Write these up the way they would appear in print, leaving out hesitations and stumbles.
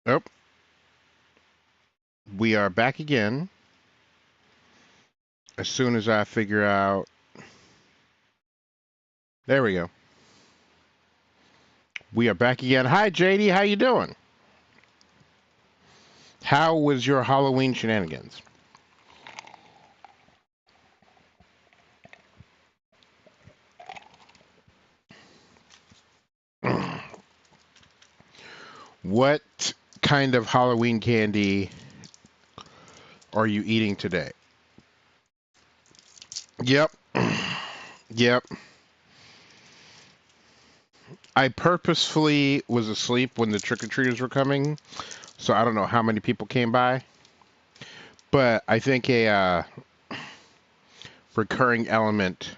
Oh, we are back again. As soon as I figure out, there we go. We are back again. Hi, JD. How you doing? How was your Halloween shenanigans? What kind of Halloween candy are you eating today? Yep. Yep. I purposefully was asleep when the trick-or-treaters were coming, so I don't know how many people came by. But I think a recurring element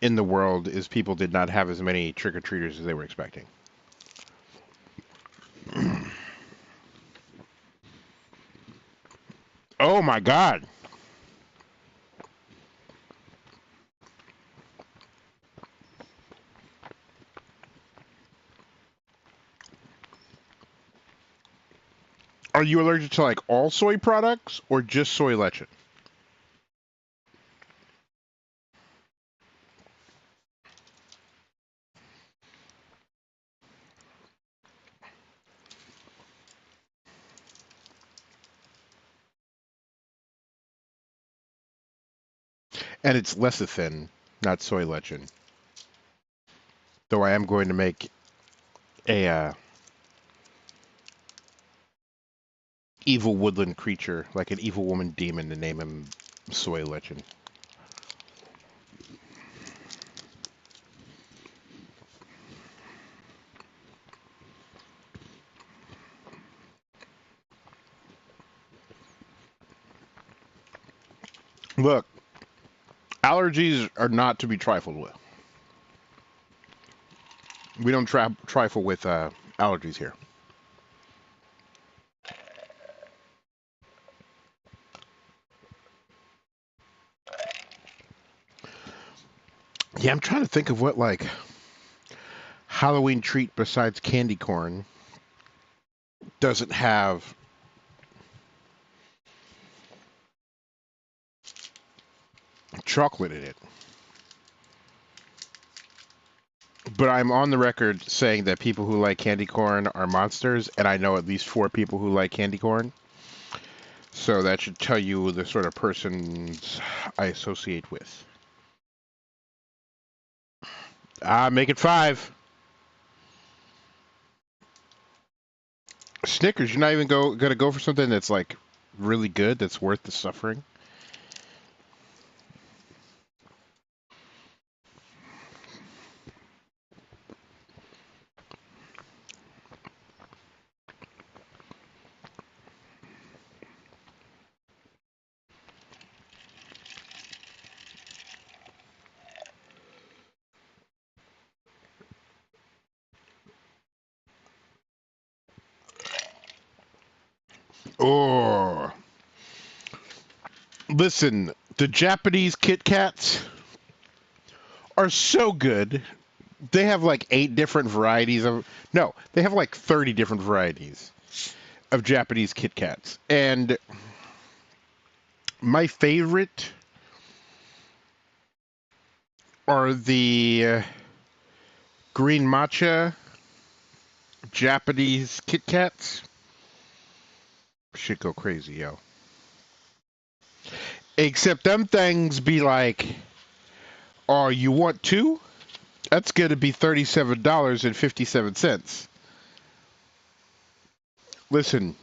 in the world is people did not have as many trick-or-treaters as they were expecting. Oh my God. Are you allergic to like all soy products or just soy lecithin? And it's lecithin, not soy lecithin. Though I am going to make a evil woodland creature, like an evil woman demon, to name him Soy Lechin. Look, Allergies are not to be trifled with. We don't trifle with allergies here. Yeah, I'm trying to think of what like Halloween treat besides candy corn doesn't have chocolate in it. But I'm on the record saying that people who like candy corn are monsters, and I know at least 4 people who like candy corn. So that should tell you the sort of persons I associate with. Make it 5. Snickers, you're not even gonna go for something that's like really good, that's worth the suffering. Oh, listen, the Japanese Kit Kats are so good. They have like 8 different varieties of. No, they have like 30 different varieties of Japanese Kit Kats, and my favorite are the green matcha Japanese Kit Kats. Shit go crazy, yo. Except them things be like, oh, you want 2? That's going to be $37.57. Listen,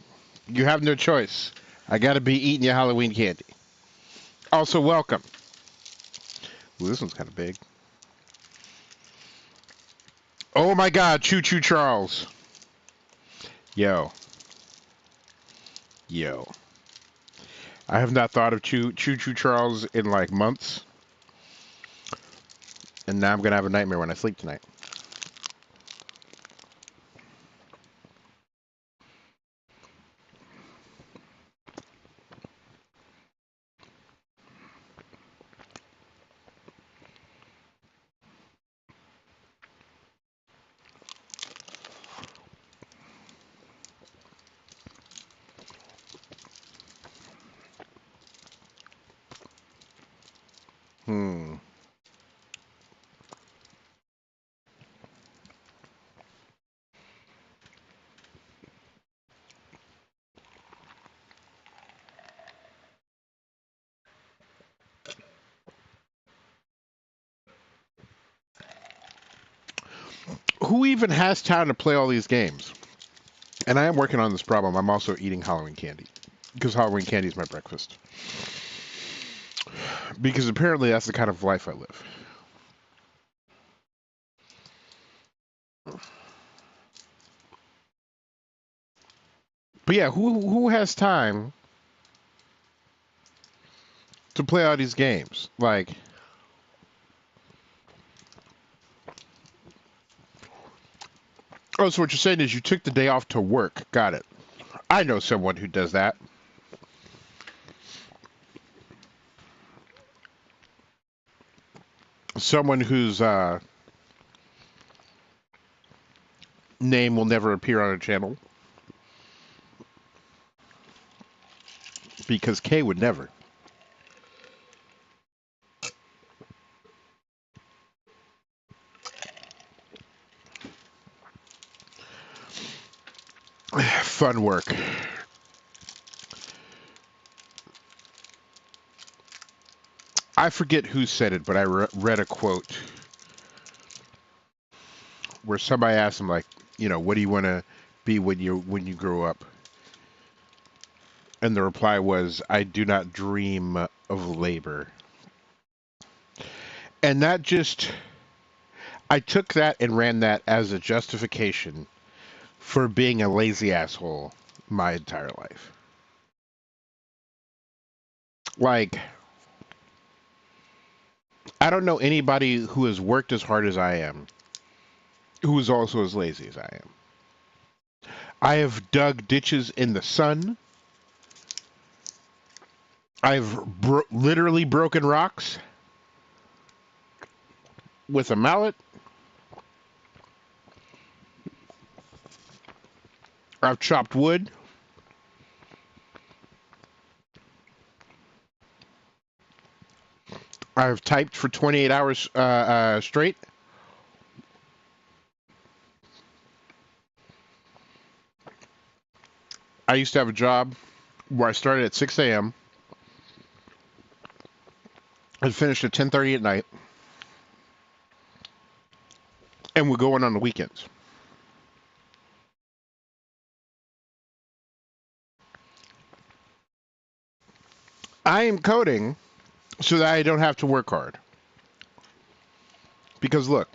you have no choice. I got to be eating your Halloween candy. Also, welcome. Ooh, this one's kind of big. Oh my God, Choo Choo Charles. Yo. Yo. I have not thought of Choo Choo Charles in like months. And now I'm going to have a nightmare when I sleep tonight. Hmm. Who even has time to play all these games? And I am working on this problem. I'm also eating Halloween candy because Halloween candy is my breakfast. Because apparently that's the kind of life I live. But yeah, who has time to play all these games? Like, oh, so what you're saying is you took the day off to work. Got it. I know someone who does that. Someone whose name will never appear on a channel because Kay would never. Fun work. I forget who said it, but I read a quote where somebody asked him, like, you know, what do you want to be when you grow up? And the reply was, I do not dream of labor. And that just, I took that and ran that as a justification for being a lazy asshole my entire life. Like, I don't know anybody who has worked as hard as I am, who is also as lazy as I am. I have dug ditches in the sun. I've literally broken rocks with a mallet. I've chopped wood. I've typed for 28 hours straight. I used to have a job where I started at 6 a.m. and finished at 10:30 at night, and would go in on the weekends. I am coding so that I don't have to work hard. Because look,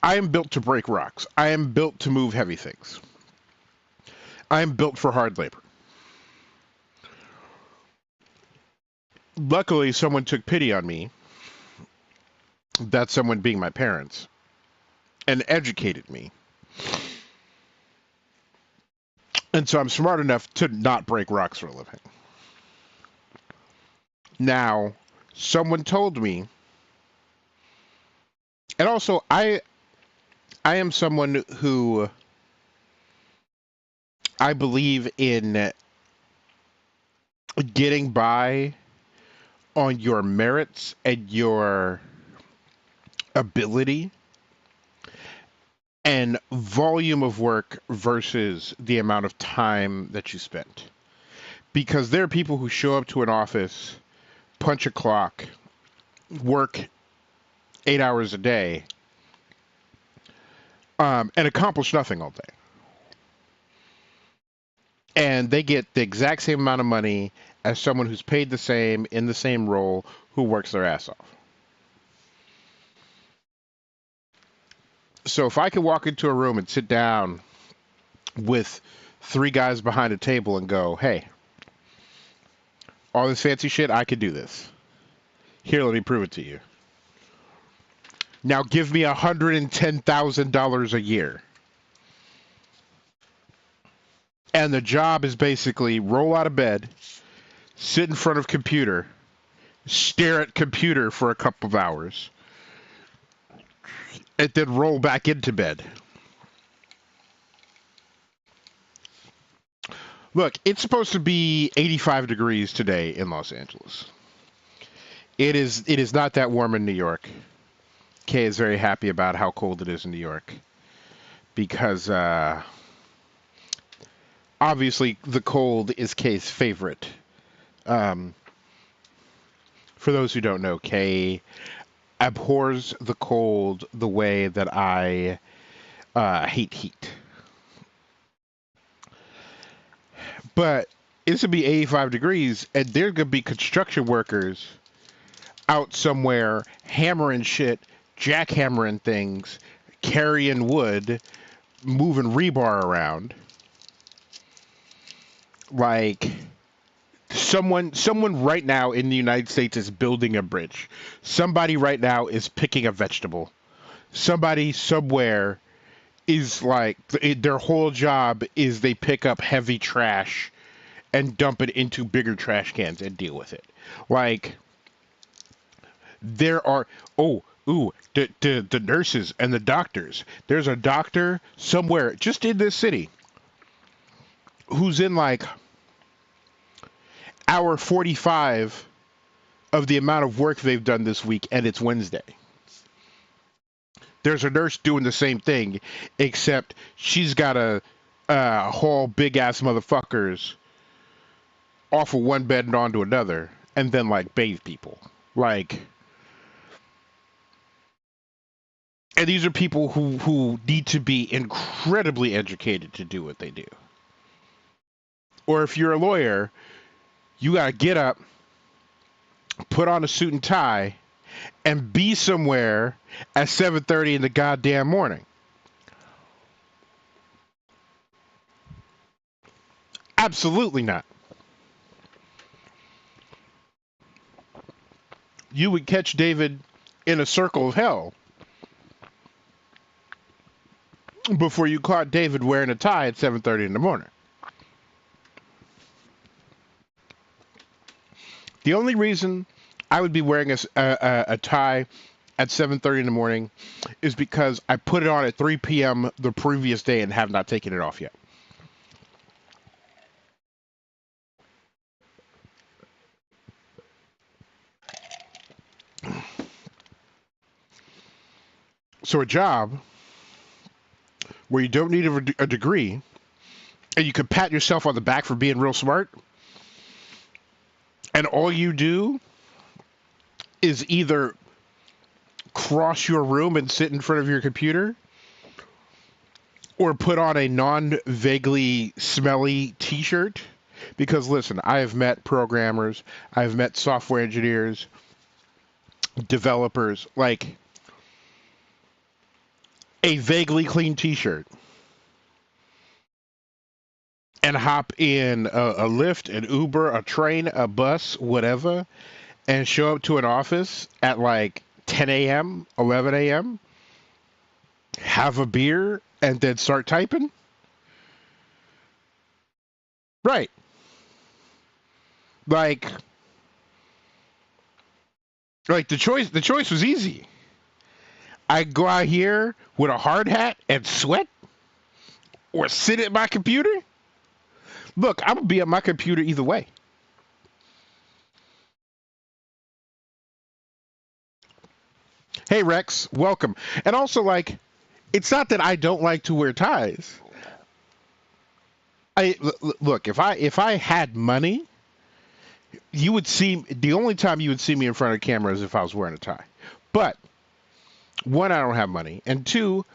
I am built to break rocks. I am built to move heavy things. I am built for hard labor. Luckily, someone took pity on me, that someone being my parents, and educated me. And so I'm smart enough to not break rocks for a living. Now, someone told me, and also I am someone who I believe in getting by on your merits and your ability and volume of work versus the amount of time that you spent. Because there are people who show up to an office, punch a clock, work 8 hours a day, and accomplish nothing all day. And they get the exact same amount of money as someone who's paid the same in the same role who works their ass off. So if I could walk into a room and sit down with three guys behind a table and go, hey, all this fancy shit, I could do this. Here, let me prove it to you. Now give me $110,000 a year. And the job is basically roll out of bed, sit in front of computer, stare at computer for a couple of hours, and then roll back into bed. Look, it's supposed to be 85 degrees today in Los Angeles. It is not that warm in New York. Kay is very happy about how cold it is in New York because obviously the cold is Kay's favorite. Um, for those who don't know, Kay abhors the cold the way that I hate heat. But it's gonna be 85 degrees, and there's gonna be construction workers out somewhere hammering shit, jackhammering things, carrying wood, moving rebar around. Like someone right now in the United States is building a bridge. Somebody right now is picking a vegetable. Somebody somewhere is like their whole job is they pick up heavy trash and dump it into bigger trash cans and deal with it. Like there are the nurses and the doctors. There's a doctor somewhere just in this city who's in like hour 45 of the amount of work they've done this week, and it's Wednesday. There's a nurse doing the same thing, except she's got to haul big ass motherfuckers off of one bed and onto another, and then like bathe people. Like, and these are people who need to be incredibly educated to do what they do. Or if you're a lawyer, you got to get up, put on a suit and tie, and be somewhere at 7:30 in the goddamn morning. Absolutely not. You would catch David in a circle of hell before you caught David wearing a tie at 7:30 in the morning. The only reason I would be wearing a tie at 7:30 in the morning is because I put it on at 3 p.m. the previous day and have not taken it off yet. So a job where you don't need a degree and you can pat yourself on the back for being real smart, and all you do is either cross your room and sit in front of your computer or put on a non-vaguely smelly t-shirt. Because listen, I have met programmers, I've met software engineers, developers, like a vaguely clean t-shirt and hop in a Lyft, an Uber, a train, a bus, whatever, and show up to an office at like 10 a.m., 11 a.m., have a beer, and then start typing? Right. Like, the choice was easy. I go out here with a hard hat and sweat, or sit at my computer. Look, I'm gonna be at my computer either way. Hey Rex, welcome. And also, like, it's not that I don't like to wear ties. Look, if I had money, you would see the only time you would see me in front of the camera is if I was wearing a tie. But one, I don't have money, and two,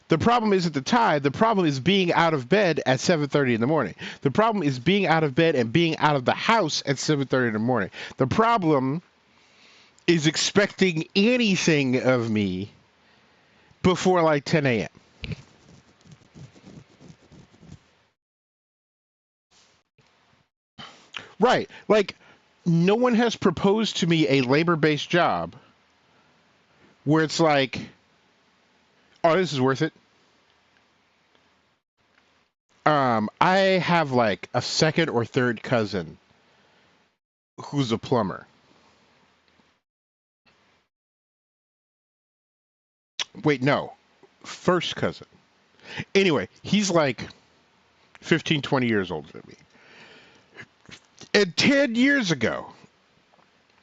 the problem isn't the tie. The problem is being out of bed at 7:30 in the morning. The problem is being out of bed and being out of the house at 7:30 in the morning. The problem is expecting anything of me before like 10 a.m. Right. Like, no one has proposed to me a labor-based job where it's like, oh, this is worth it. I have like a second or third cousin who's a plumber. Wait, no. First cousin. Anyway, he's like 15, 20 years older than me. And 10 years ago,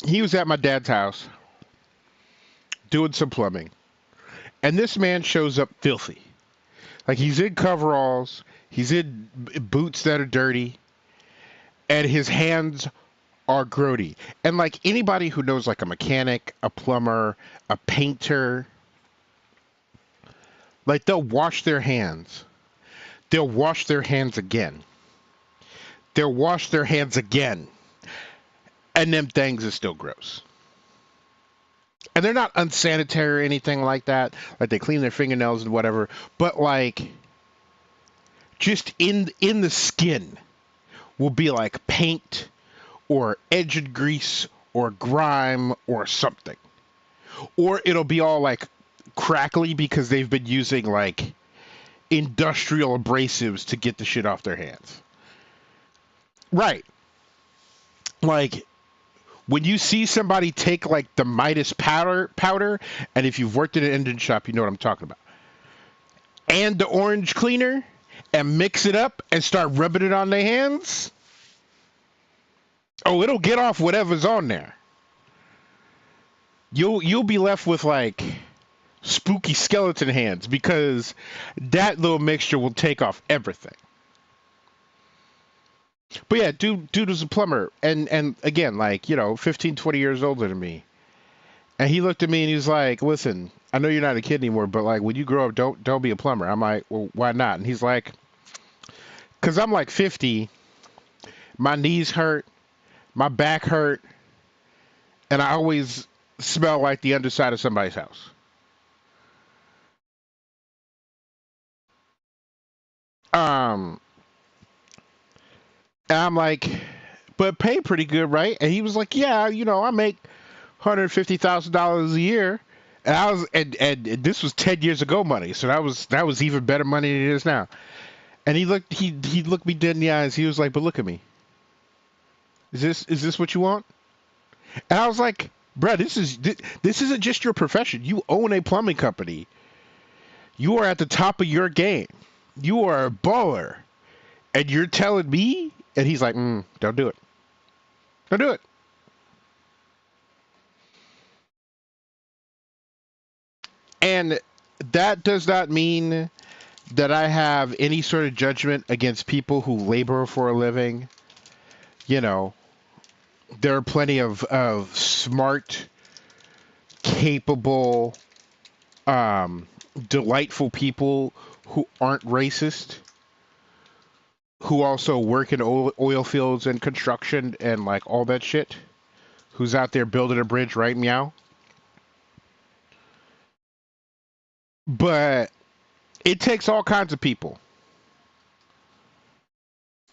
he was at my dad's house doing some plumbing. And this man shows up filthy. Like, he's in coveralls, he's in boots that are dirty, and his hands are grody. And like anybody who knows like a mechanic, a plumber, a painter, like they'll wash their hands. They'll wash their hands again. They'll wash their hands again. And them things are still gross. And they're not unsanitary or anything like that. Like they clean their fingernails and whatever. But like just in the skin will be like paint or edged grease or grime or something. Or it'll be all like crackly because they've been using like industrial abrasives to get the shit off their hands. Right. Like when you see somebody take like the Midas powder, and if you've worked at an engine shop, you know what I'm talking about, and the orange cleaner, and mix it up and start rubbing it on their hands, oh, it'll get off whatever's on there. You'll be left with like spooky skeleton hands because that little mixture will take off everything. But yeah, dude was a plumber, and again, like, 15, 20 years older than me. And he looked at me and he was like, "Listen, I know you're not a kid anymore, but like when you grow up, don't be a plumber." I'm like, "Well, why not?" And he's like, "Cause I'm like 50, my knees hurt, my back hurt, and I always smell like the underside of somebody's house. Um, and I'm like, but pay pretty good, right? And he was like, yeah, I make $150,000 a year. And I was, and this was 10 years ago money, so that was even better money than it is now. And he looked me dead in the eyes. He was like, but look at me. Is this what you want? And I was like, bruh, this isn't just your profession. You own a plumbing company. You are at the top of your game. You are a baller, and you're telling me? And he's like, don't do it. Don't do it. And that does not mean that I have any sort of judgment against people who labor for a living. You know, there are plenty of smart, capable, um, delightful people who aren't racist, who also work in oil fields and construction and like all that shit, who's out there building a bridge, right? Meow. But it takes all kinds of people.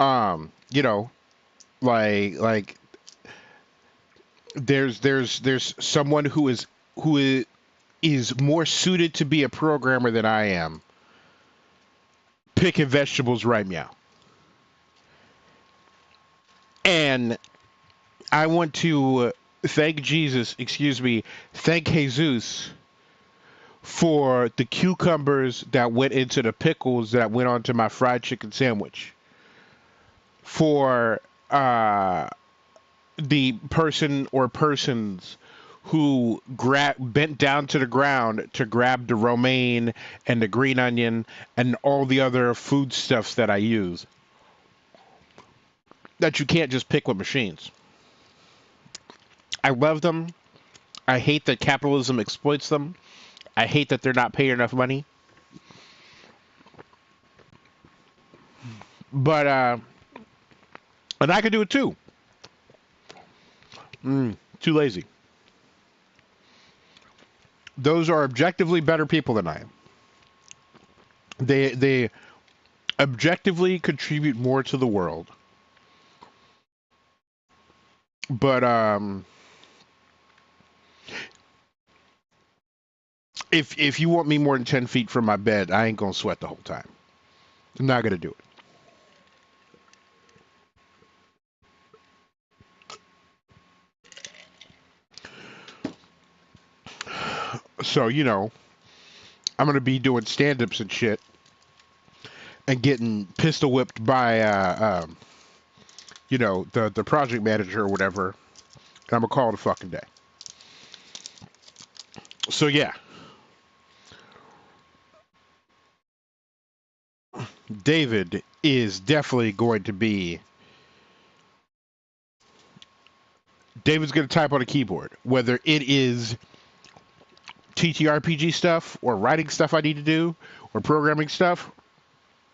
You know, like there's someone who is more suited to be a programmer than I am. Picking vegetables, right? Meow. And I want to thank Jesus, excuse me, thank Jesus for the cucumbers that went into the pickles that went onto my fried chicken sandwich. For the person or persons who bent down to the ground to grab the romaine and the green onion and all the other foodstuffs that I use that you can't just pick with machines. I love them. I hate that capitalism exploits them. I hate that they're not paying enough money. But and I could do it too. Too lazy. Those are objectively better people than I am. They objectively contribute more to the world. But if you want me more than 10 feet from my bed, I ain't gonna sweat the whole time. I'm not gonna do it. So I'm gonna be doing stand-ups and shit, and getting pistol whipped by the project manager or whatever. And I'm gonna call it a fucking day. So yeah, David is definitely going to be. David's going to type on a keyboard, whether it is TTRPG stuff or writing stuff I need to do or programming stuff.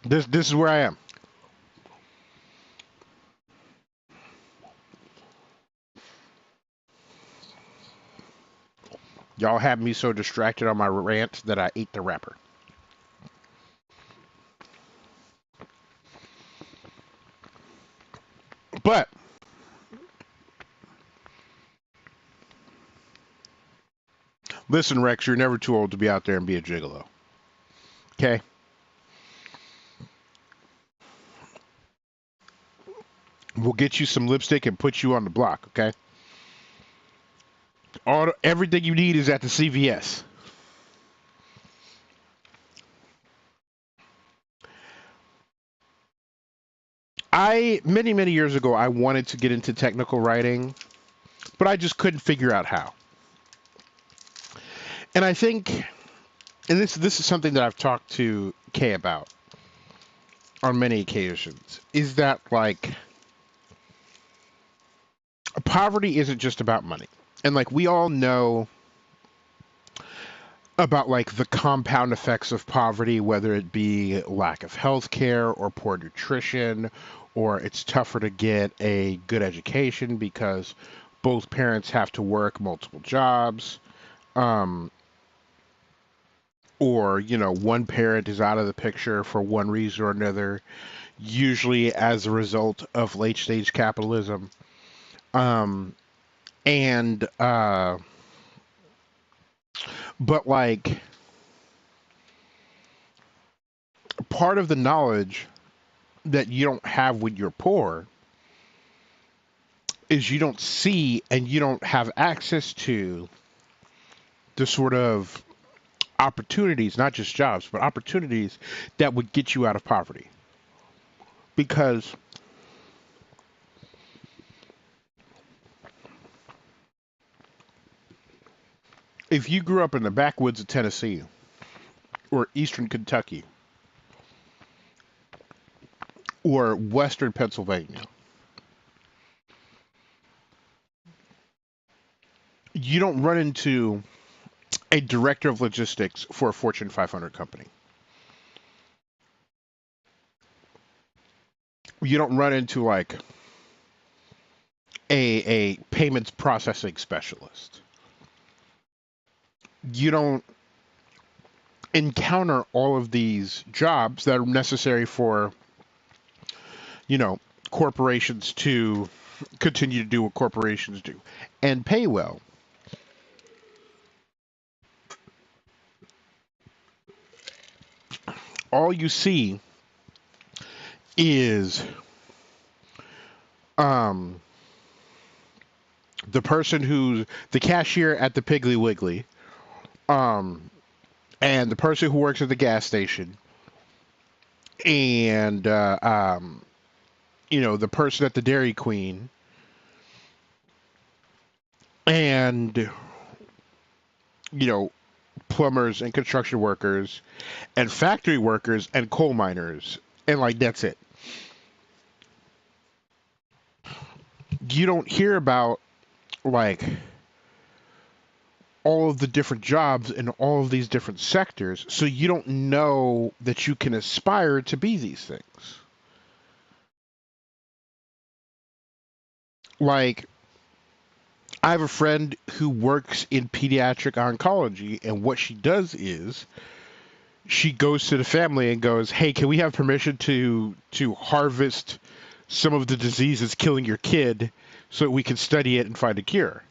This is where I am. Y'all have me so distracted on my rant that I ate the wrapper. But listen, Rex, you're never too old to be out there and be a gigolo. Okay? We'll get you some lipstick and put you on the block, okay? Everything you need is at the CVS. Many years ago, I wanted to get into technical writing, but I just couldn't figure out how. And I think, and this is something that I've talked to Kay about on many occasions, is that like poverty isn't just about money. And like we all know about like the compound effects of poverty, whether it be lack of health care or poor nutrition, or it's tougher to get a good education because both parents have to work multiple jobs, um, or one parent is out of the picture for one reason or another, usually as a result of late stage capitalism. Um, and but like part of the knowledge that you don't have when you're poor is you don't see and you don't have access to the sort of opportunities, not just jobs, but opportunities that would get you out of poverty. Because if you grew up in the backwoods of Tennessee or eastern Kentucky or western Pennsylvania, you don't run into a director of logistics for a Fortune 500 company. You don't run into like a payments processing specialist. You don't encounter all of these jobs that are necessary for, you know, corporations to continue to do what corporations do and pay well. All you see is um, the person who's the cashier at the Piggly Wiggly, um, and the person who works at the gas station, and the person at the Dairy Queen, and you know plumbers and construction workers and factory workers and coal miners, and like that's it. You don't hear about like all of the different jobs in all of these different sectors, so you don't know that you can aspire to be these things. Like, I have a friend who works in pediatric oncology, and what she does is she goes to the family and goes, "Hey, can we have permission to harvest some of the diseases killing your kid so that we can study it and find a cure?"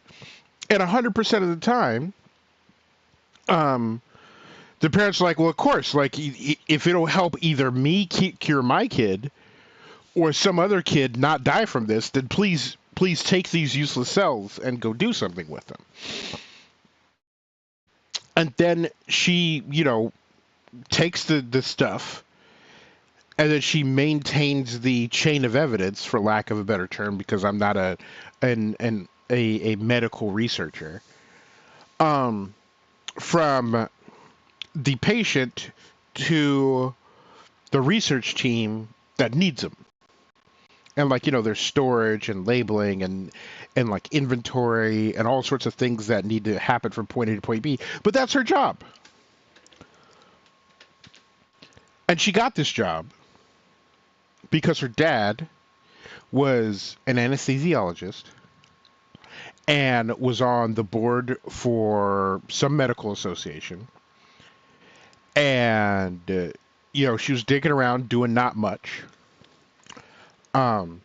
And 100% of the time, um, the parents are like, "Well, of course. Like, if it'll help either me cure my kid or some other kid not die from this, then please take these useless cells and go do something with them." And then she, takes the stuff, and then she maintains the chain of evidence, for lack of a better term, because I'm not a medical researcher. Um, from the patient to the research team that needs them, and like there's storage and labeling and like inventory and all sorts of things that need to happen from point A to point B. But that's her job, and she got this job because her dad was an anesthesiologist and was on the board for some medical association. And, she was digging around doing not much. Um,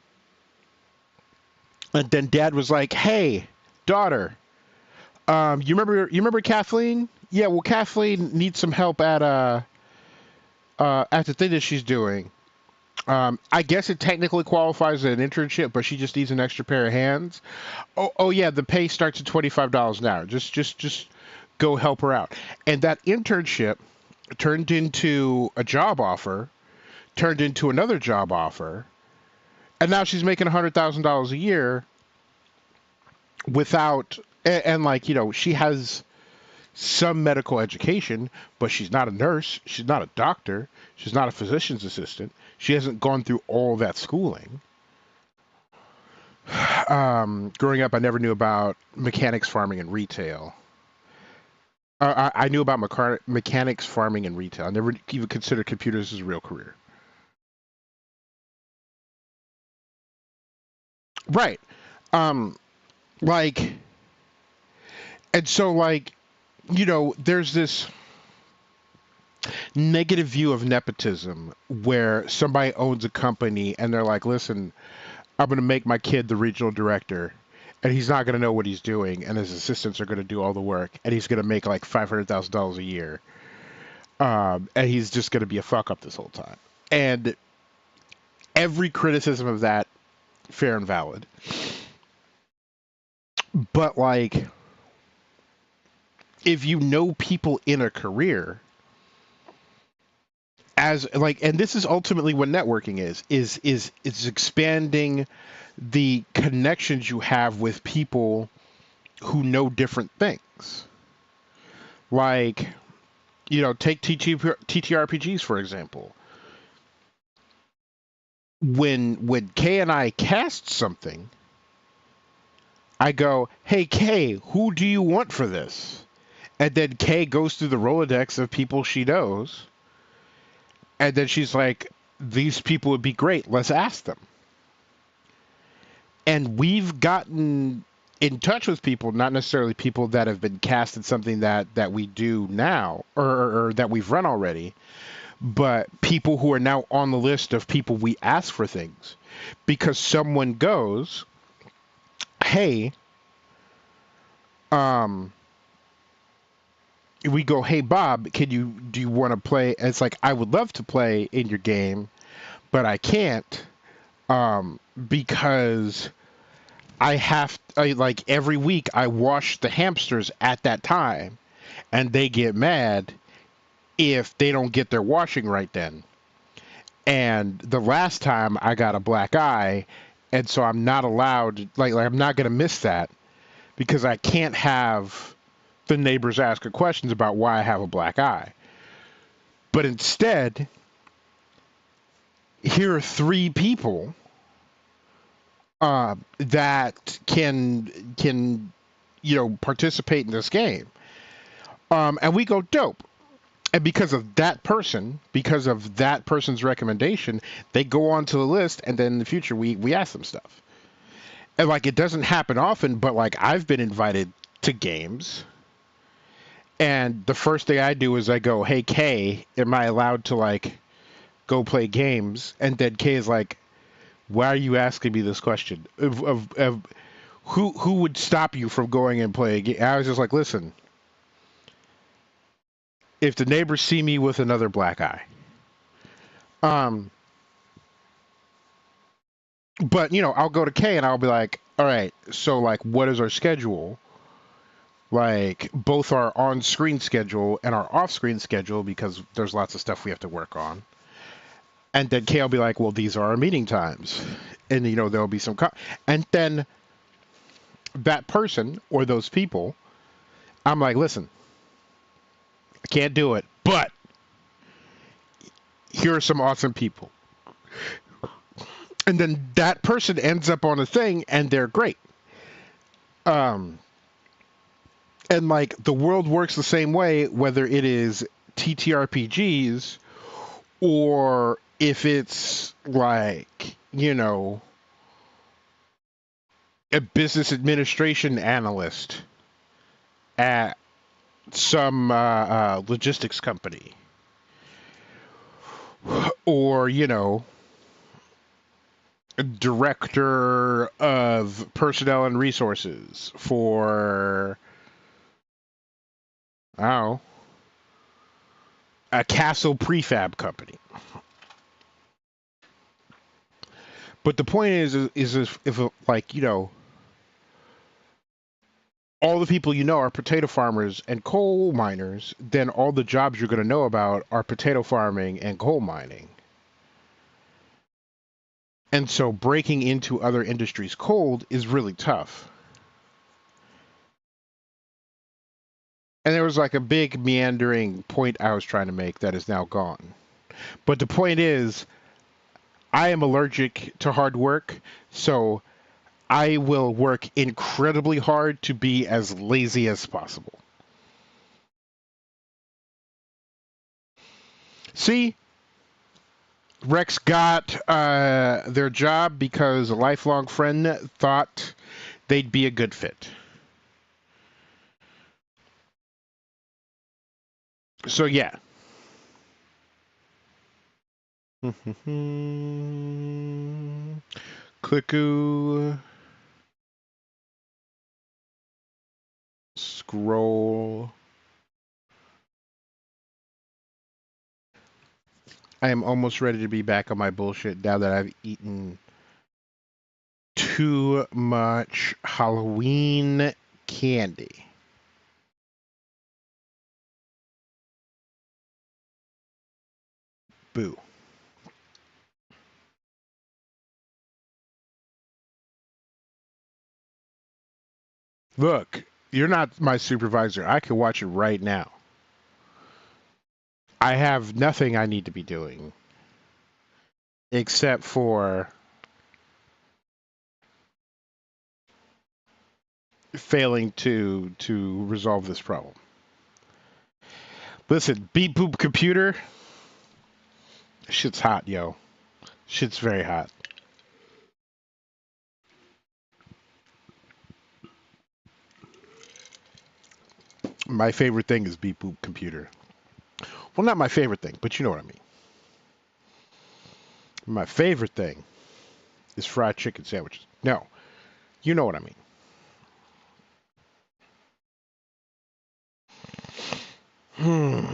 and then dad was like, "Hey, daughter, you remember Kathleen? Yeah, well, Kathleen needs some help at the thing that she's doing. I guess it technically qualifies as an internship, but she just needs an extra pair of hands. Oh yeah, the pay starts at $25 an hour. Just go help her out." And that internship turned into a job offer, turned into another job offer, and now she's making $100,000 a year without and like she has some medical education, but she's not a nurse, she's not a doctor, she's not a physician's assistant. She hasn't gone through all that schooling. Growing up, I never knew about mechanics, farming, and retail. I knew about mechanics, farming, and retail. I never even considered computers as a real career. Right. Um, Like, and so, like, there's this negative view of nepotism where somebody owns a company and they're like, listen, I'm going to make my kid the regional director, and he's not going to know what he's doing, and his assistants are going to do all the work, and he's going to make like $500,000 a year, and he's just going to be a fuck up this whole time. And every criticism of that, fair and valid. But like, if you know people in a career, as like, and this is ultimately what networking is expanding the connections you have with people who know different things. Like, take TTRPGs for example. When Kay and I cast something, I go, "Hey Kay, who do you want for this?" And then Kay goes through the Rolodex of people she knows, and then she's like, "These people would be great. Let's ask them." And we've gotten in touch with people, not necessarily people that have been cast in something that we do now or that we've run already, but people who are now on the list of people we ask for things because someone goes, "Hey, we go, hey Bob, do you want to play?" And it's like, I would love to play in your game, but I can't, because like every week I wash the hamsters at that time, and they get mad if they don't get their washing right then. And the last time I got a black eye, and so I'm not allowed, like I'm not gonna miss that because I can't have the neighbors asking questions about why I have a black eye. But instead, here are three people that can participate in this game, and we go dope. And because of that person's recommendation, they go on to the list, and then in the future we ask them stuff. And like, it doesn't happen often, but like, I've been invited to games, and the first thing I do is I go, "Hey Kay, am I allowed to like go play games?" And then Kay is like, "Why are you asking me this question? Of who would stop you from going and playing a game?" I was just like, "Listen, if the neighbors see me with another black eye, um, but I'll go to Kay and I'll be like, all right, so like, what is our schedule? Like, both our on-screen schedule and our off-screen schedule, because there's lots of stuff we have to work on." And then Kay will be like, "Well, these are our meeting times," and there'll be some, and then that person or those people, I'm like, "Listen, I can't do it, but here are some awesome people." And then that person ends up on a thing, and they're great. Um, and like, the world works the same way, whether it is TTRPGs or if it's like, a business administration analyst at some logistics company, or a director of personnel and resources for, I don't know, a castle prefab company. But the point is if like, all the people are potato farmers and coal miners, then all the jobs you're going to know about are potato farming and coal mining. And so breaking into other industries cold is really tough. And there was like a big meandering point I was trying to make that is now gone. But the point is, I am allergic to hard work, so I will work incredibly hard to be as lazy as possible. See, Rex got their job because a lifelong friend thought they'd be a good fit. So yeah. Clicku. Scroll. I am almost ready to be back on my bullshit now that I've eaten too much Halloween candy. Boo. Look, you're not my supervisor. I can watch it right now. I have nothing I need to be doing except for failing to resolve this problem. Listen, beep boop computer. Shit's hot, yo. Shit's very hot. My favorite thing is beep boop computer. Well, not my favorite thing, but you know what I mean. My favorite thing is fried chicken sandwiches. No, you know what I mean. Hmm.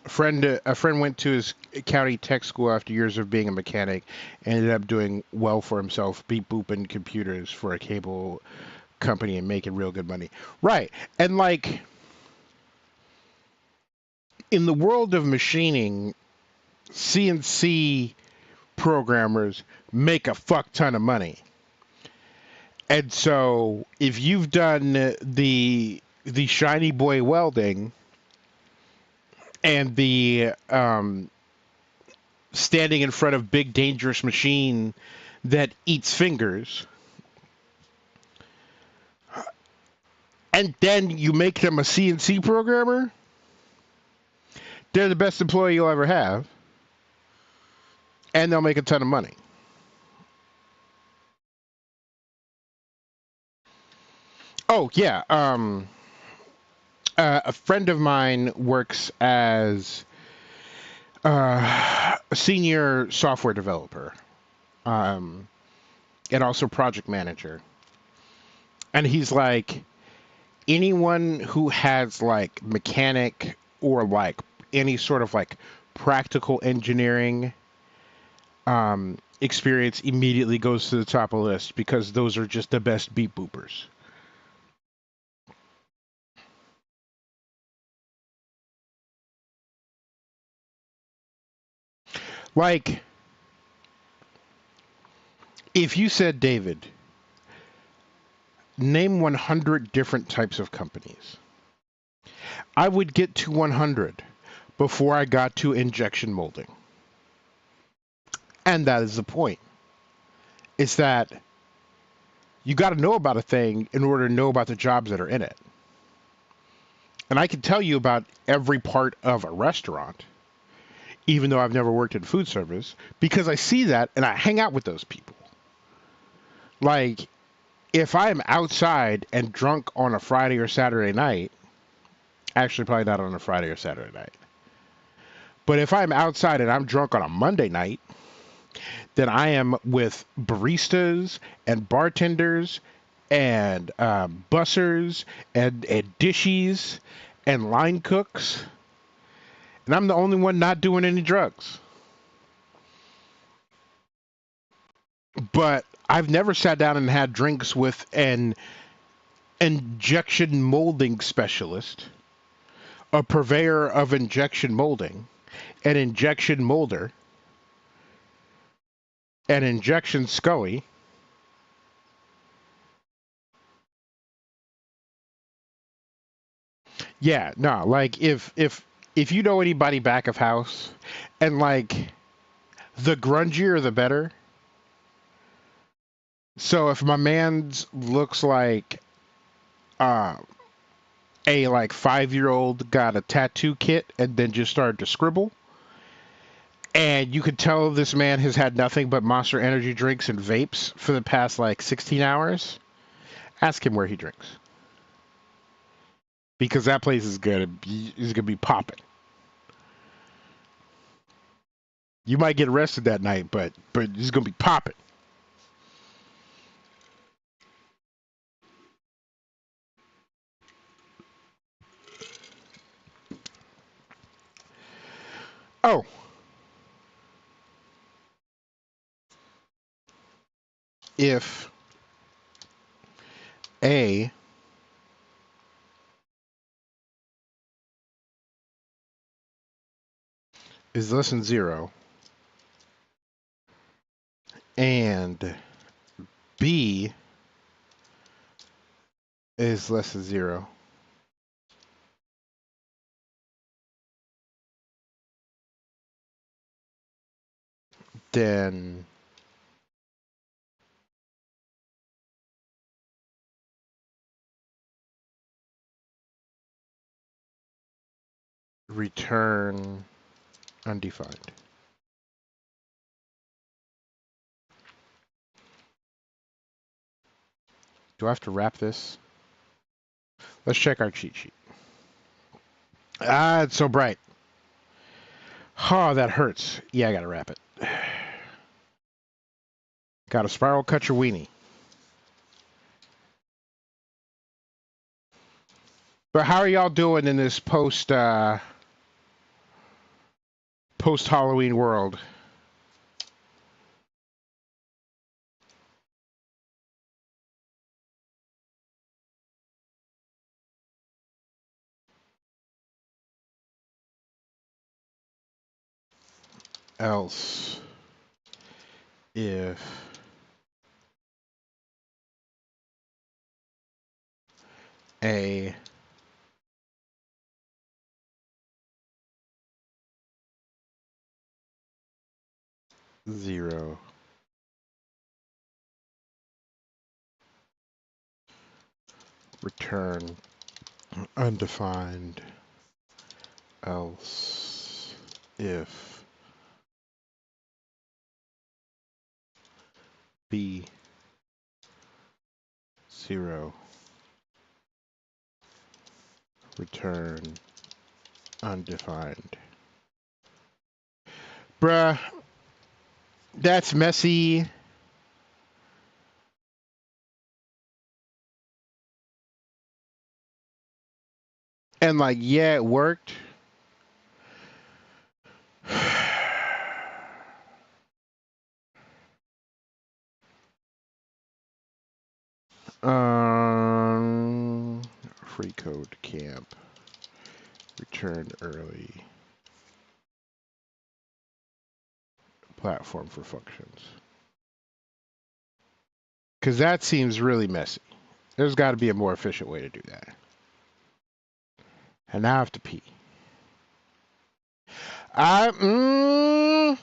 A friend went to his county tech school after years of being a mechanic, and ended up doing well for himself, beep booping computers for a cable company and making real good money. Right. And like in the world of machining, CNC programmers make a fuck ton of money. And so if you've done the shiny boy welding and the standing in front of big dangerous machine that eats fingers, and then you make them a CNC programmer, they're the best employee you'll ever have, and they'll make a ton of money. Oh yeah, a friend of mine works as a senior software developer, um, and also project manager, and he's like, anyone who has like mechanic or like any sort of like practical engineering experience immediately goes to the top of the list because those are just the best beat boopers. Like, if you said, David, name 100 different types of companies, I would get to 100 before I got to injection molding. And that is the point. It's that you got to know about a thing in order to know about the jobs that are in it. And I can tell you about every part of a restaurant, even though I've never worked in food service, because I see that and I hang out with those people. Like, if I'm outside and drunk on a Friday or Saturday night, actually, probably not on a Friday or Saturday night, but if I'm outside and I'm drunk on a Monday night, then I am with baristas and bartenders and bussers and dishies and line cooks, and I'm the only one not doing any drugs. But I've never sat down and had drinks with an injection molding specialist, a purveyor of injection molding, an injection molder, an injection scully. Yeah, no, like if if you know anybody back of house, and like the grungier the better. So if my man's looks like uh, a like 5-year old got a tattoo kit and then just started to scribble, and you could tell this man has had nothing but Monster Energy drinks and vapes for the past like 16 hours, ask him where he drinks. Because that place is good. He's gonna be popping. You might get arrested that night, but he's gonna be popping. Oh, if A is less than 0 and B is less than 0, then return undefined. Do I have to wrap this? Let's check our cheat sheet. Ah, it's so bright. Oh, that hurts. Yeah, I gotta wrap it. Gotta spiral cut your weenie. But how are y'all doing in this post Halloween world? Else if a 0 return undefined, else if B 0 return undefined. Bruh, that's messy. And like, yeah, it worked. Free code camp. Return early. Platform for functions. Because that seems really messy. There's got to be a more efficient way to do that. And now I have to pee. I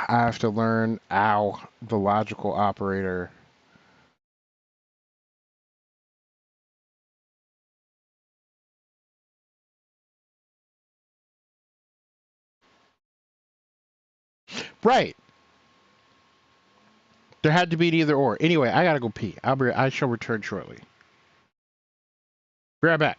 have to learn the logical operator. Right. There had to be an either or. Anyway, I gotta go pee. I shall return shortly. Be right back.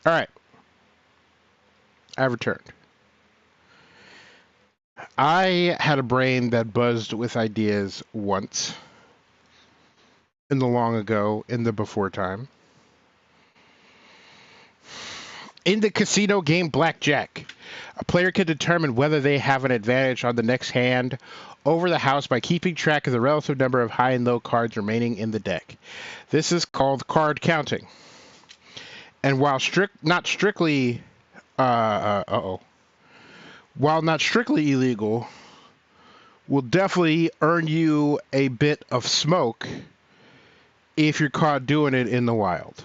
All right, I've returned. I had a brain that buzzed with ideas once in the long ago, in the before time. In the casino game Blackjack, a player can determine whether they have an advantage on the next hand over the house by keeping track of the relative number of high and low cards remaining in the deck. This is called card counting. And while not strictly illegal, will definitely earn you a bit of smoke if you're caught doing it in the wild.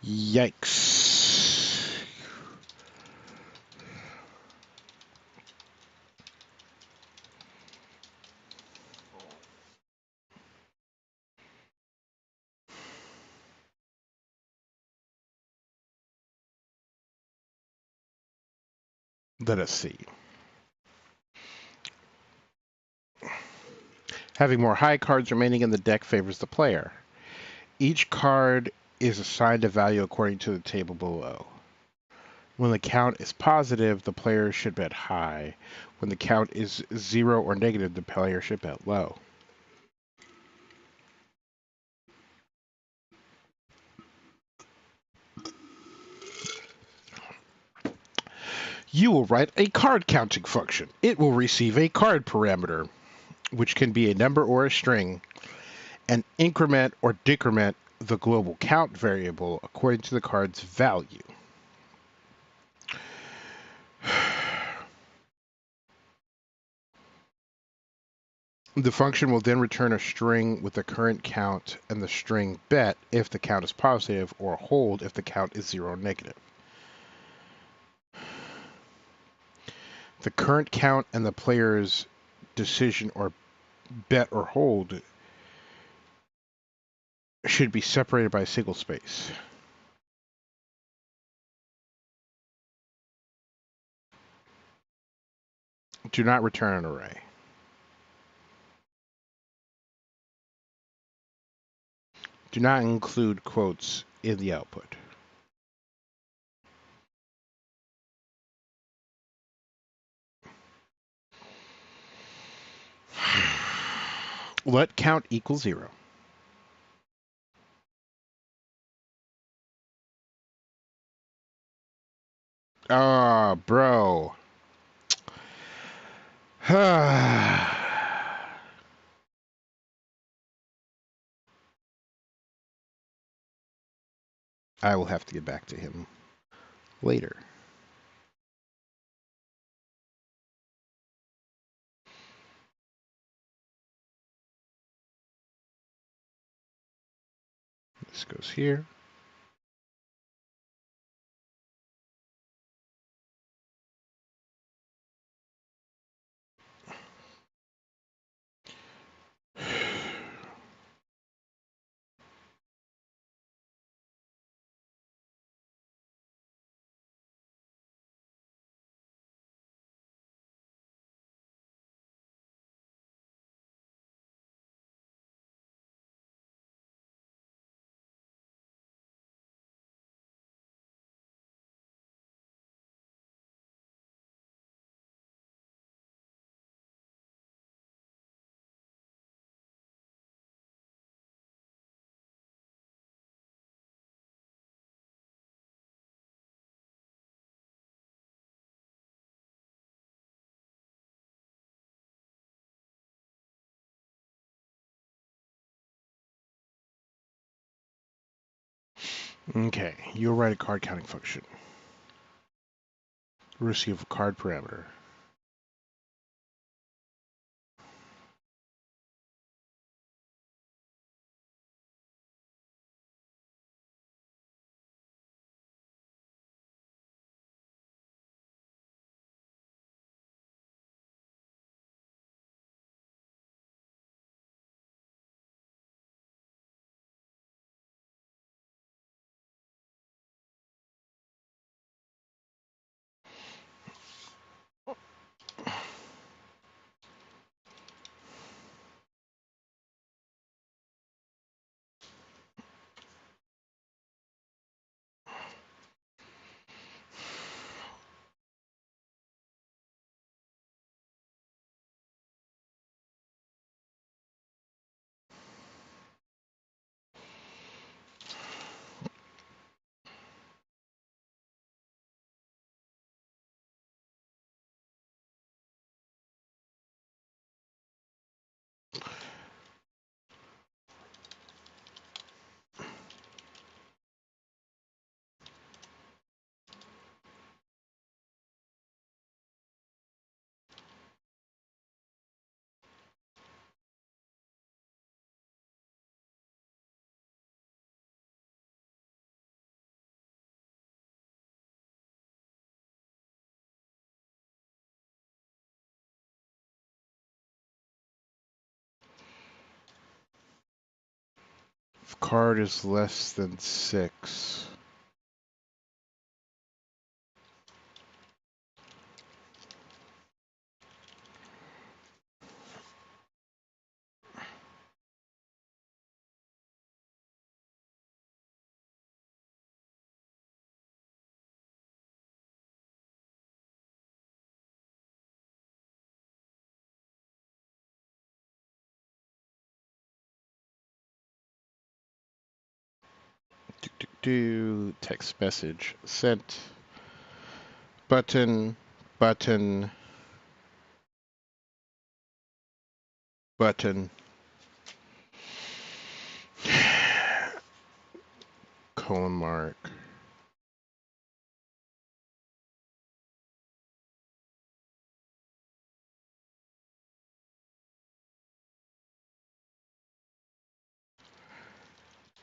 Yikes. Let us see. Having more high cards remaining in the deck favors the player. Each card is assigned a value according to the table below. When the count is positive, the player should bet high. When the count is 0 or negative, the player should bet low. You will write a card counting function. It will receive a card parameter, which can be a number or a string, and increment or decrement the global count variable according to the card's value. The function will then return a string with the current count and the string bet if the count is positive, or hold if the count is 0 or negative. The current count and the player's decision or bet or hold should be separated by a single space. Do not return an array. Do not include quotes in the output. Let count equal 0. Ah, bro. I will have to get back to him later. This goes here. Okay, you'll write a card counting function. Receive a card parameter. Card is less than 6. Do text message sent. Button, button, button. Colon mark.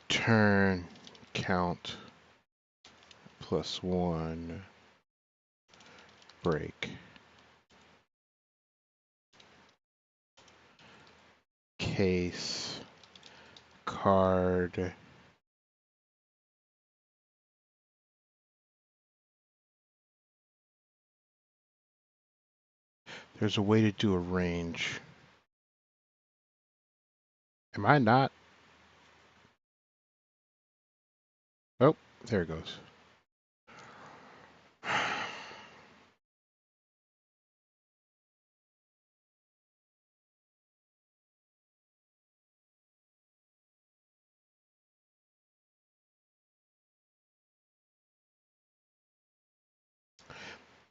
Turn count +1 break. Case card. There's a way to do a range. Am I not? Oh, there it goes.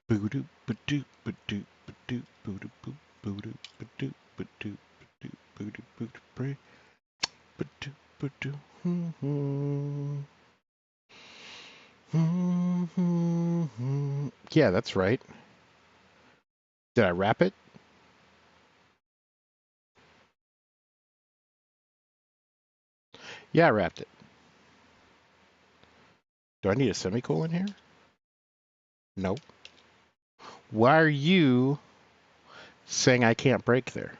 Boo-doo, ba-doo, ba-doo, ba-doo, boo-doo, boo, boo-doo, ba-doo, ba-doo, ba-doo, boo-doo, boo-doo, bray, ba-doo, ba-doo, Yeah, that's right. Did I wrap it? Yeah, I wrapped it. Do I need a semicolon here? No. Why are you saying I can't break there?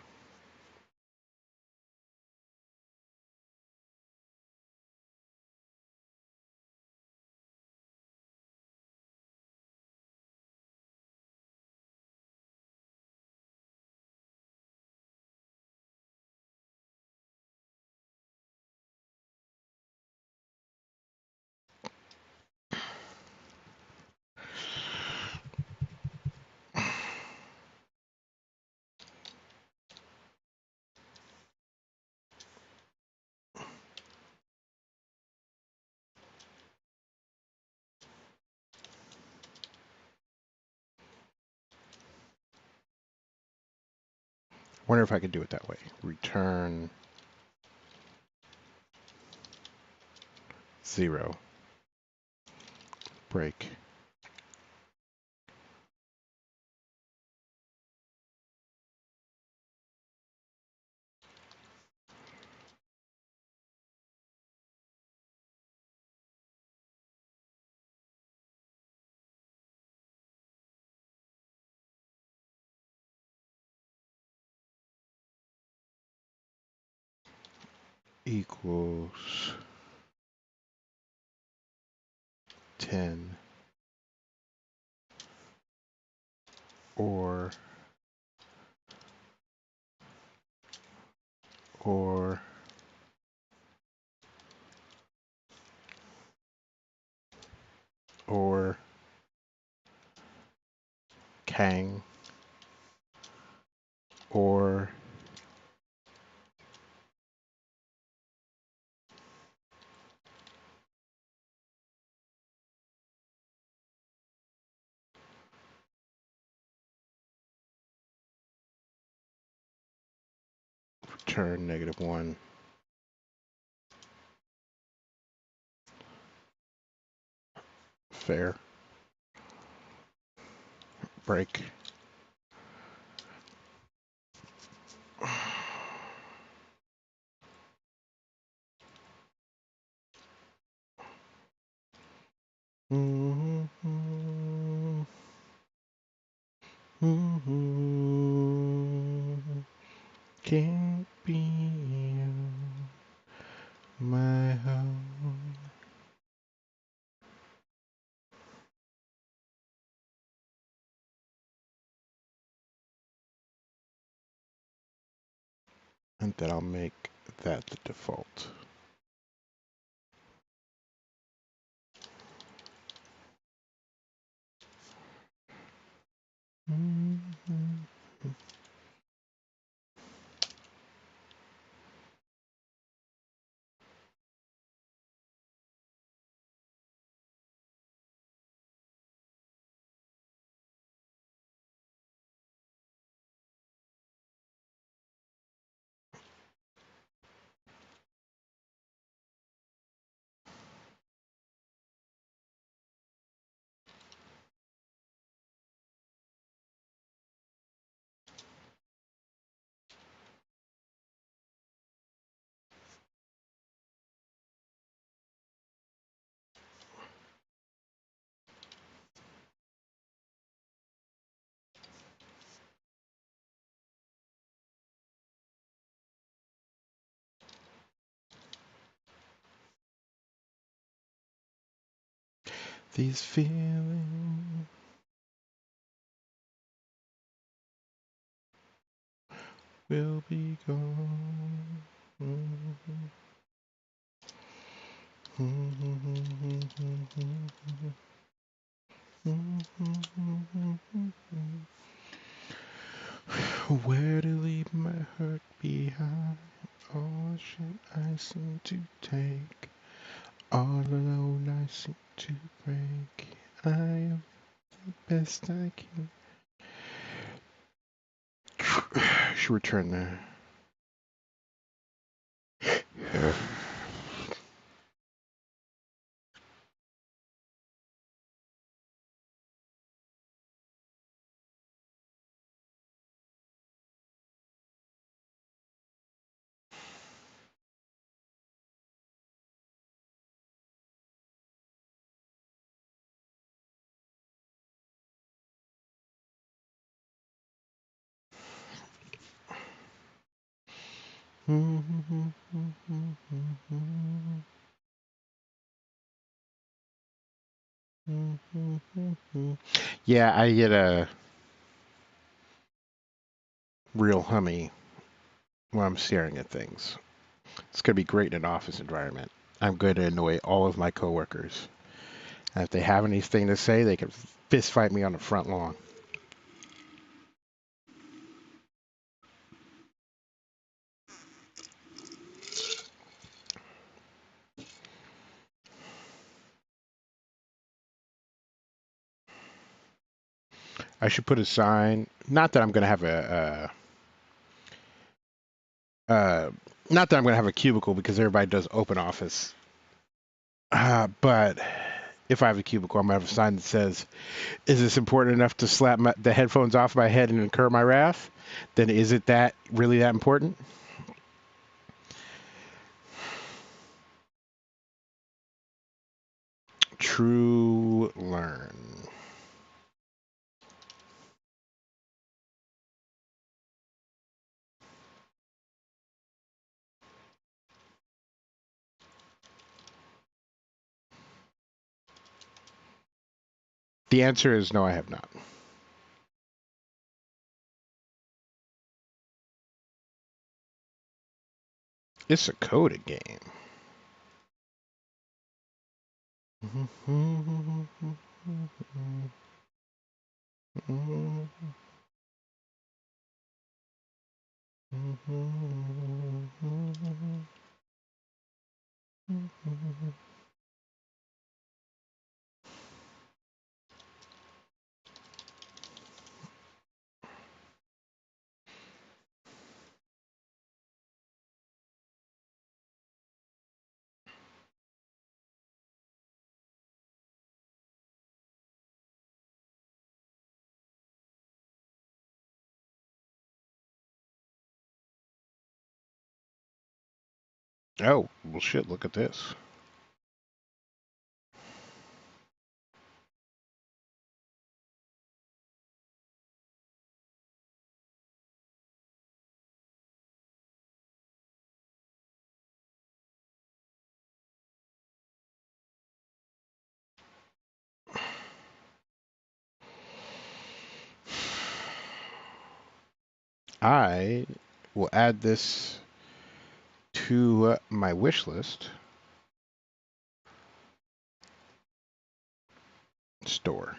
Wonder if I could do it that way. Return 0. Break. Equals 10 or or or Kang or return -1. Fair. Break. Can't be you. my home. And then I'll make that the default. These feelings will be gone. Where to leave my hurt behind? All shit I seem to take. All alone I seem to break. I am the best I can. Should return there. Yeah, I get a real hummy when I'm staring at things. It's going to be great in an office environment. I'm going to annoy all of my coworkers. And if they have anything to say, they can fist fight me on the front lawn. I should put a sign. Not that I'm going to have uh, not that I'm going to have a cubicle because everybody does open office. But if I have a cubicle, I'm going to have a sign that says, "Is this important enough to slap the headphones off my head and incur my wrath? Then is it that really that important?" True learn. The answer is no, I have not. It's a coded game. Oh, well, shit, look at this. I will add this to my wish list. Store.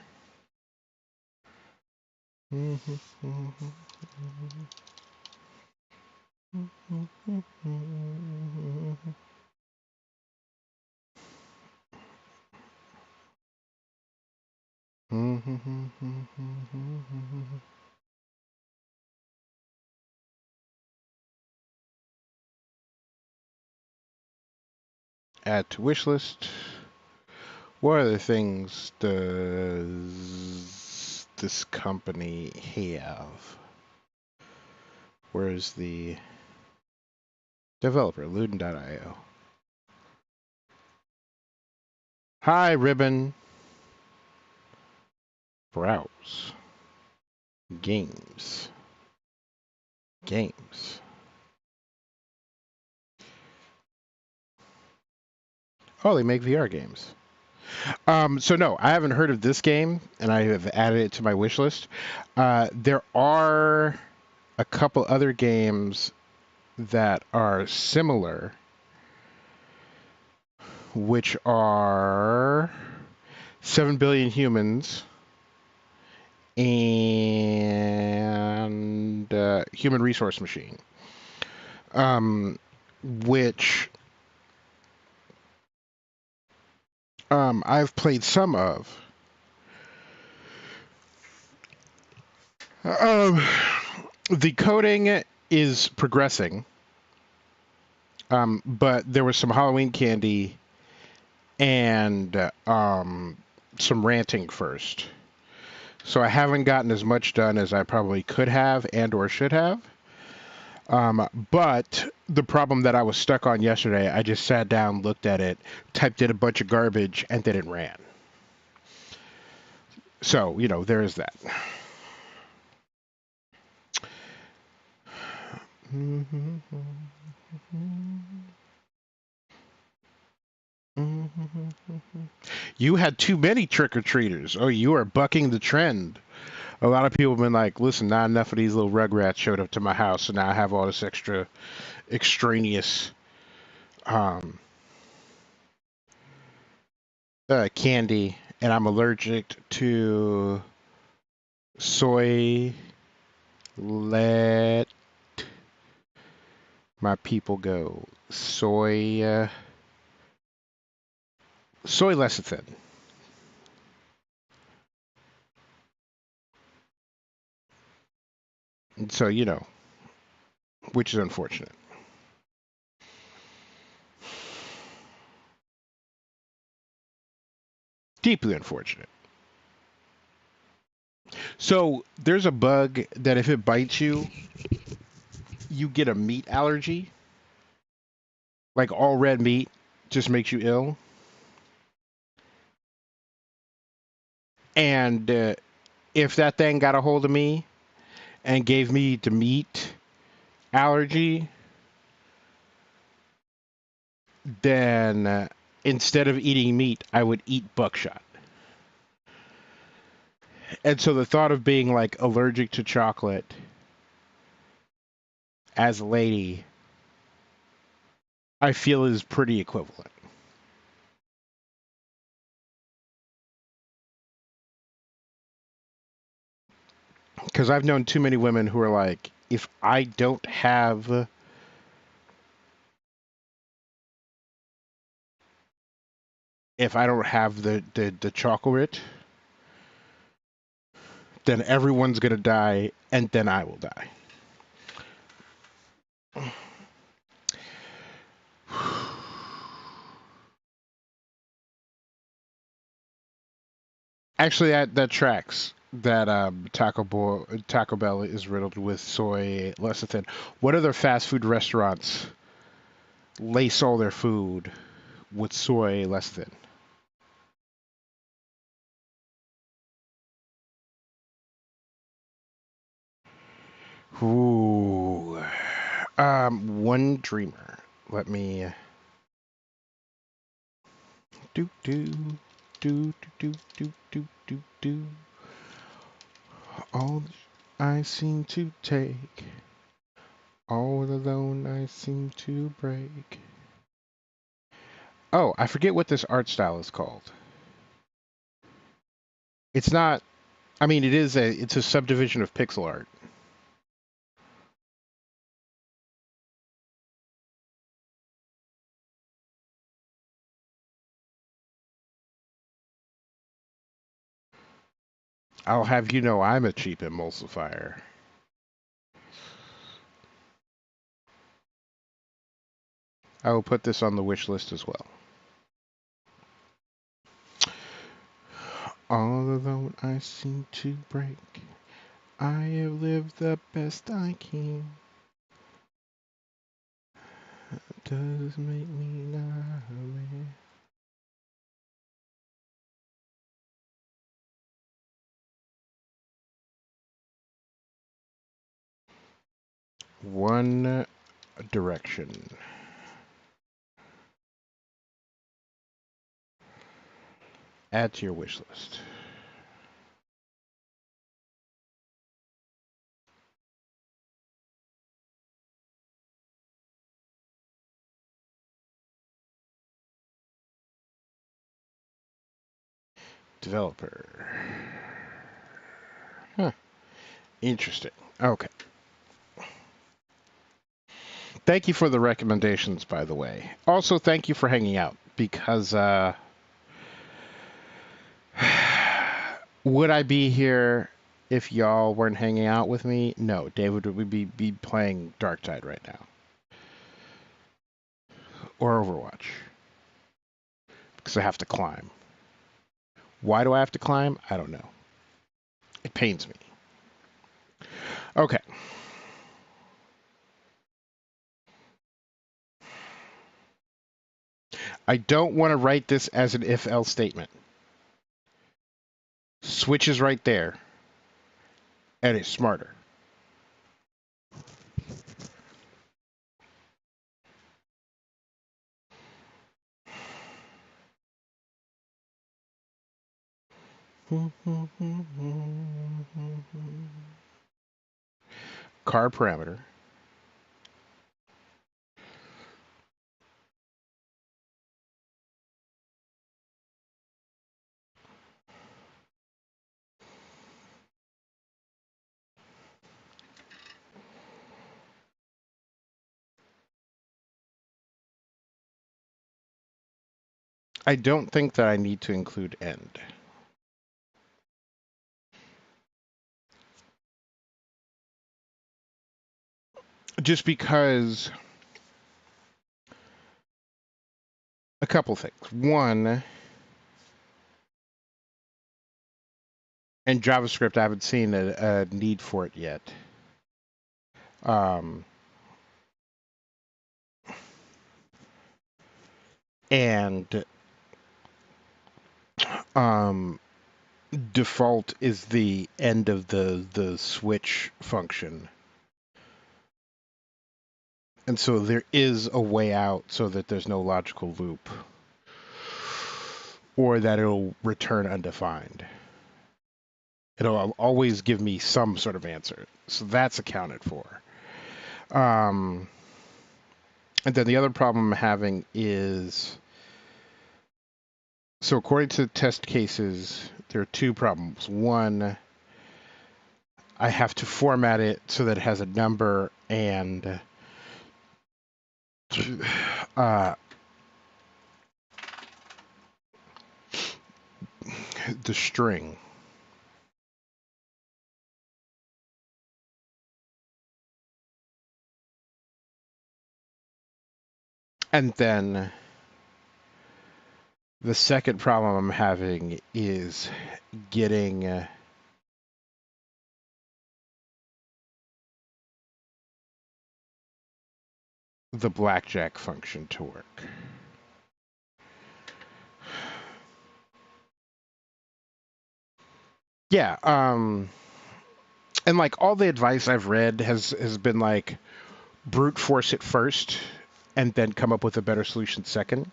Add to wish list. What other things does this company have? Where's the developer? Luden.io. Hi, Ribbon. Browse. Games. Games. Oh, they make VR games. So no, I haven't heard of this game, and I have added it to my wish list. There are a couple other games that are similar, which are 7 Billion Humans and Human Resource Machine, which I've played some of. The coding is progressing, but there was some Halloween candy and some ranting first. So I haven't gotten as much done as I probably could have and or should have. But the problem that I was stuck on yesterday, I just sat down, looked at it, typed in a bunch of garbage, and then it ran. So, there is that. You had too many trick-or-treaters. Oh, you are bucking the trend. A lot of people have been like, listen, not enough of these little rugrats showed up to my house, so now I have all this extra extraneous candy, and I'm allergic to soy. Let my people go. Soy lecithin. So, which is unfortunate. Deeply unfortunate. So, there's a bug that if it bites you, you get a meat allergy. Like all red meat just makes you ill. And if that thing got a hold of me and gave me the meat allergy, then instead of eating meat, I would eat buckshot. And so the thought of being like allergic to chocolate as a lady, I feel is pretty equivalent. Because I've known too many women who are like, if I don't have the chocolate, then everyone's gonna die, and then I will die. Actually, that tracks. That Taco Bell is riddled with soy lecithin. What other fast food restaurants lace all their food with soy lecithin? Ooh, One Dreamer. Let me do do do do do do do do. All I seem to take. alone I seem to break. Oh, I forget what this art style is called. It's not. I mean, it's a subdivision of pixel art. I'll have you know I'm a cheap emulsifier. I will put this on the wish list as well. All alone I seem to break. I have lived the best I can. Does make me not a man. One Direction. Add to your wish list. Developer. Huh. Interesting. Okay. Thank you for the recommendations, by the way. Also, thank you for hanging out because would I be here if y'all weren't hanging out with me? No, David would be playing Darktide right now. Or Overwatch. Because I have to climb. Why do I have to climb? I don't know. It pains me. Okay. I don't want to write this as an if-else statement. Switch is right there. And it's smarter. Car parameter. I don't think that I need to include end. Just because a couple things. One, in JavaScript, I haven't seen a need for it yet. And default is the end of the switch function. And so there is a way out so that there's no logical loop. Or that it'll return undefined. It'll always give me some sort of answer. So that's accounted for. And then the other problem I'm having is, so according to test cases, there are two problems. One, I have to format it so that it has a number and the string. And then the second problem I'm having is getting the blackjack function to work. Yeah, and like all the advice I've read has been like brute force it first and then come up with a better solution second.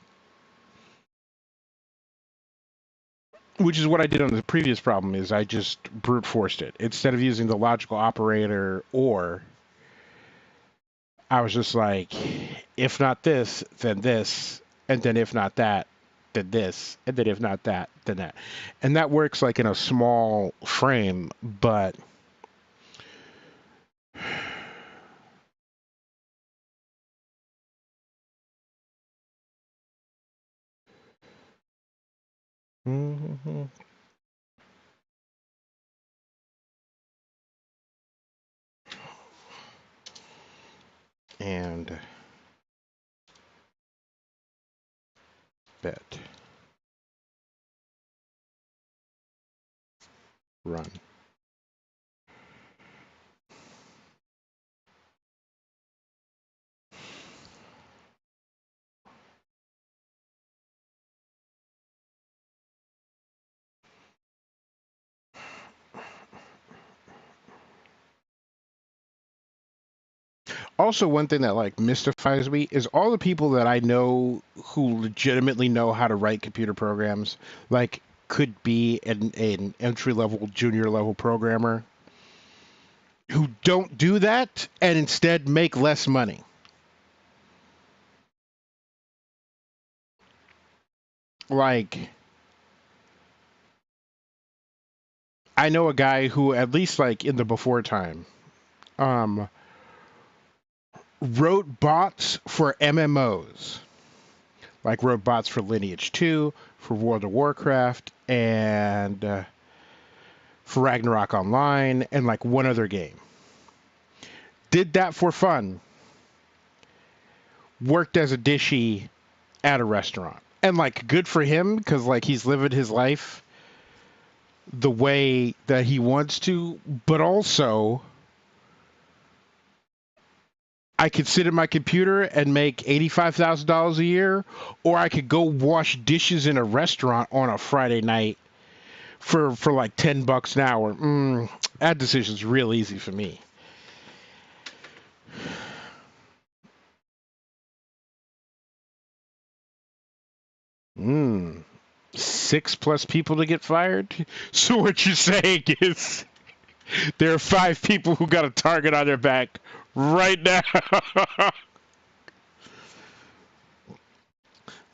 Which is what I did on the previous problem is I just brute forced it. Instead of using the logical operator or I was just like, if not this, then this, and then if not that, then this, and then if not that, then that. And that works like in a small frame, but Mhm. And bet run. Also, one thing that like mystifies me is all the people that I know who legitimately know how to write computer programs, like could be an entry level, junior level programmer who don't do that and instead make less money. Like, I know a guy who, at least like in the before time, um, wrote bots for MMOs, like wrote bots for Lineage 2, for World of Warcraft, and for Ragnarok Online, and like one other game. Did that for fun. Worked as a dishy at a restaurant. And like good for him because like he's living his life the way that he wants to, but also I could sit at my computer and make $85,000 a year, or I could go wash dishes in a restaurant on a Friday night for like $10 an hour. That decision's real easy for me. Mm. 6+ people to get fired. So what you're saying is there are 5 people who got a target on their back right now.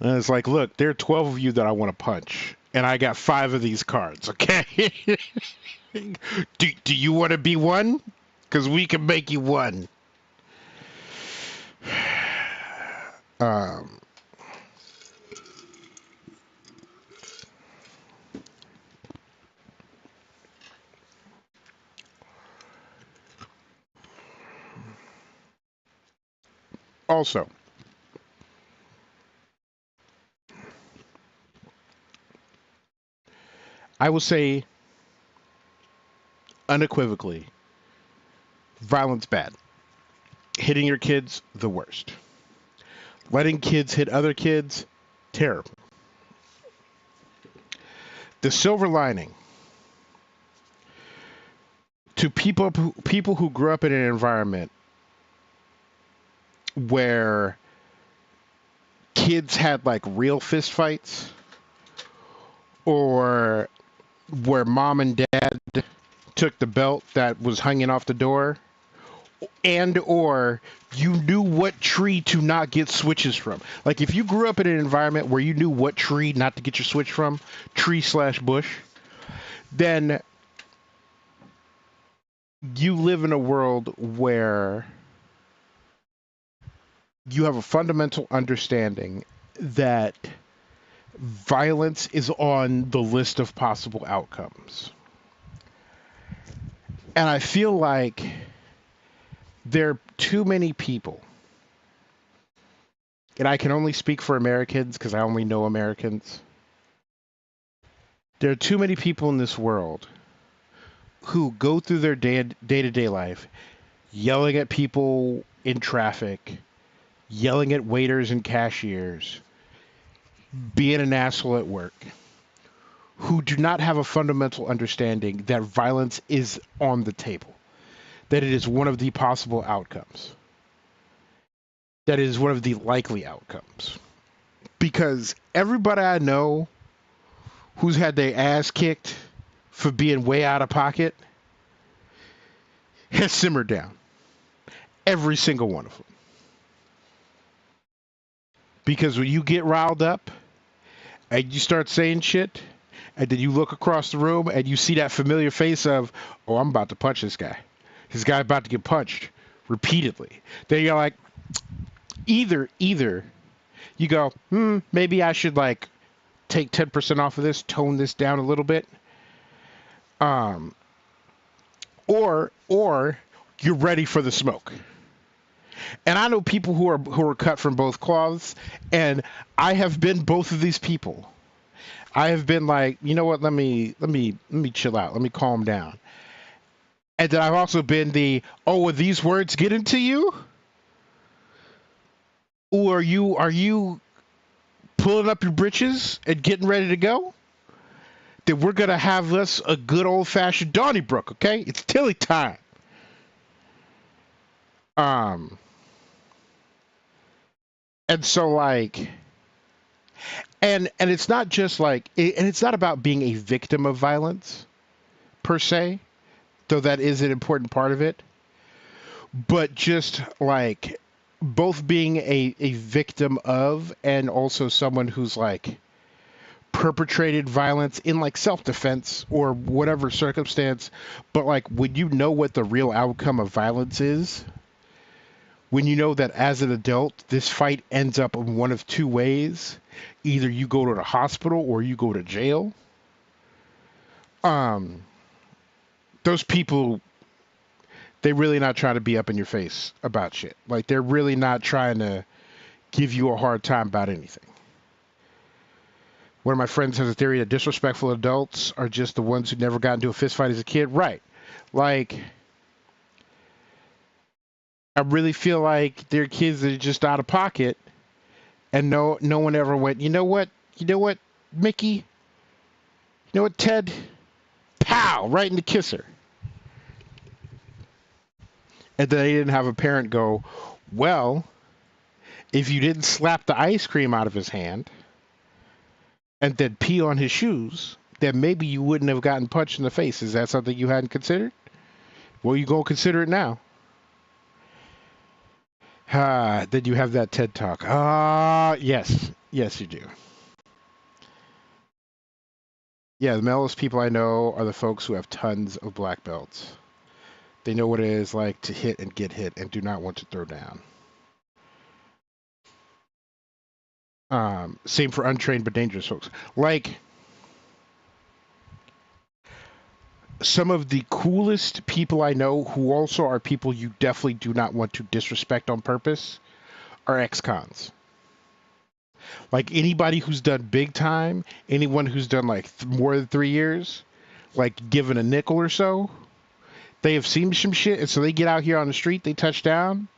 And it's like, look, there are 12 of you that I want to punch, and I got 5 of these cards. Okay, do you want to be one? Because we can make you one. Um, Also, I will say unequivocally, violence bad. Hitting your kids, the worst. Letting kids hit other kids, terrible. The silver lining to people who grew up in an environment where kids had like real fist fights, or where mom and dad took the belt that was hanging off the door, and or you knew what tree to not get switches from. Like if you grew up in an environment where you knew what tree not to get your switch from, tree/bush, then you live in a world where you have a fundamental understanding that violence is on the list of possible outcomes. And I feel like there are too many people, and I can only speak for Americans because I only know Americans. There are too many people in this world who go through their day-to-day life yelling at people in traffic, yelling at waiters and cashiers, being an asshole at work, who do not have a fundamental understanding that violence is on the table, that it is one of the possible outcomes, that it is one of the likely outcomes. Because everybody I know who's had their ass kicked for being way out of pocket has simmered down. Every single one of them. Because when you get riled up and you start saying shit, and then you look across the room and you see that familiar face of, oh, I'm about to punch this guy. This guy about to get punched repeatedly. Then you're like, either you go, maybe I should like take 10% off of this, tone this down a little bit. Um, or you're ready for the smoke. And I know people who are cut from both cloths, and I have been both of these people. I have been like, you know what? Let me chill out. Let me calm down. And then I've also been the, oh, are these words getting to you? Or are you pulling up your britches and getting ready to go? Then we're gonna have us a good old fashioned Donnybrook, okay? It's Tilly time. Um, and so like, and it's not just like, and it's not about being a victim of violence per se, though that is an important part of it. But just like both being a victim of, and also someone who's like perpetrated violence in like self-defense or whatever circumstance, but like when you know what the real outcome of violence is, when you know that as an adult this fight ends up in one of two ways, either you go to the hospital or you go to jail, um those people, they really not trying to be up in your face about shit. Like they're really not trying to give you a hard time about anything. One of my friends has a theory that disrespectful adults are just the ones who never got into a fist fight as a kid. Right. Like, I really feel like they're kids that are just out of pocket, and no one ever went, you know what, Mickey, you know what, Ted, pow, right in the kisser. And then they didn't have a parent go, well, if you didn't slap the ice cream out of his hand and then pee on his shoes, then maybe you wouldn't have gotten punched in the face. Is that something you hadn't considered? Well, you go consider it now. Then you have that TED Talk. Yes. Yes, you do. Yeah, the mellows people I know are the folks who have tons of black belts. They know what it is like to hit and get hit and do not want to throw down. Same for untrained but dangerous folks. Like, some of the coolest people I know, who also are people you definitely do not want to disrespect on purpose, are ex-cons. Like anybody who's done big time, anyone who's done like more than 3 years, like given a nickel or so, they have seen some shit, and so they get out here on the street, they touch down,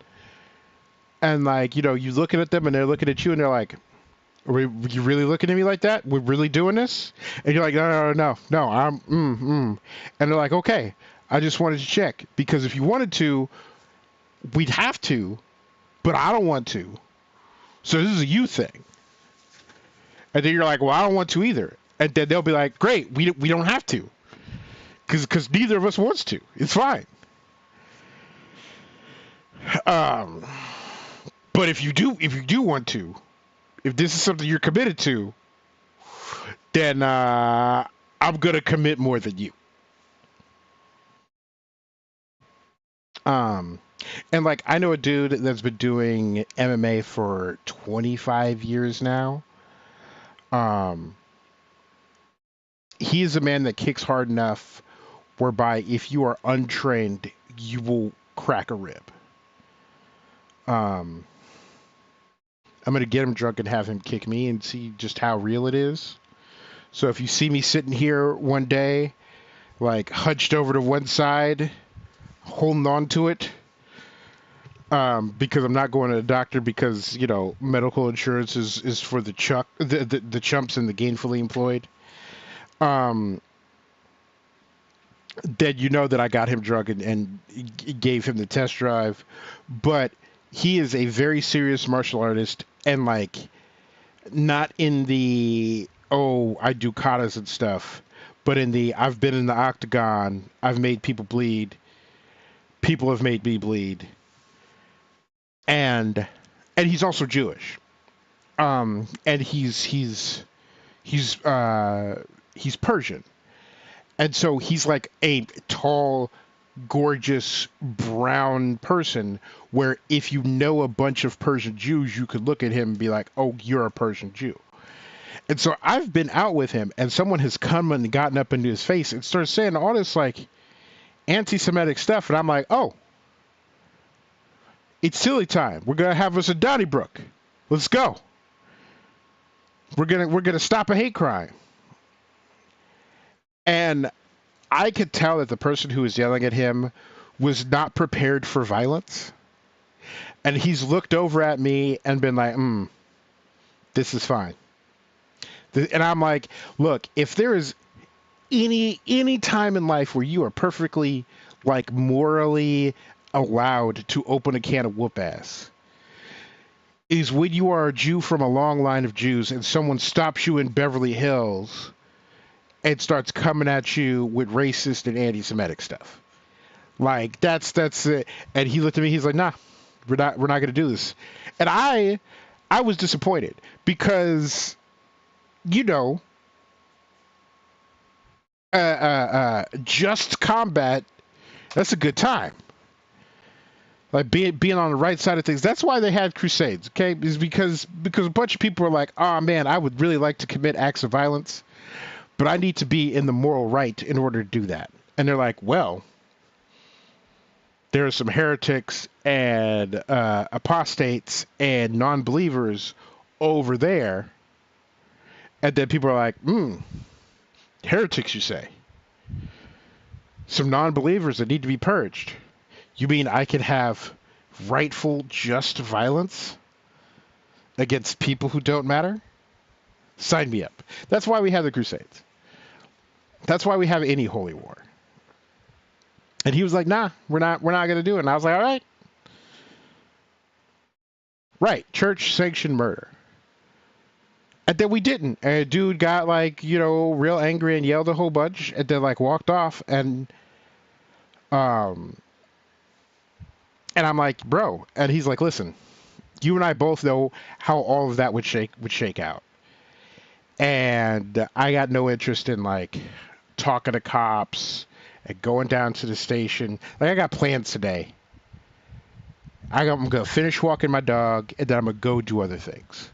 and like, you looking at them and they're looking at you and they're like, you really looking at me like that? We're really doing this? And you're like, no, and they're like, okay, I just wanted to check, because if you wanted to, we'd have to, but I don't want to. So this is a you thing. And then you're like, well, I don't want to either. And then they'll be like, great, we don't have to, because neither of us wants to. It's fine. Um, but if you do want to, if this is something you're committed to, then I'm gonna commit more than you. Um, and like I know a dude that's been doing MMA for 25 years now. Um, he is a man that kicks hard enough whereby if you are untrained, you will crack a rib. Um, I'm gonna get him drunk and have him kick me and see just how real it is. So if you see me sitting here one day, like hunched over to one side, holding on to it, because I'm not going to the doctor, because medical insurance is for the chumps and the gainfully employed. Um, then you know that I got him drunk and gave him the test drive, but he is a very serious martial artist, and like not in the, oh, I do katas and stuff, but in the, I've been in the octagon, I've made people bleed, people have made me bleed, and he's also Jewish. And he's Persian, and so he's like a tall, gorgeous brown person. Where if you know a bunch of Persian Jews, you could look at him and be like, "Oh, you're a Persian Jew." And so I've been out with him, and someone has come and gotten up into his face and started saying all this like anti-Semitic stuff, and I'm like, "Oh, it's silly time. We're gonna have us a Donnybrook. Let's go. We're gonna stop a hate crime." And I could tell that the person who was yelling at him was not prepared for violence. And he's looked over at me and been like, this is fine. And I'm like, look, if there is any time in life where you are perfectly like morally allowed to open a can of whoop ass, is when you are a Jew from a long line of Jews and someone stops you in Beverly Hills and starts coming at you with racist and anti-Semitic stuff. Like that's it. And he looked at me. He's like, "Nah, we're not gonna do this." And I was disappointed because you know, just combat. That's a good time. Like being on the right side of things. That's why they had crusades. Okay, is because a bunch of people are like, "Oh man, I would really like to commit acts of violence, but I need to be in the moral right in order to do that." And they're like, "Well, there are some heretics and apostates and non-believers over there," and then people are like, heretics, you say? Some non-believers that need to be purged. You mean I can have rightful, just violence against people who don't matter? Sign me up. That's why we have the Crusades. That's why we have any holy war. And he was like, "Nah, we're not going to do it." And I was like, "All right, right, church sanctioned murder." And then we didn't. And a dude got like, real angry and yelled a whole bunch and then like walked off um and I'm like, "Bro." And he's like, "Listen, you and I both know how all of that would shake out." And I got no interest in like talking to cops and going down to the station. Like I got plans today. I'm gonna finish walking my dog and then I'm gonna go do other things.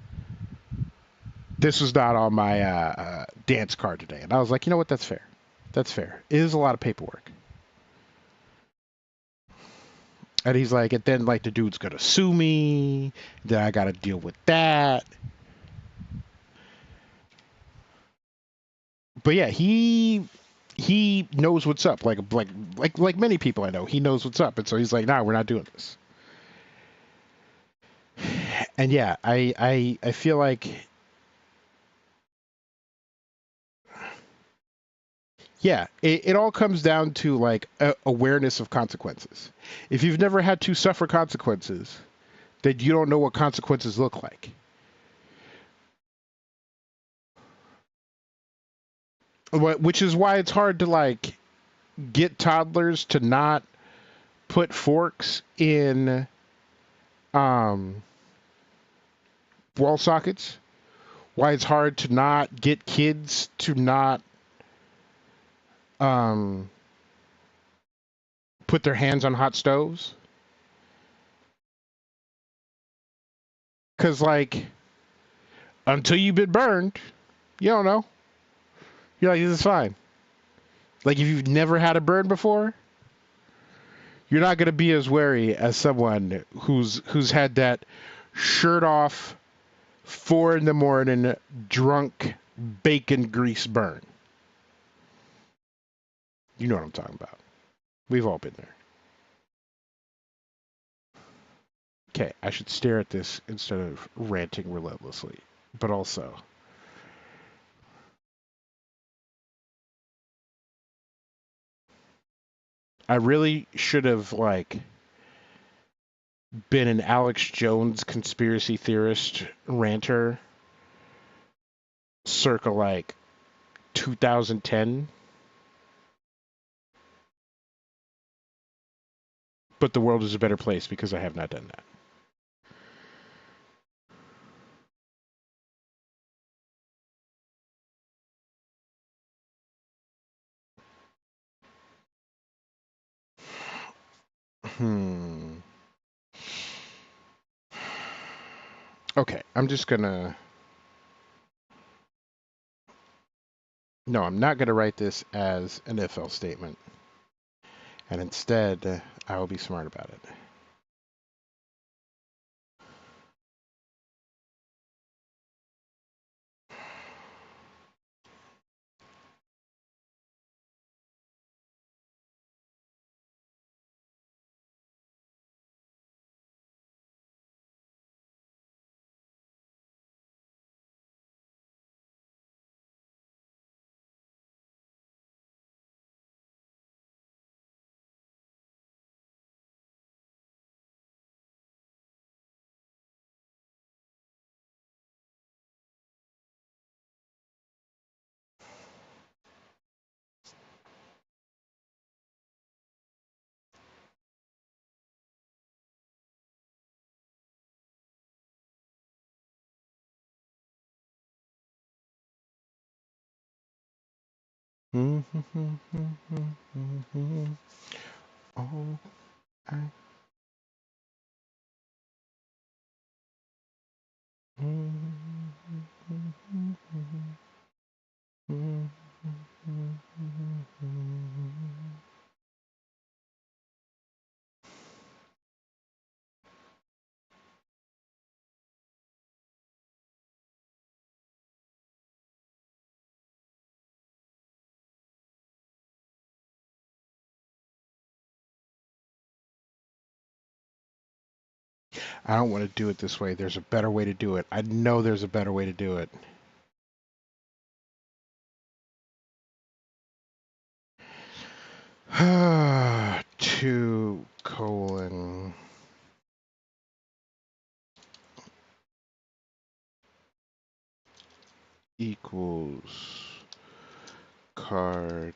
This was not on my dance card today. And I was like, you know what? That's fair. That's fair. It is a lot of paperwork. And he's like, and then like the dude's gonna sue me. Then I gotta deal with that. But yeah, he knows what's up. Like many people I know, he knows what's up. And so he's like, "Nah, we're not doing this." And yeah, I feel like yeah, it all comes down to like awareness of consequences. If you've never had to suffer consequences, then you don't know what consequences look like. Which is why it's hard to like get toddlers to not put forks in um, wall sockets. Why it's hard to not get kids to not um, put their hands on hot stoves. Because like until you've been burned, you don't know. You're like, this is fine. Like if you've never had a burn before, you're not going to be as wary as someone who's had that shirt off, 4 in the morning, drunk bacon grease burn. You know what I'm talking about. We've all been there. Okay, I should stare at this instead of ranting relentlessly. But also, I really should have like been an Alex Jones conspiracy theorist ranter circa like 2010, but the world is a better place because I have not done that. Hmm. Okay, I'm just gonna... No, I'm not gonna write this as an if-else statement. And instead, I will be smart about it. Oh, I... I don't want to do it this way. There's a better way to do it. I know there's a better way to do it. 2 colon equals card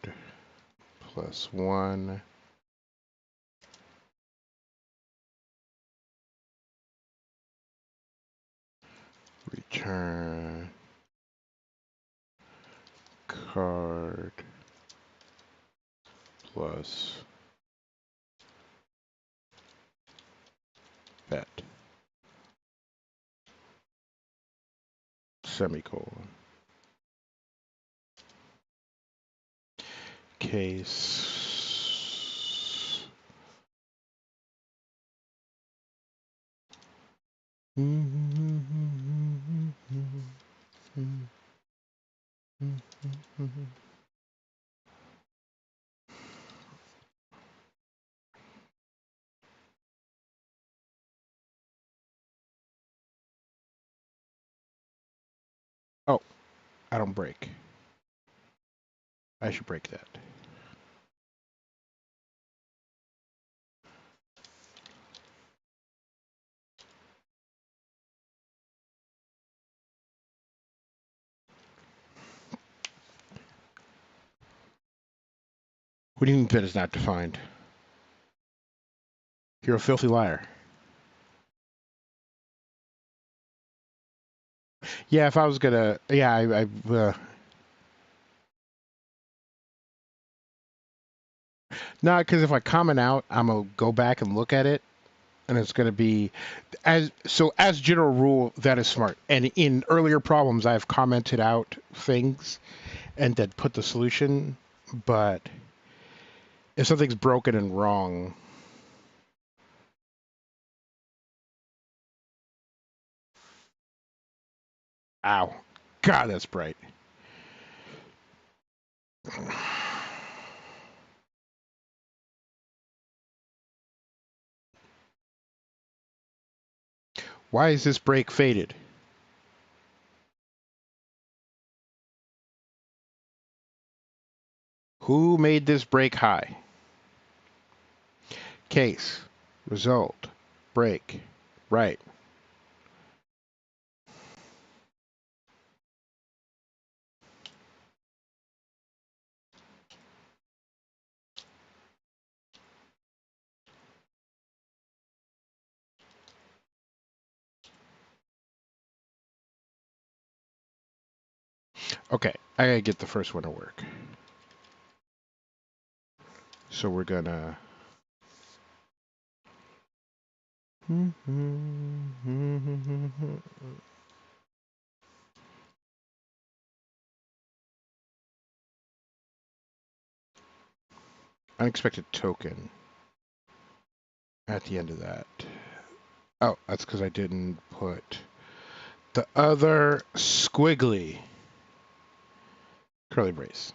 plus 1 return card plus bet semicolon. Case Oh, I don't break. I should break that. What do you mean bet is not defined? You're a filthy liar. Yeah, if I was gonna, yeah, no, because if I comment out, I'm gonna go back and look at it, and it's gonna be as general rule that is smart. And in earlier problems, I've commented out things and then put the solution. But if something's broken and wrong, ow, God, that's bright. Why is this break faded? Who made this break high? Case, result, break, right. Okay, I gotta get the first one to work. So we're gonna Unexpected token at the end of that. Oh, that's because I didn't put the other squiggly curly brace.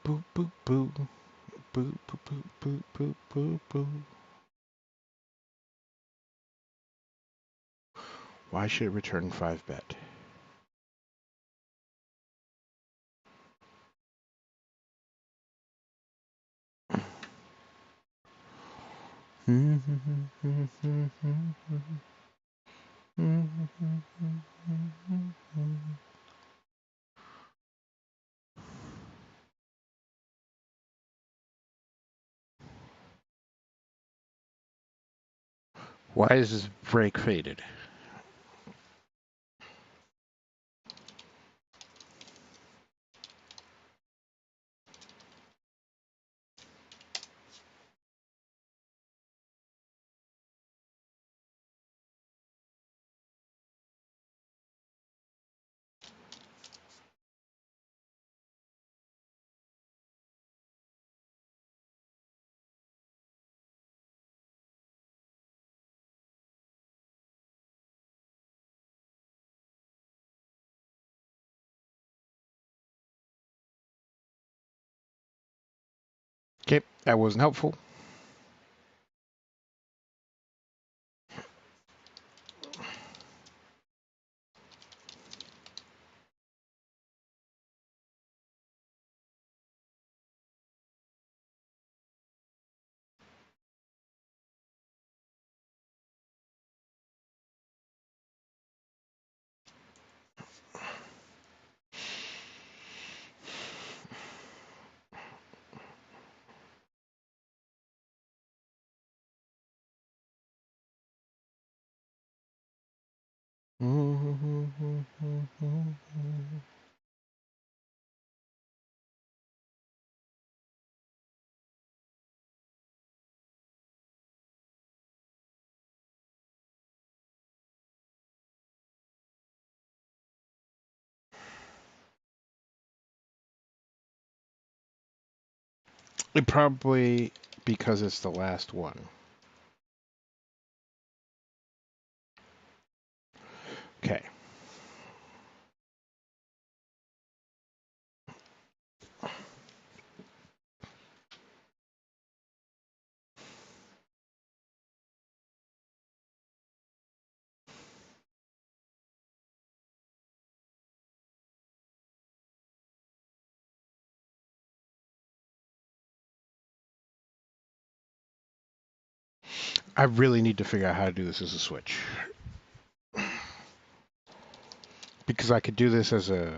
Boop, boop, boop. Boop, boop, boop, boop, boop, boop, boop. Why should it return 5-bet? Why is this break faded? Okay, that wasn't helpful. It probably because it's the last one. Okay. I really need to figure out how to do this as a switch. Because I could do this as a...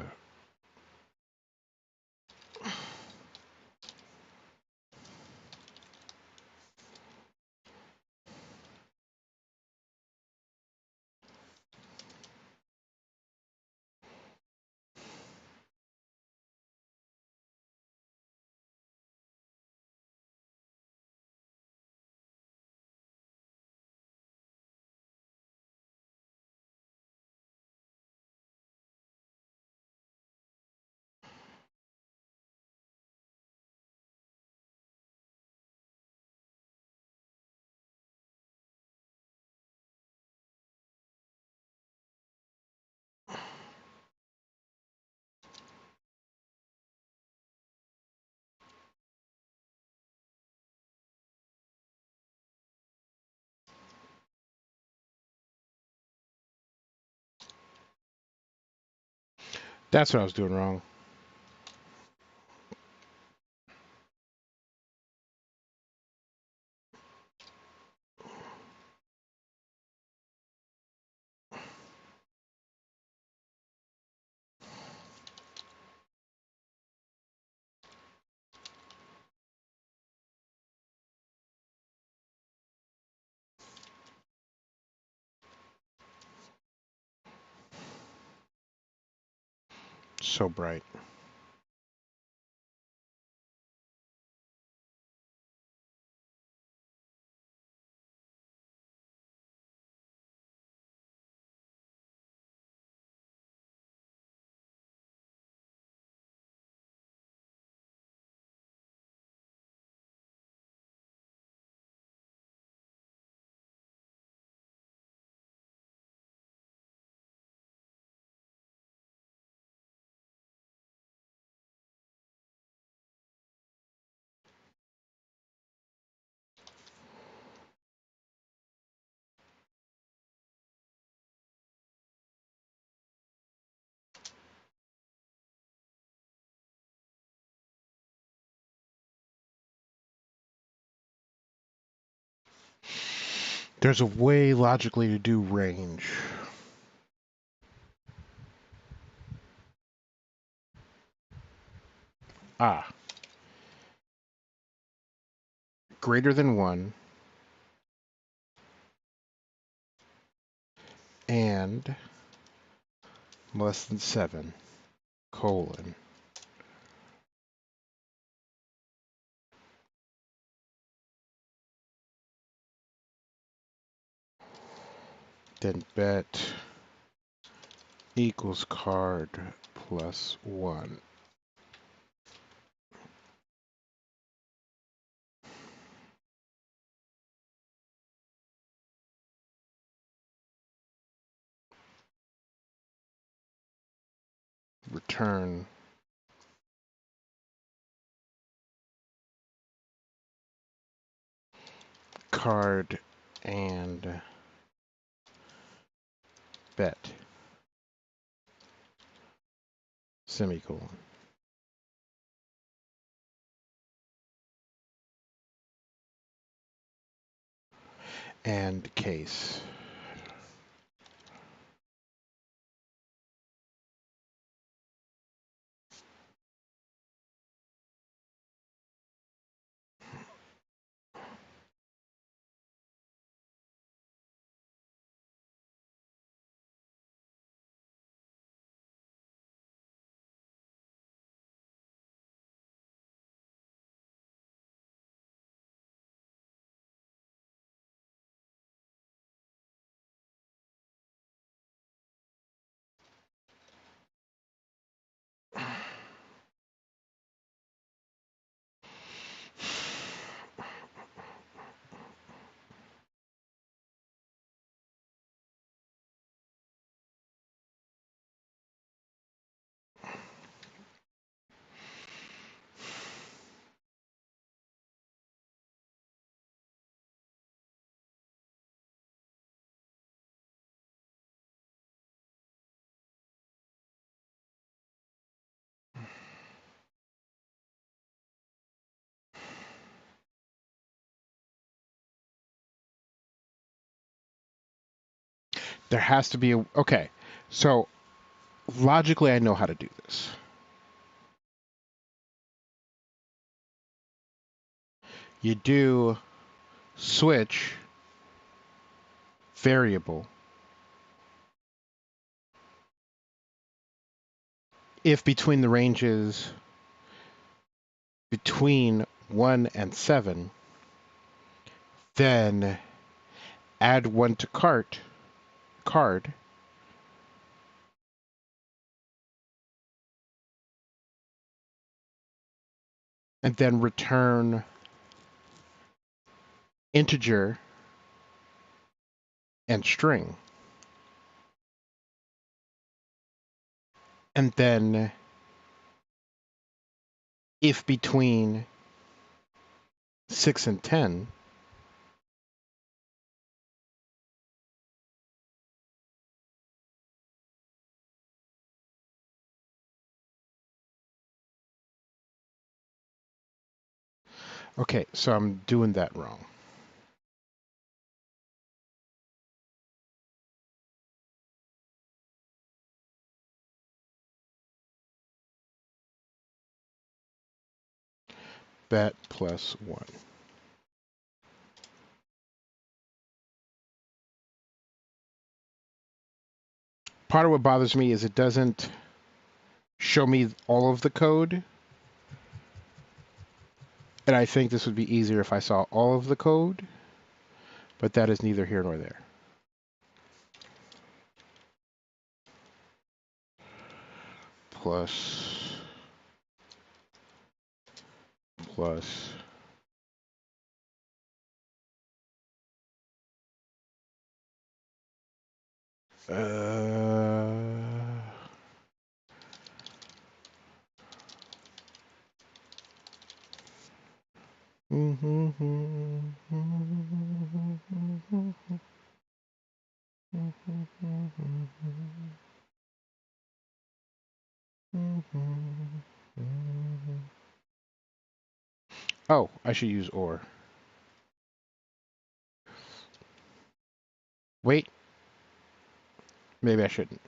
That's what I was doing wrong. So bright. There's a way logically to do range. Ah. Greater than 1 and less than 7, colon. Then bet equals card plus 1. Return card and bet, semicolon. And case. There has to be a... Okay, so logically I know how to do this. You do switch variable if between the ranges between 1 and 7, then add 1 to card, and then return integer and string. And then if between 6 and 10, okay, so I'm doing that wrong. Bet plus 1. Part of what bothers me is it doesn't show me all of the code. And I think this would be easier if I saw all of the code, but that is neither here nor there. Plus, plus, oh, I should use or. Wait, maybe I shouldn't.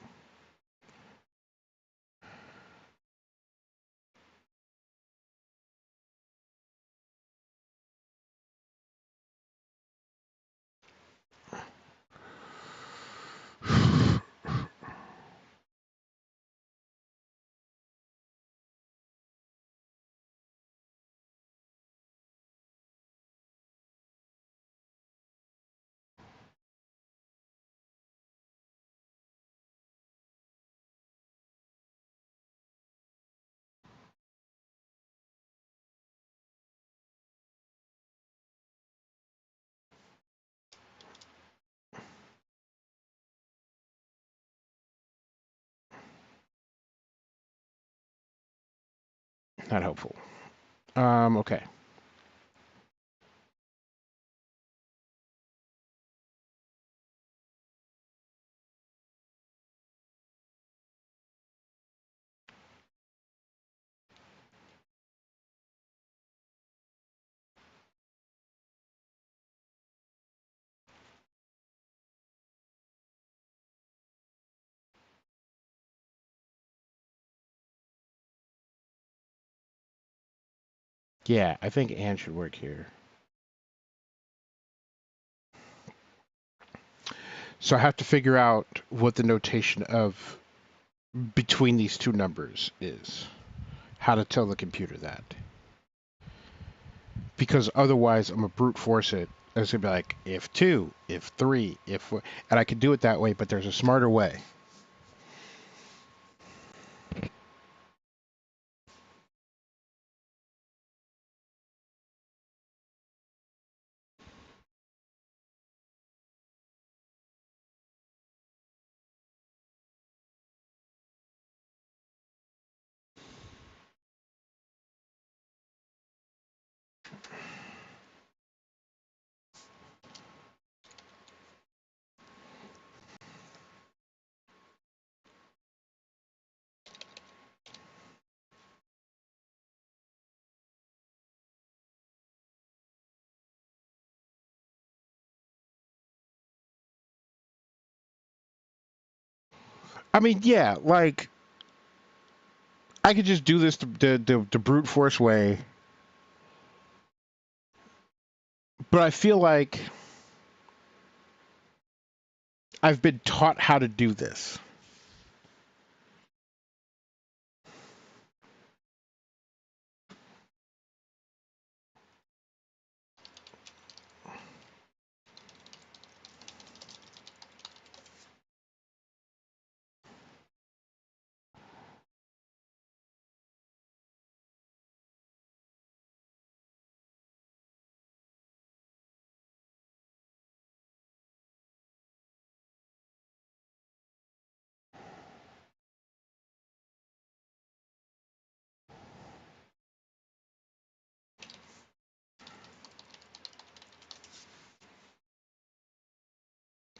Not helpful. Okay. Yeah, I think and should work here. So I have to figure out what the notation of between these two numbers is. How to tell the computer that. Because otherwise, I'm going to brute force it. It's going to be like, if 2, if 3, if 4. And I could do it that way, but there's a smarter way. I mean, yeah, like, I could just do this the brute force way, but I feel like I've been taught how to do this.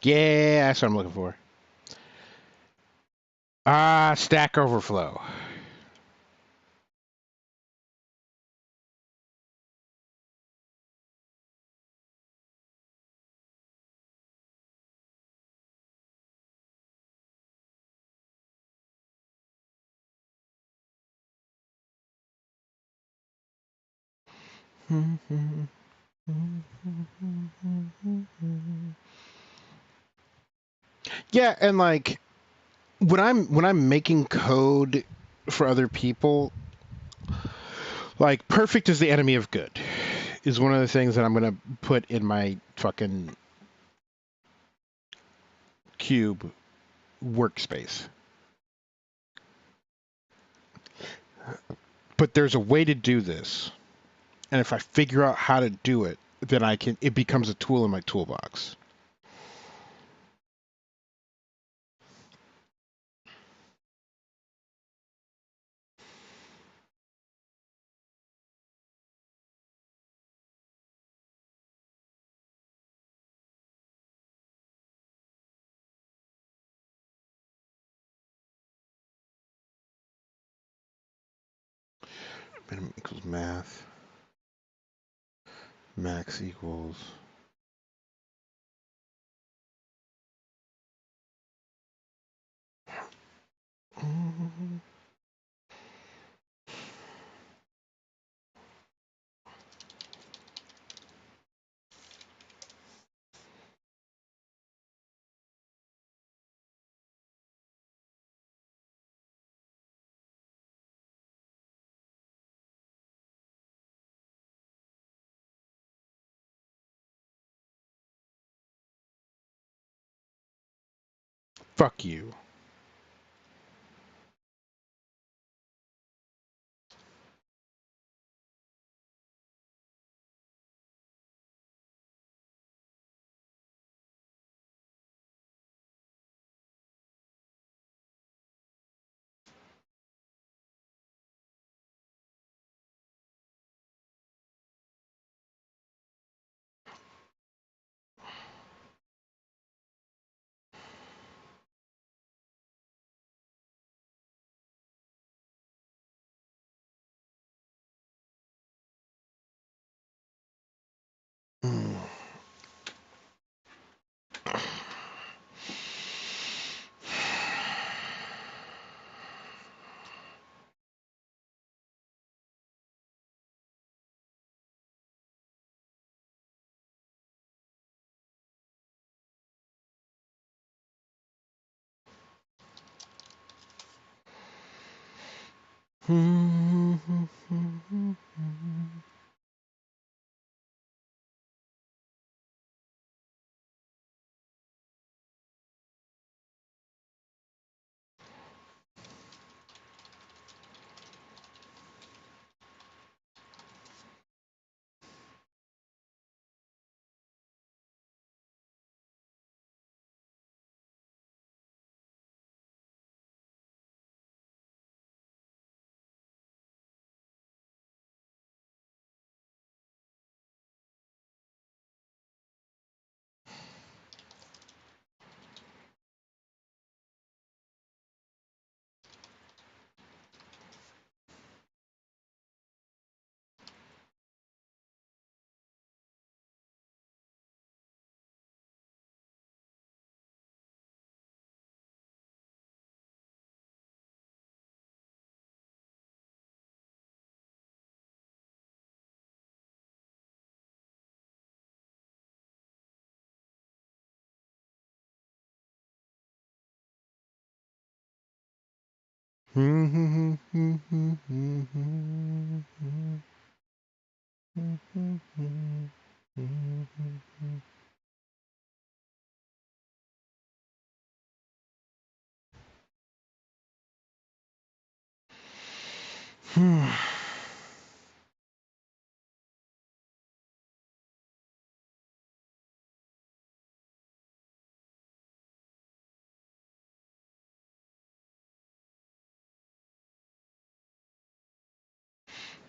Yeah, that's what I'm looking for. Stack Overflow. Yeah, and like when I'm making code for other people, like perfect is the enemy of good is one of the things that I'm gonna put in my fucking cube workspace. But there's a way to do this, and if I figure out how to do it, then I can. It becomes a tool in my toolbox. Minimum equals math. Max equals Fuck you.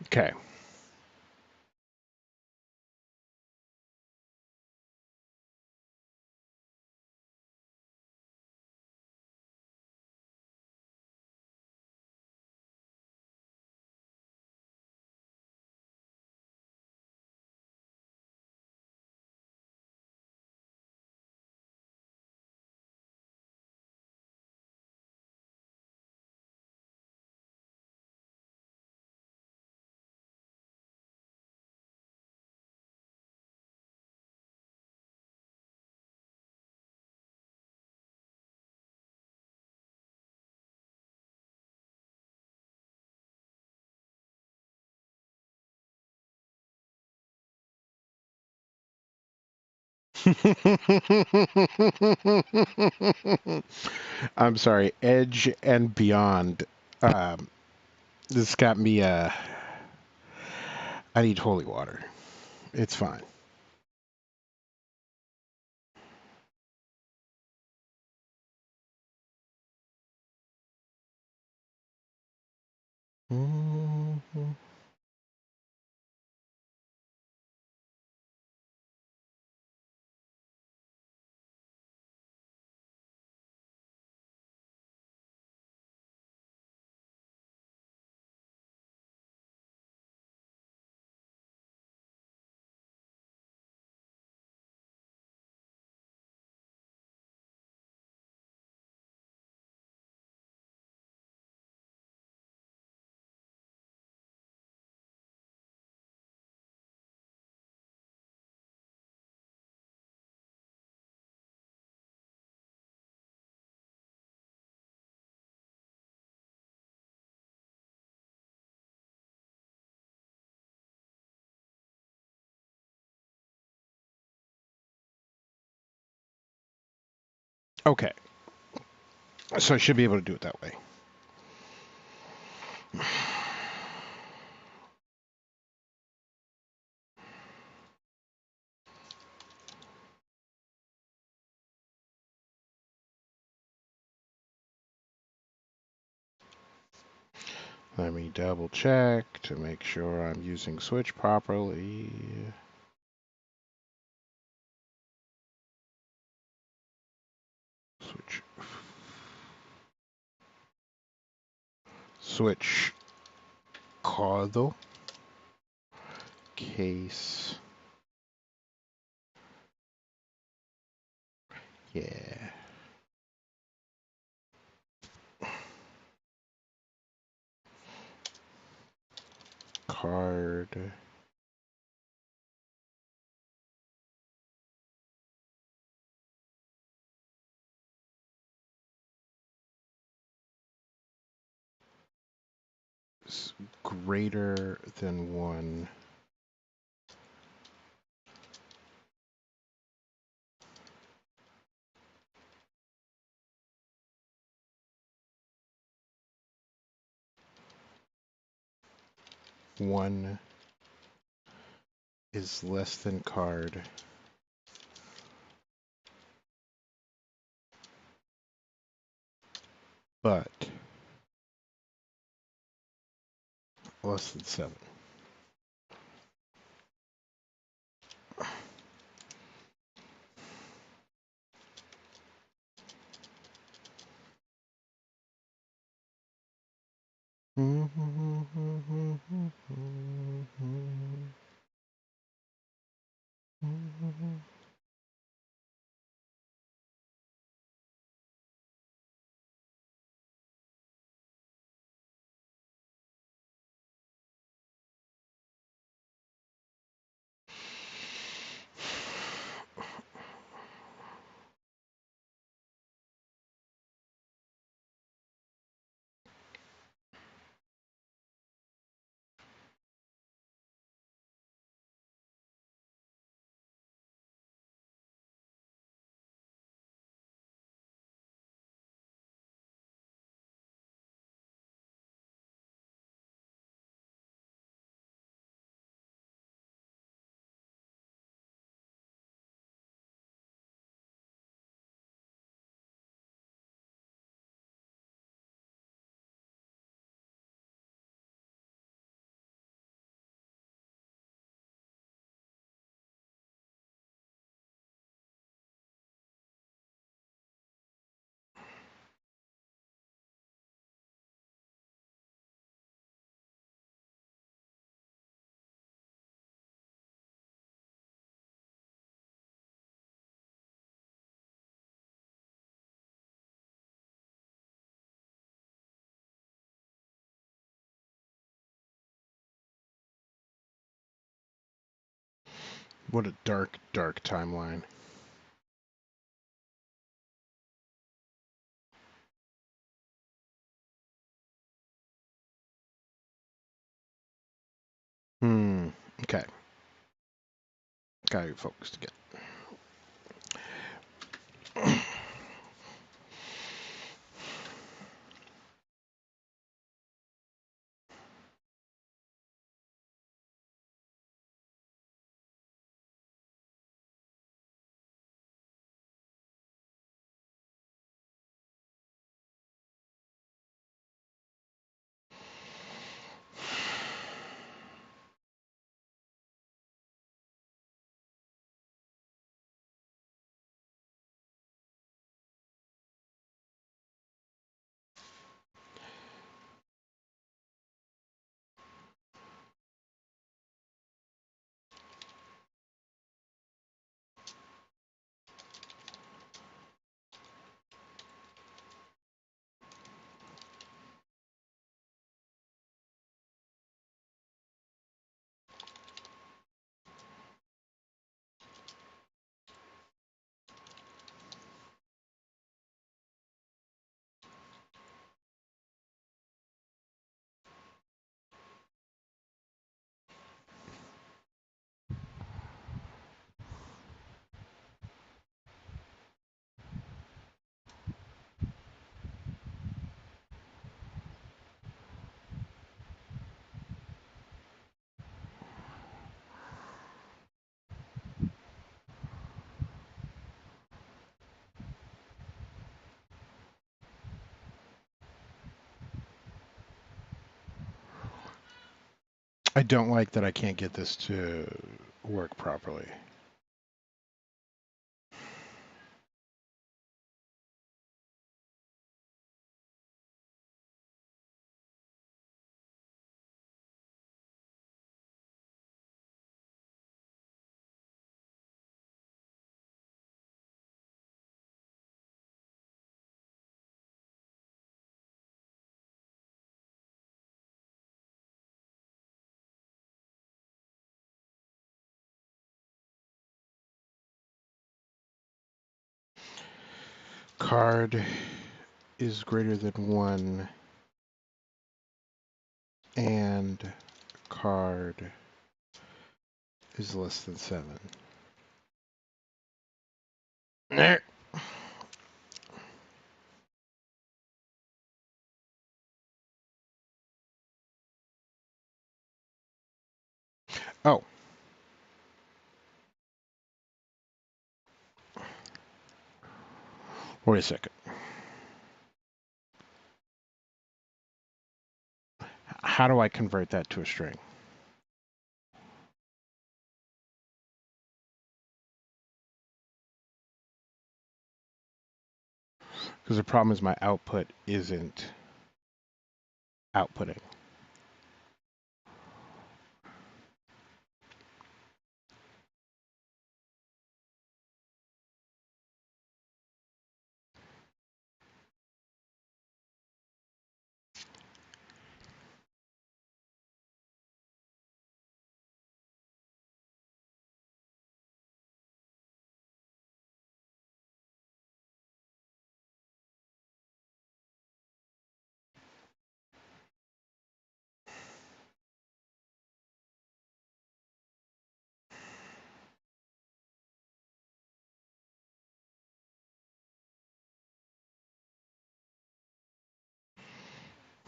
Okay. I'm sorry, Edge and Beyond. Um, this got me. I need holy water. It's fine. Okay. So I should be able to do it that way. Let me double check to make sure I'm using switch properly. Switch codo case. Yeah. Card. Greater than 1. One is less than card. But less than 7. What a dark, dark timeline. Okay. Gotta get focused again. I don't like that I can't get this to work properly. Card is greater than 1 and card is less than 7. There. Oh. Wait a second. How do I convert that to a string? Because the problem is my output isn't outputting.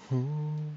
Hmm.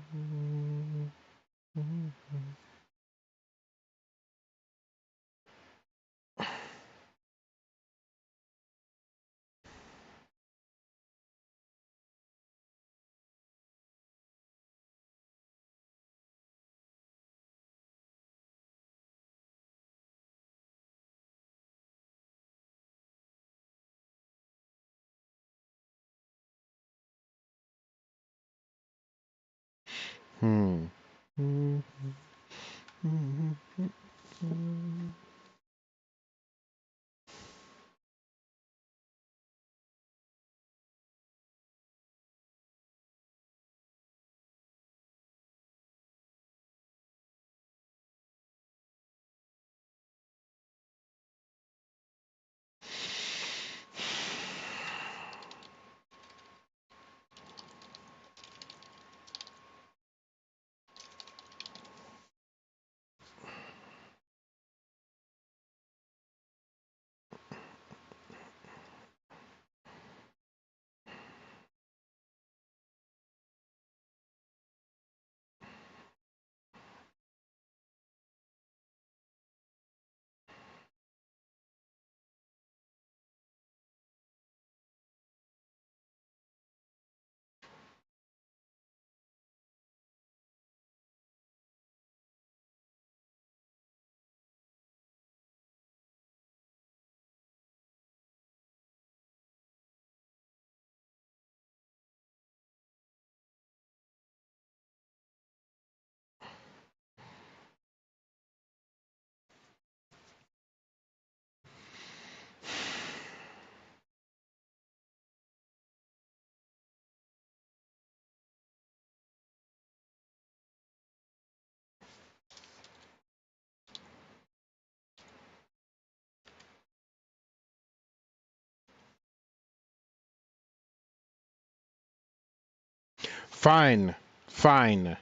Fine. Fine.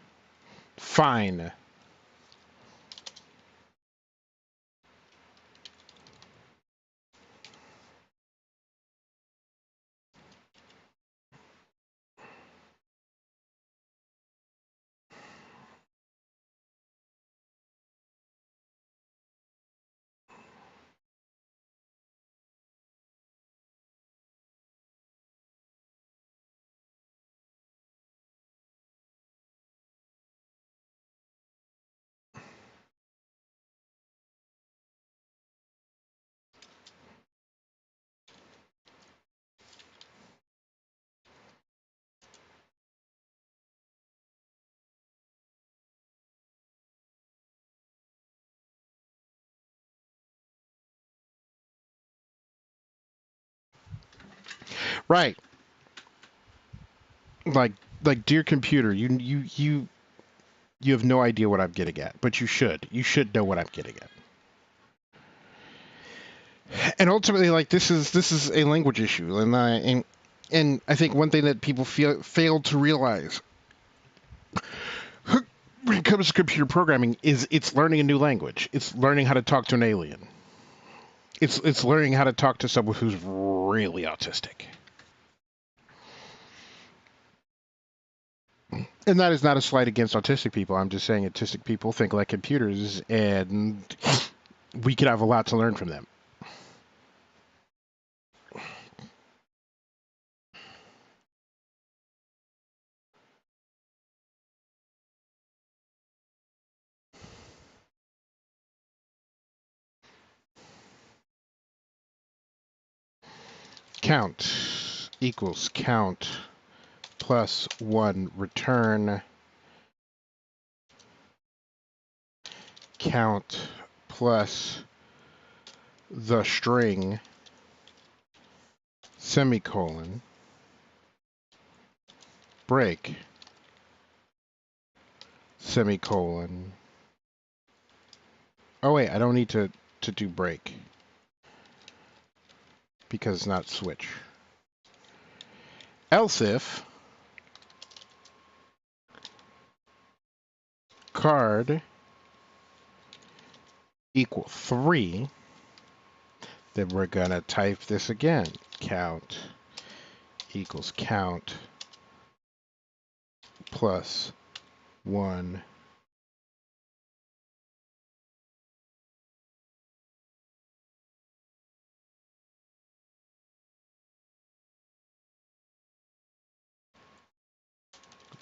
Fine. Right. Like like dear computer, you have no idea what I'm getting at, but you should. You should know what I'm getting at. And ultimately, like this is a language issue, and I think one thing that people fail to realize when it comes to computer programming is it's learning a new language. It's learning how to talk to an alien. It's learning how to talk to someone who's really autistic. And that is not a slight against autistic people. I'm just saying autistic people think like computers, and we could have a lot to learn from them. Count equals count plus 1 return count plus the string semicolon break semicolon. Oh wait, I don't need to do break because it's not switch. Else if card equal 3, then we're gonna type this again. Count equals count plus 1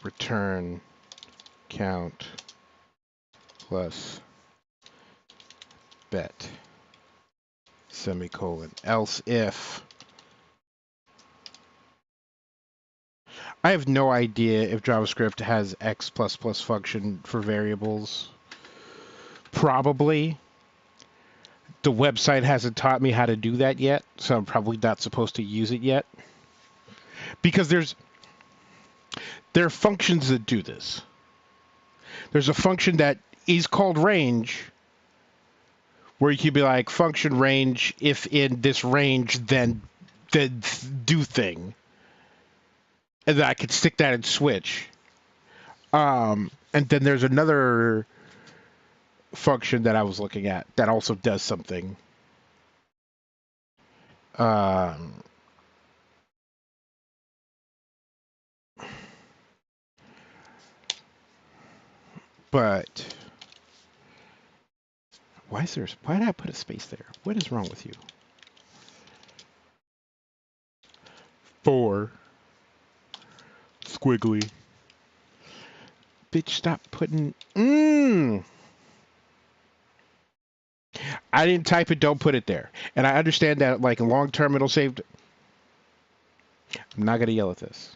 return count plus bet semicolon. Else if I have no idea if JavaScript has X++ function for variables. Probably. The website hasn't taught me how to do that yet, so I'm probably not supposed to use it yet. Because there are functions that do this. There's a function that is called range, where you could be like function range if in this range then do thing, and then I could stick that in switch. And then there's another function that I was looking at that also does something. But why did I put a space there? What is wrong with you? 4 squiggly. Bitch, stop putting. I didn't type it. Don't put it there. And I understand that, like, in long term, it'll save. I'm not gonna yell at this.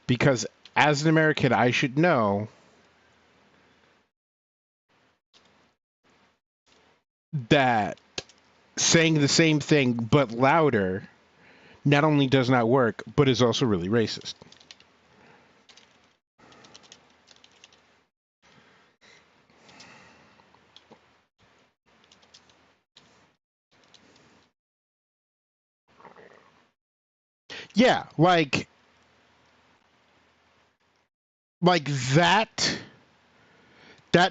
Because as an American, I should know that saying the same thing but louder not only does not work, but is also really racist. Yeah, like that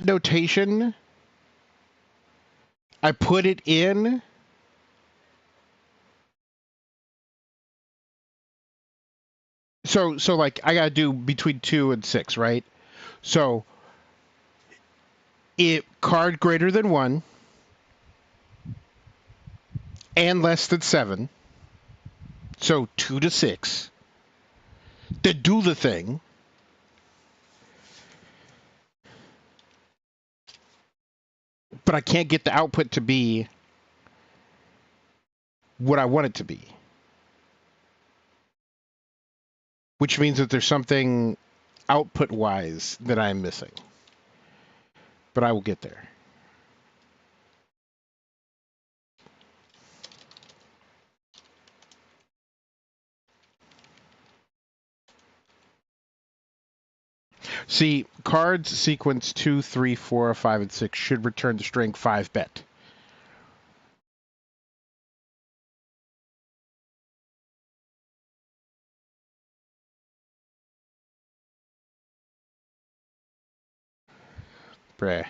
notation, I put it in. So like I gotta do between 2 and 6, right? So it card greater than 1 and less than 7. So 2 to 6. To do the thing. But I can't get the output to be what I want it to be. Which means that there's something output wise that I'm missing. But I will get there. See, cards sequence 2, 3, 4, 5, and 6 should return the string 5-bet. Bruh.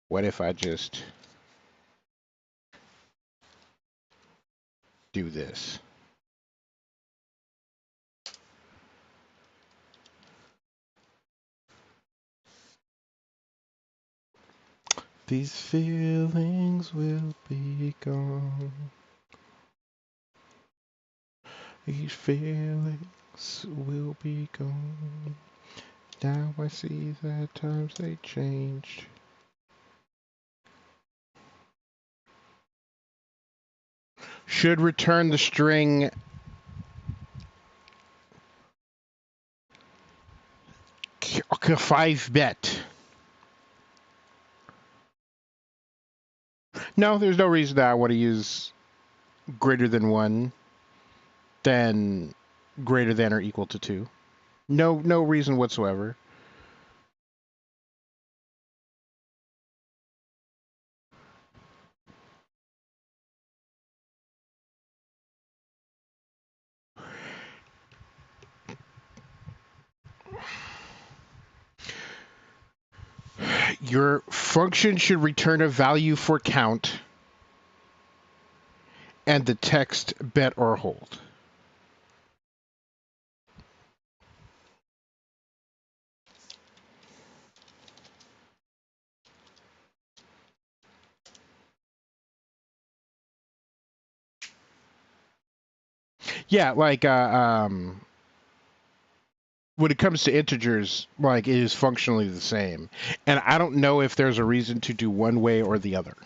What if I just do this? These feelings will be gone. These feelings will be gone. Now I see that times they changed. Should return the string 5-bet. No, there's no reason that I want to use greater than 1 than greater than or equal to 2. No reason whatsoever. Your function should return a value for count and the text bet or hold. Yeah, like when it comes to integers, like it is functionally the same. And I don't know if there's a reason to do one way or the other.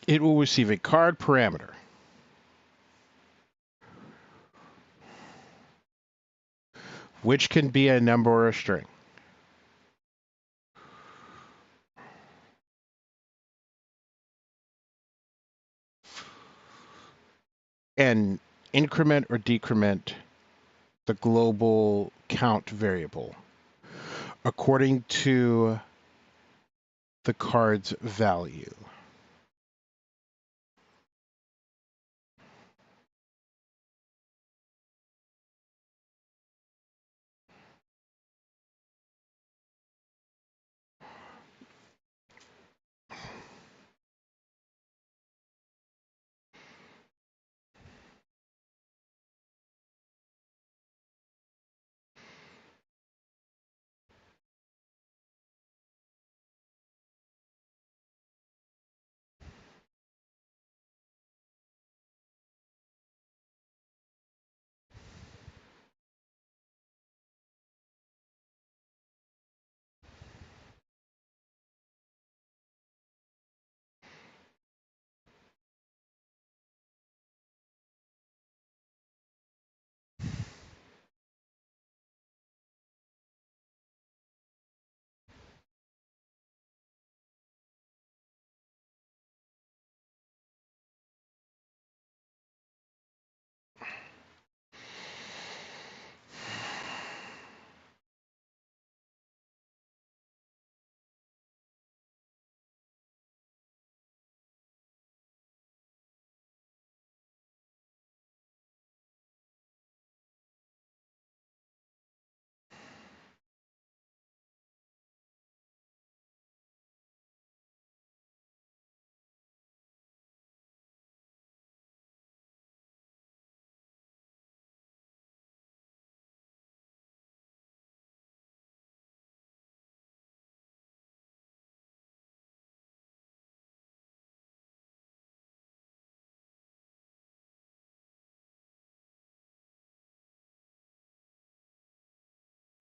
It will receive a card parameter, which can be a number or a string. And increment or decrement the global count variable according to the card's value.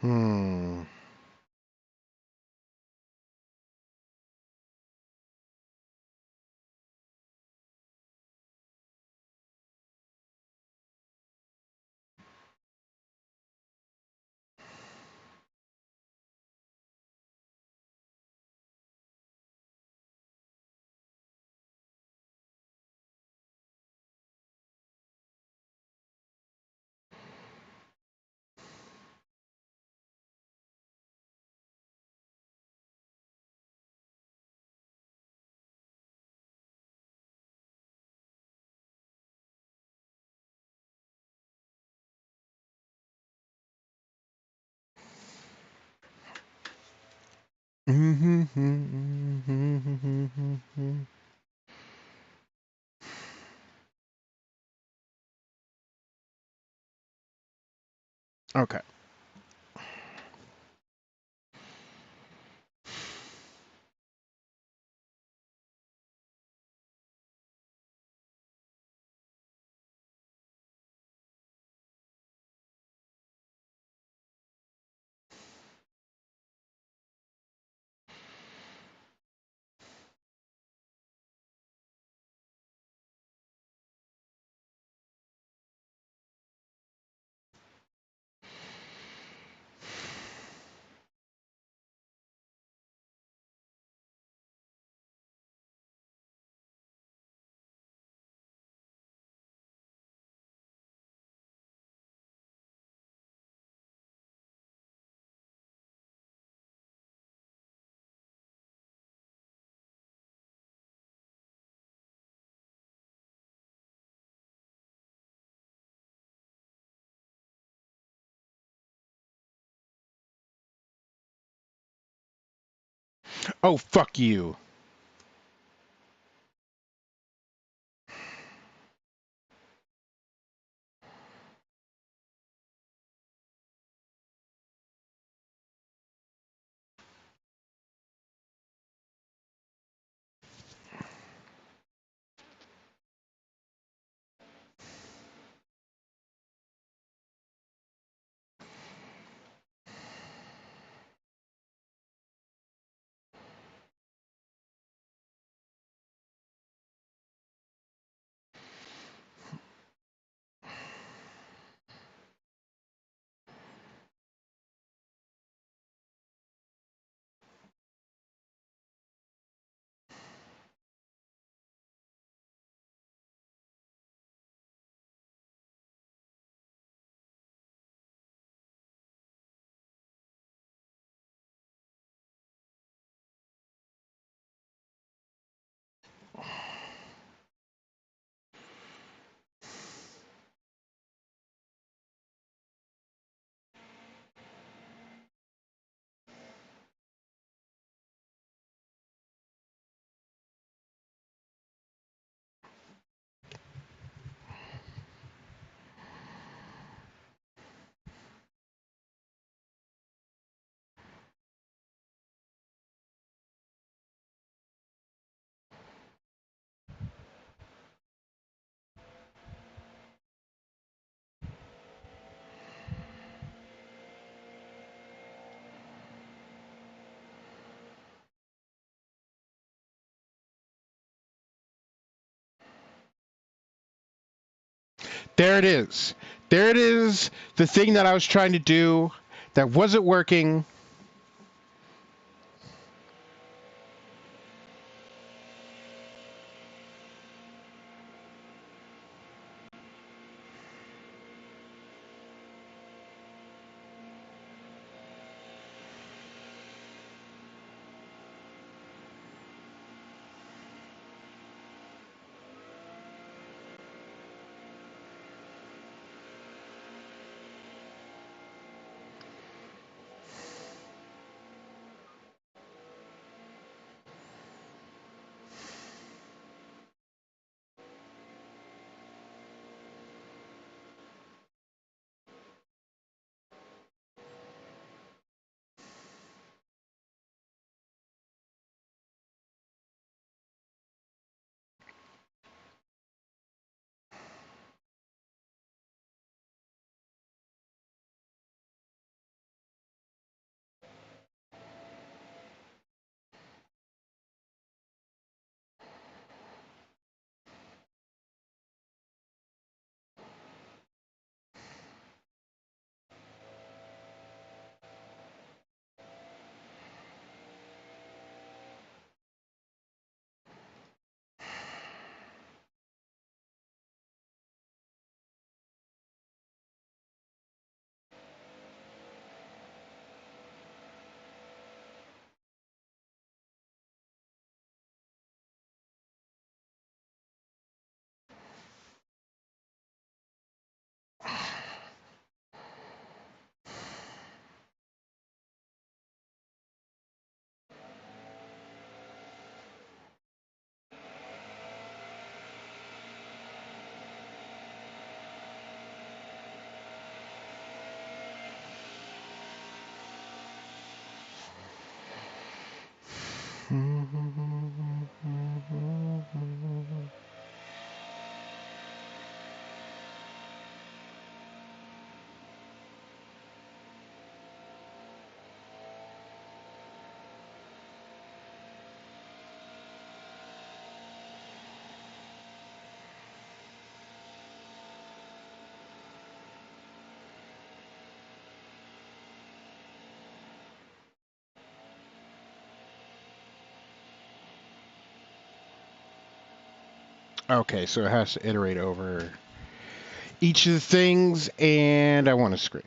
Hmm. Okay. Oh, fuck you. There it is. There it is. The thing that I was trying to do that wasn't working. Okay, so it has to iterate over each of the things, and I want a screen.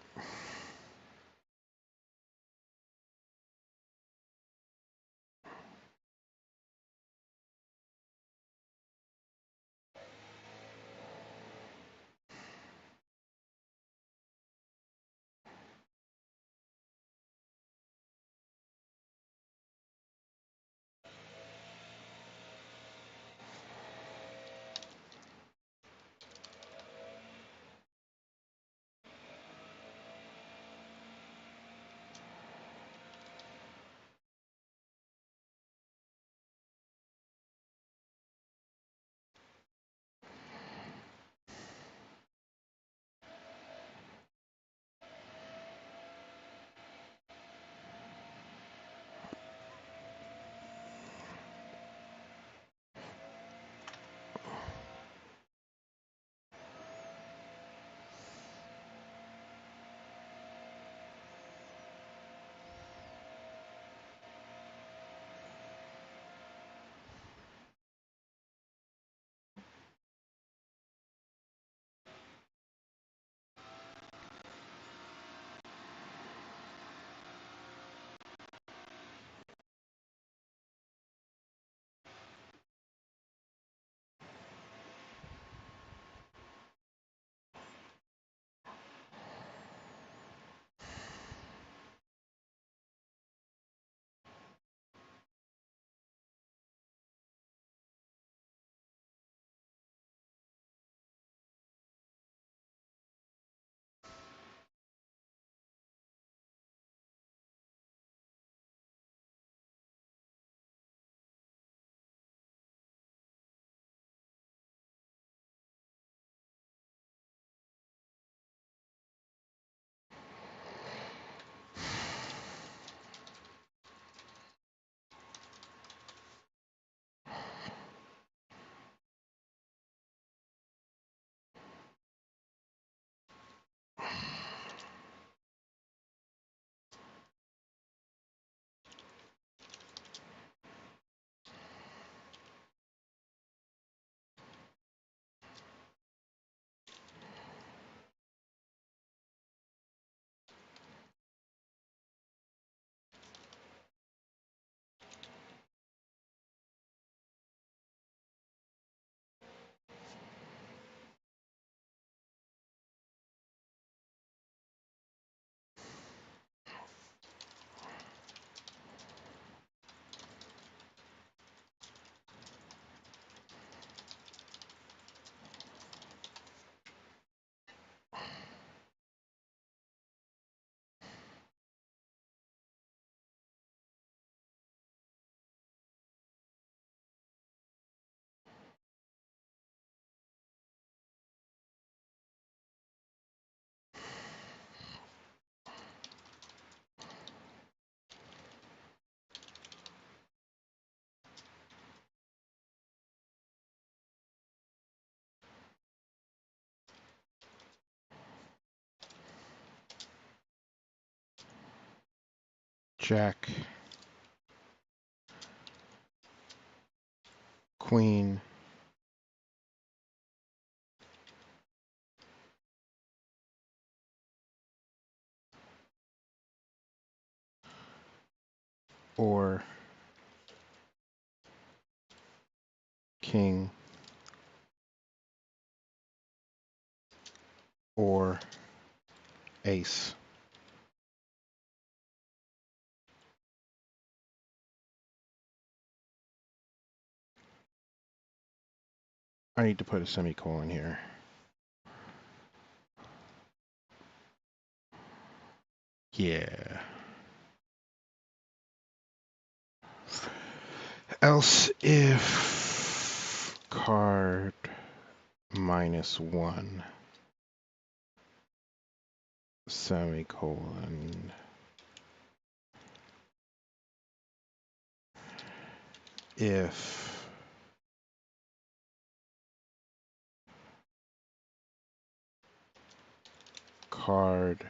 Jack, Queen, or King, or Ace. I need to put a semicolon here. Yeah. Else if card -1 semicolon if card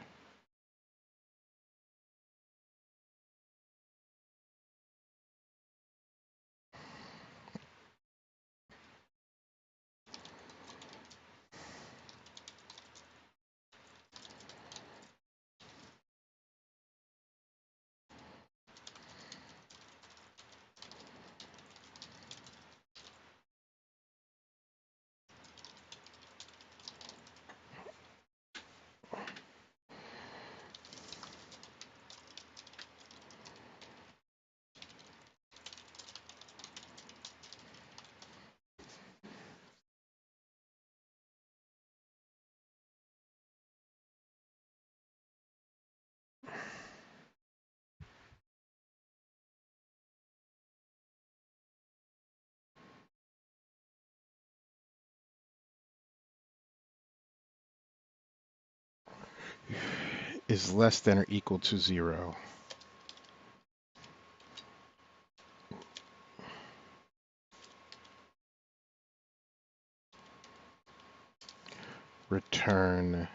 is less than or equal to 0. Return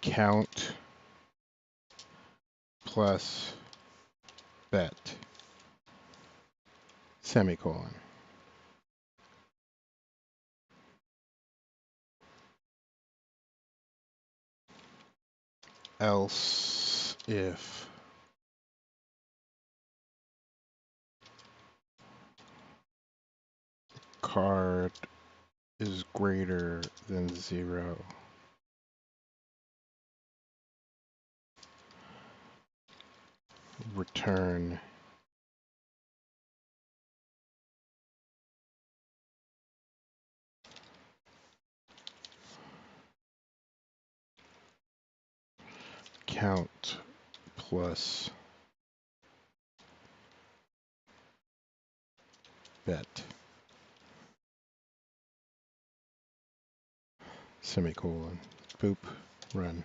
count plus bet semicolon. Else if card is greater than 0, return count plus bet semicolon. Boop, run.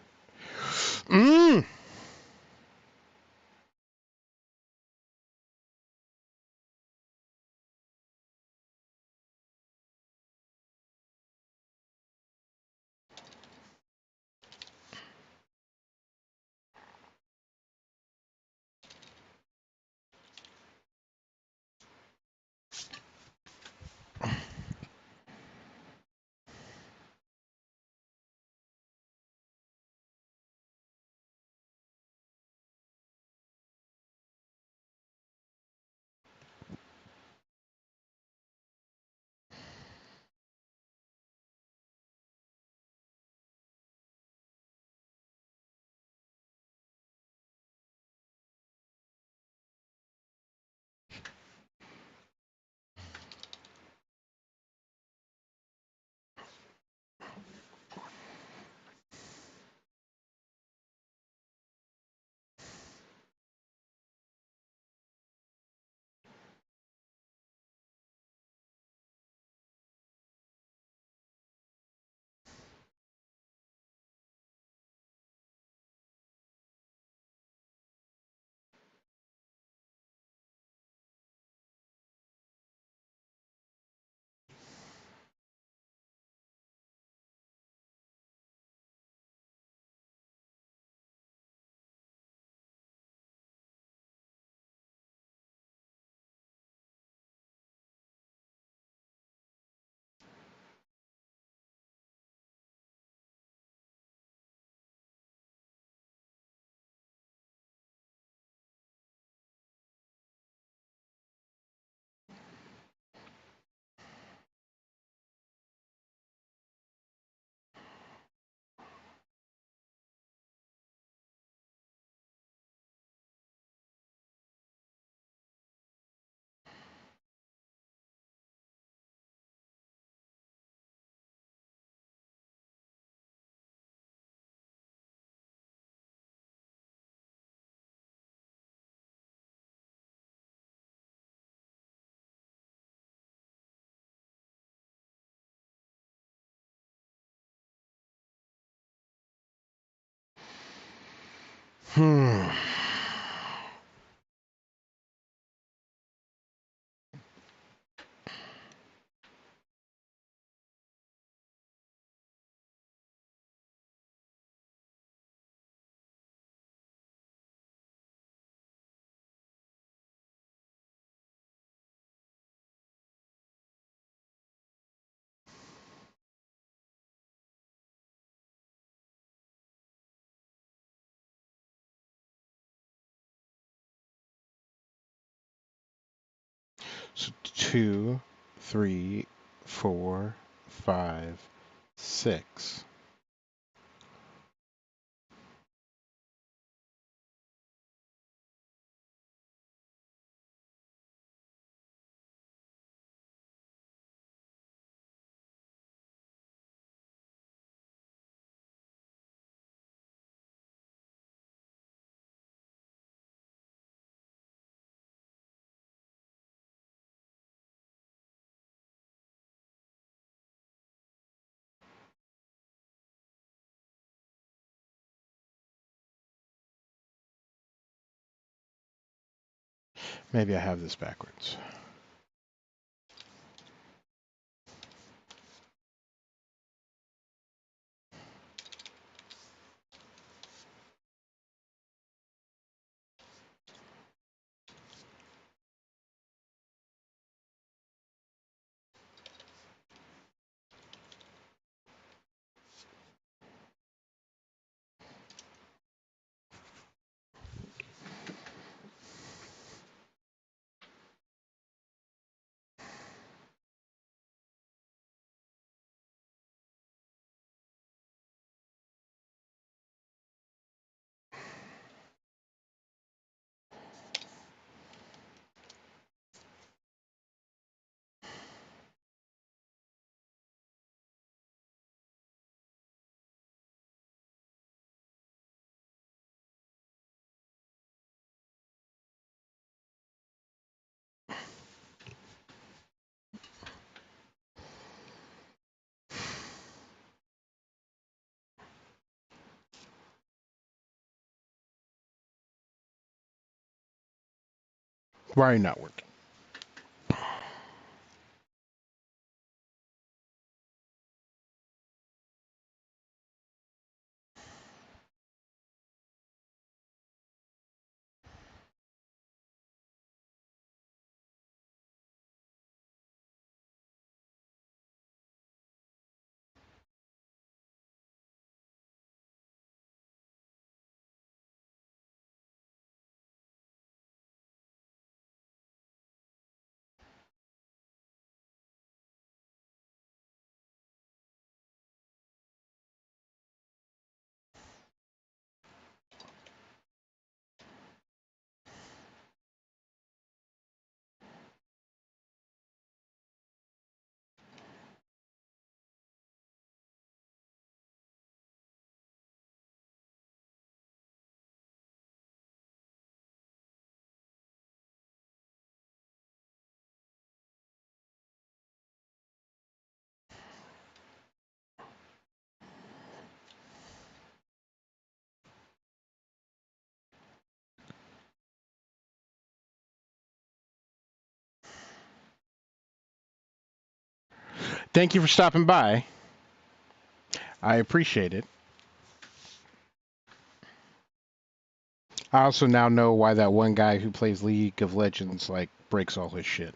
Hmm. So 2, 3, 4, 5, 6. Maybe I have this backwards. Why are you not working? Thank you for stopping by. I appreciate it. I also now know why that one guy who plays League of Legends like breaks all his shit.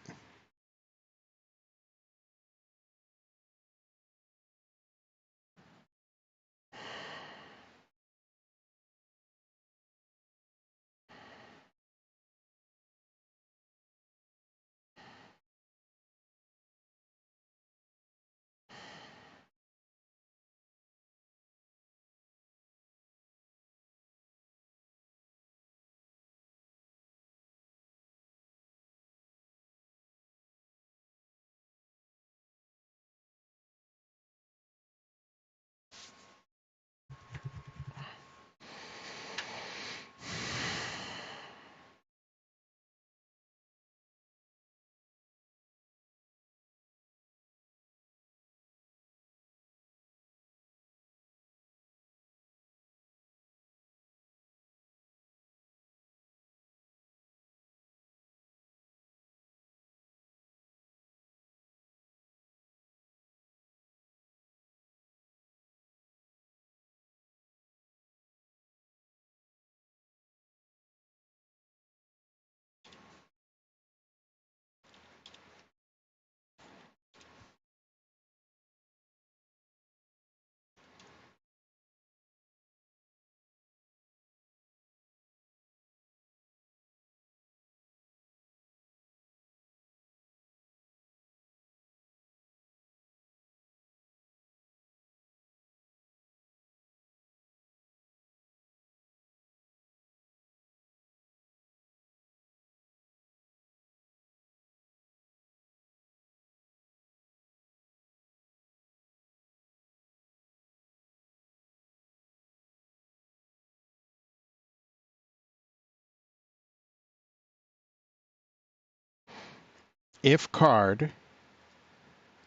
if card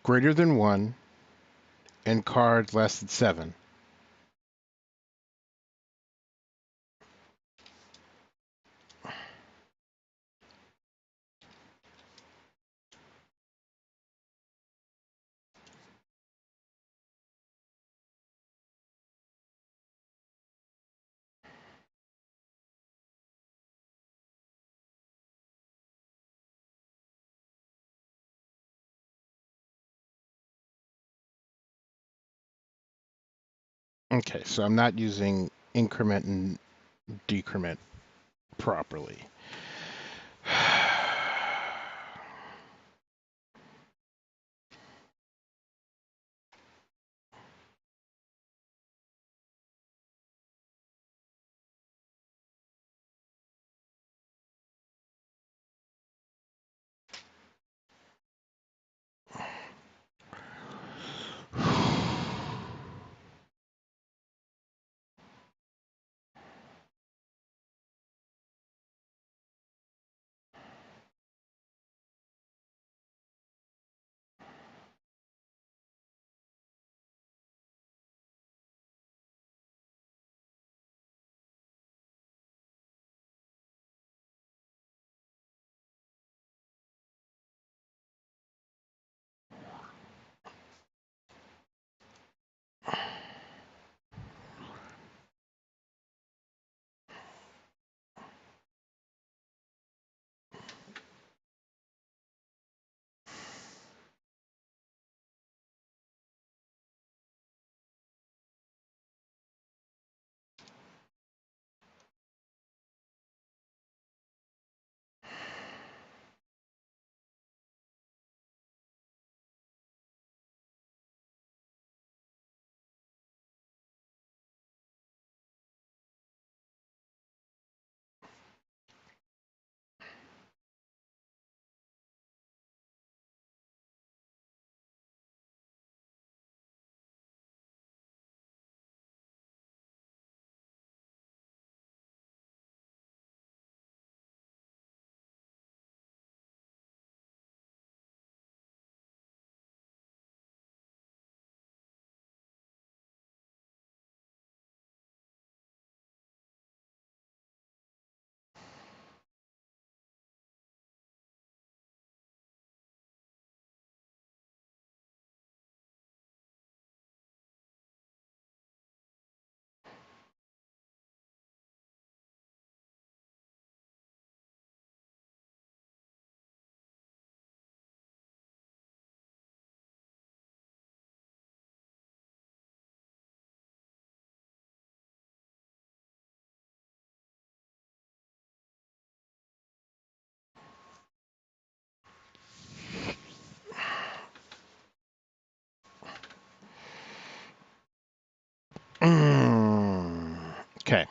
greater than 1 and card less than 7. Okay, so I'm not using increment and decrement properly. Okay.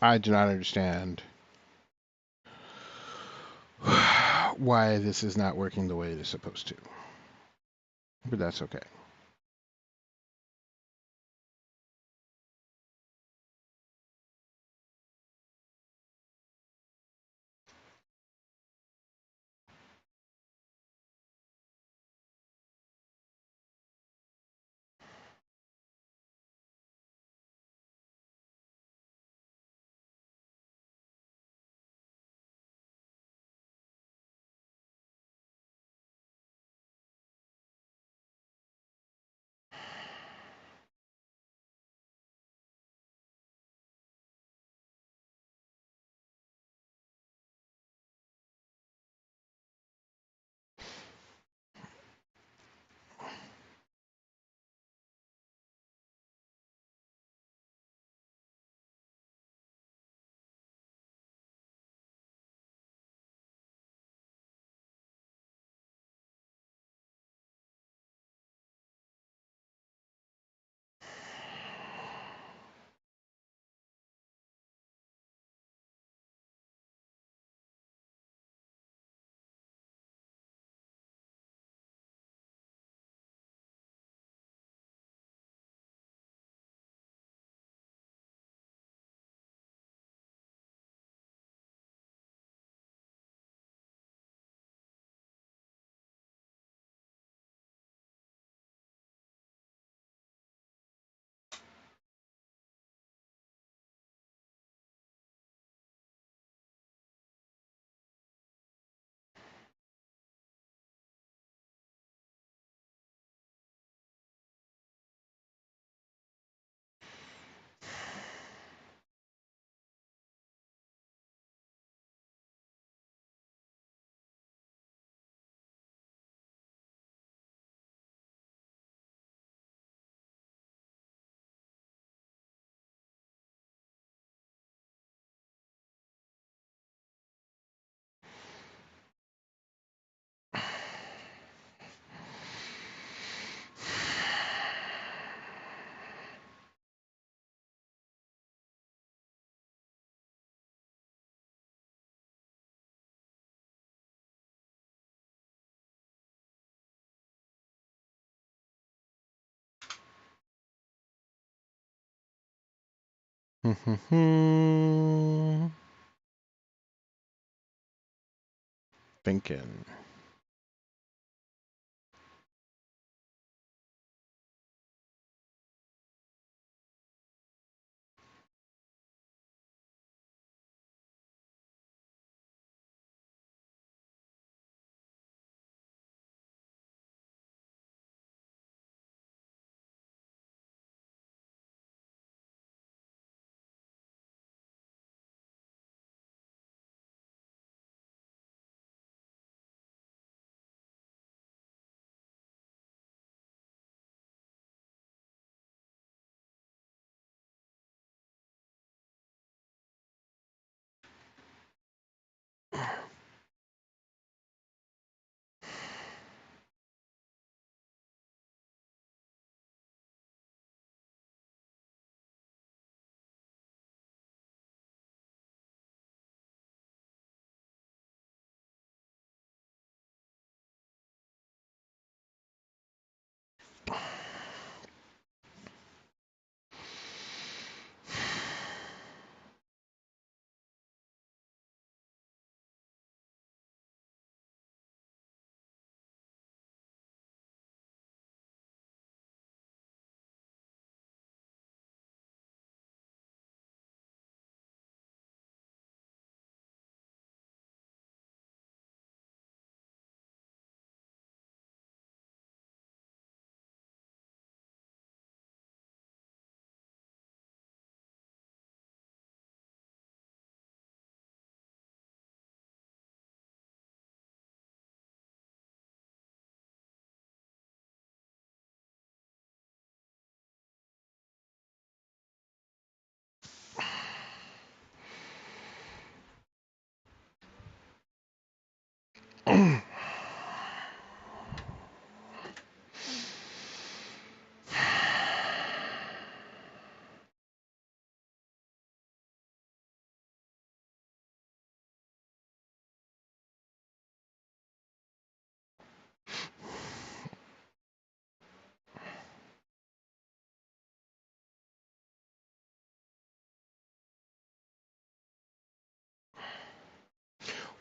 I do not understand why this is not working the way it is supposed to. But that's okay. Thinking.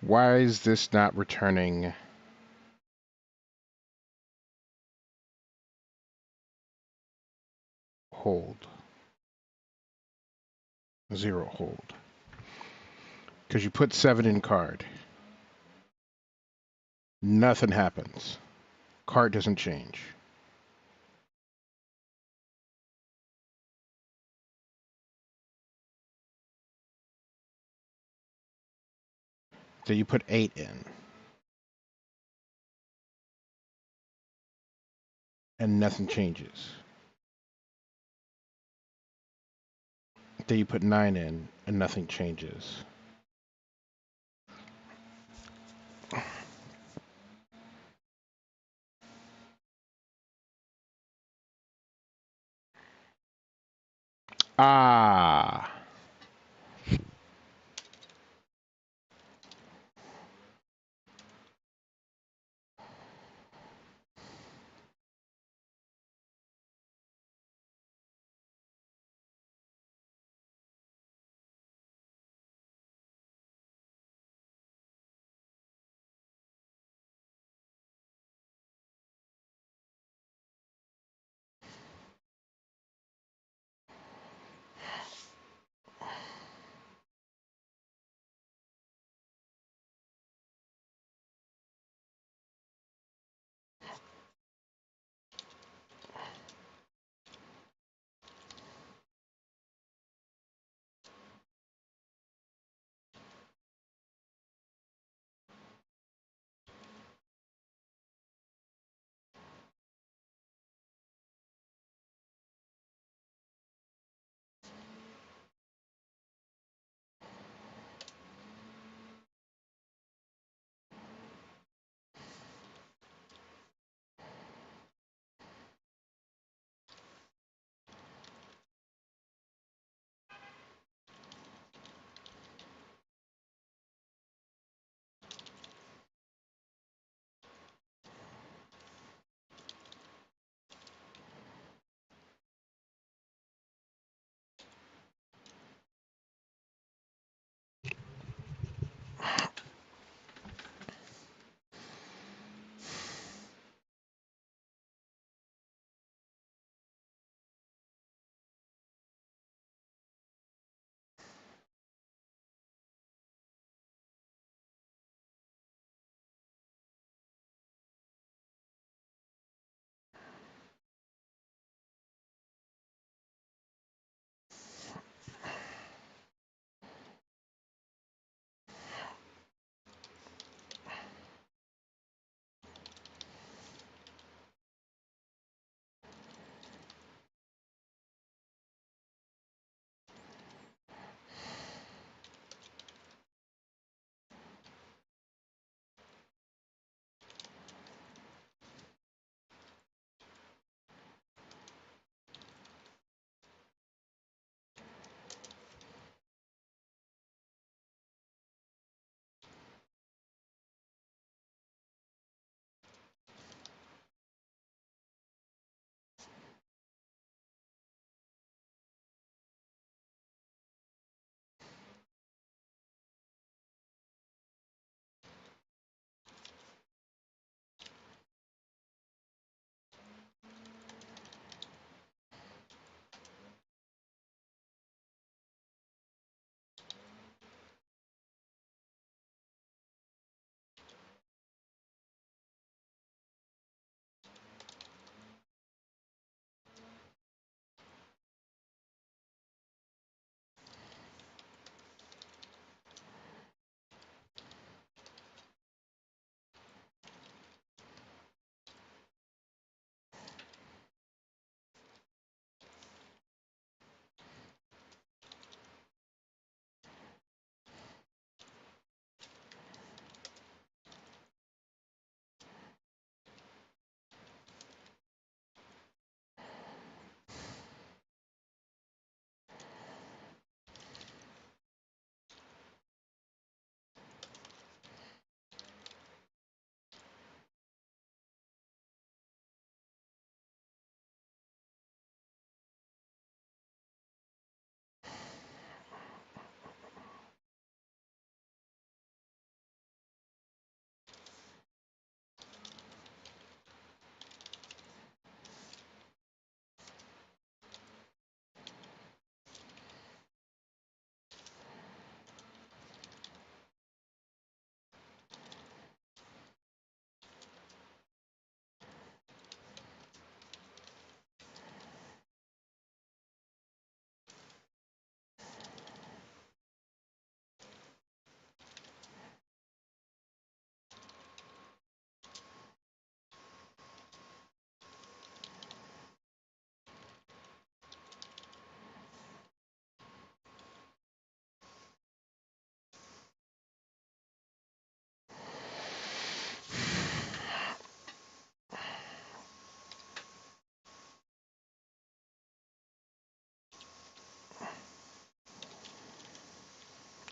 Why is this not returning? Hold. 0 hold. Because you put 7 in card. Nothing happens. Card doesn't change. Then you put 8 in. And nothing changes. Then you put 9 in and nothing changes. Ah.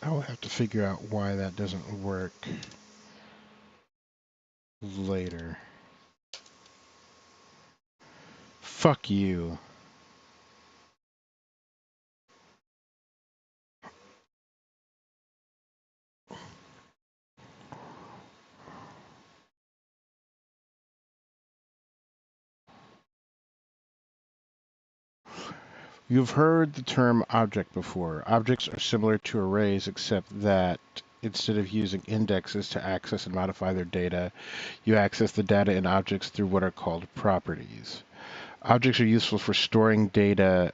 I will have to figure out why that doesn't work later. Fuck you. You've heard the term object before. Objects are similar to arrays except that instead of using indexes to access and modify their data, you access the data in objects through what are called properties. Objects are useful for storing data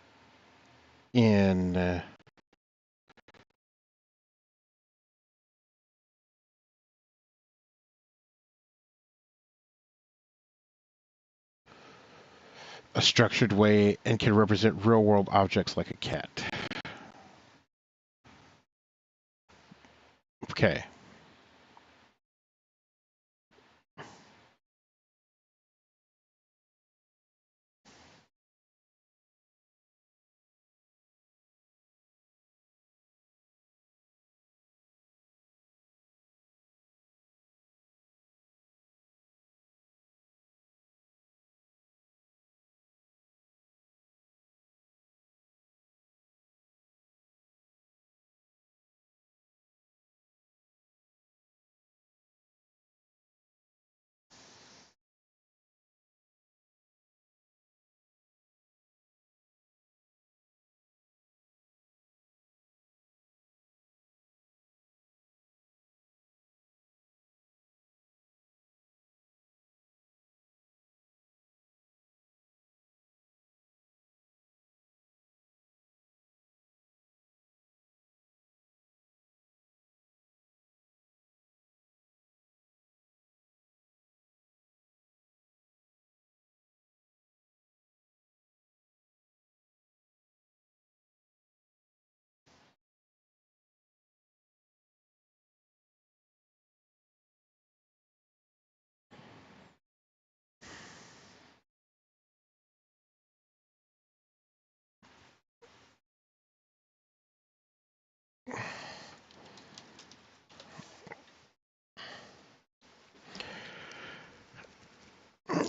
in a structured way and can represent real-world objects like a cat. Okay.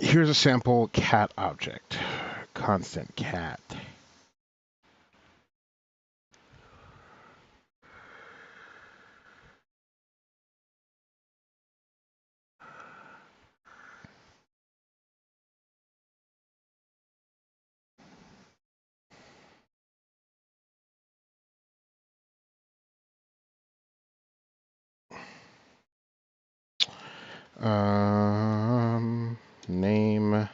Here's a sample cat object. Constant cat. Name.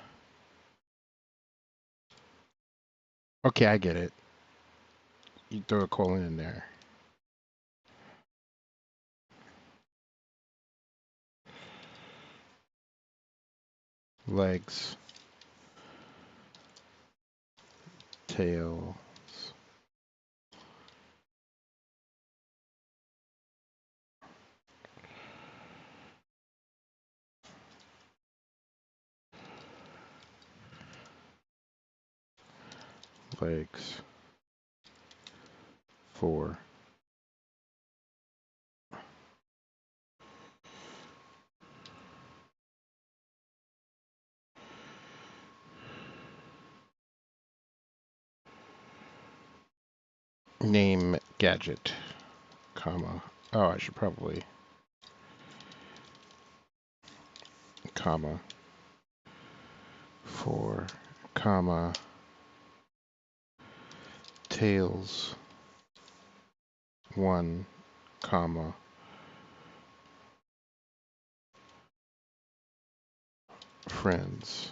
Okay, I get it. You throw a colon in there. Legs. Tails. Legs. 4. Name gadget, comma. Oh, I should probably, comma, 4, comma, tails, 1, comma, friends.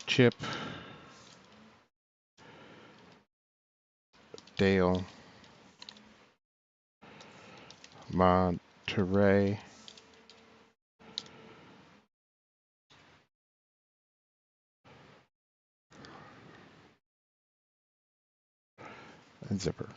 Chip, Dale, Monterey, and zipper.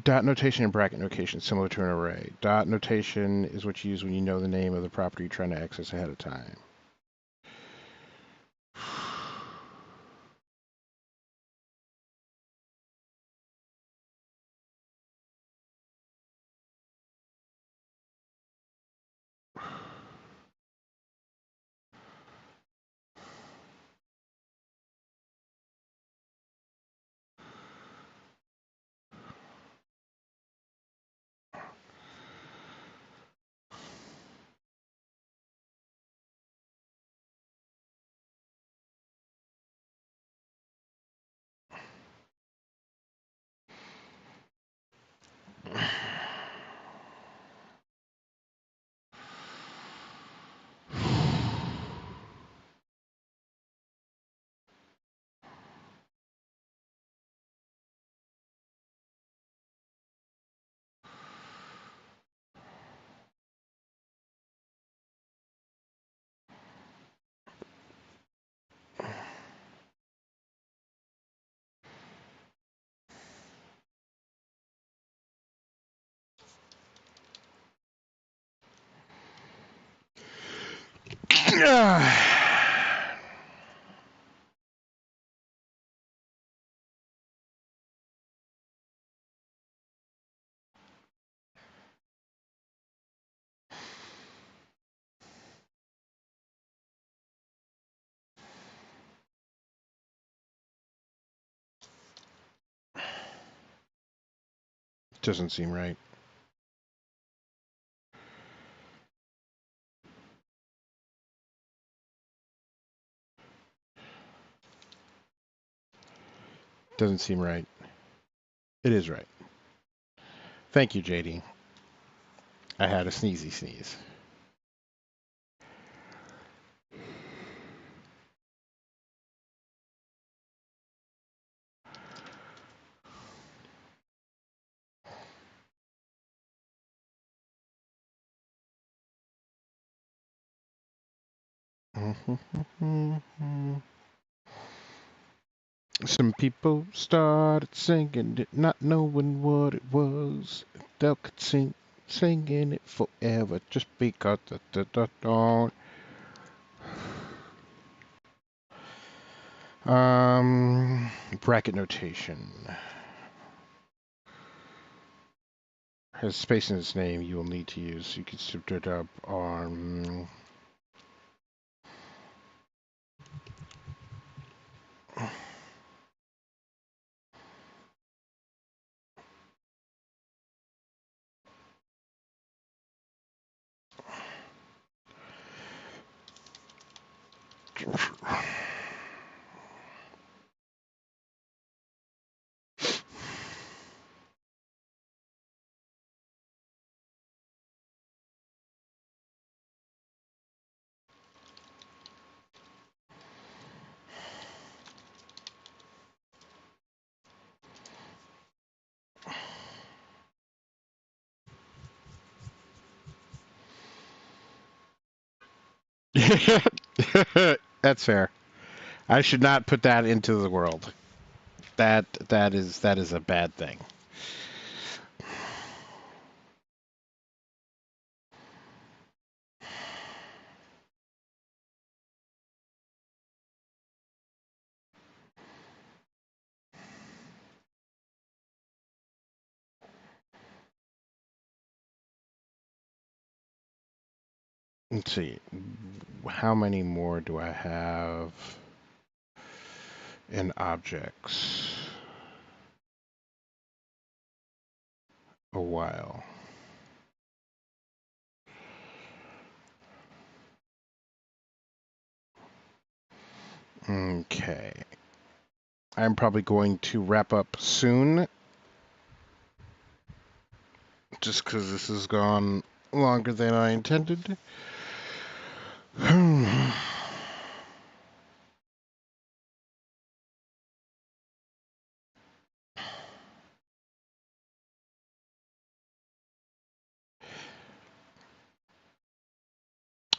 Dot notation and bracket notation similar to an array. Dot notation is what you use when you know the name of the property you're trying to access ahead of time. Doesn't seem right. Doesn't seem right. It is right. Thank you, JD. I had a sneezy sneeze. Some people started singing it, not knowing what it was. They could singing it forever just because don't. Bracket notation. Has space in its name you will need to use. You can shift it up on. That's fair. I should not put that into the world. That is a bad thing. Let's see. How many more do I have in objects? A while. Okay. I'm probably going to wrap up soon. just because this has gone longer than I intended.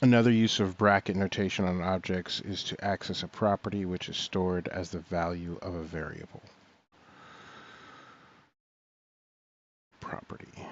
Another use of bracket notation on objects is to access a property which is stored as the value of a variable. Property.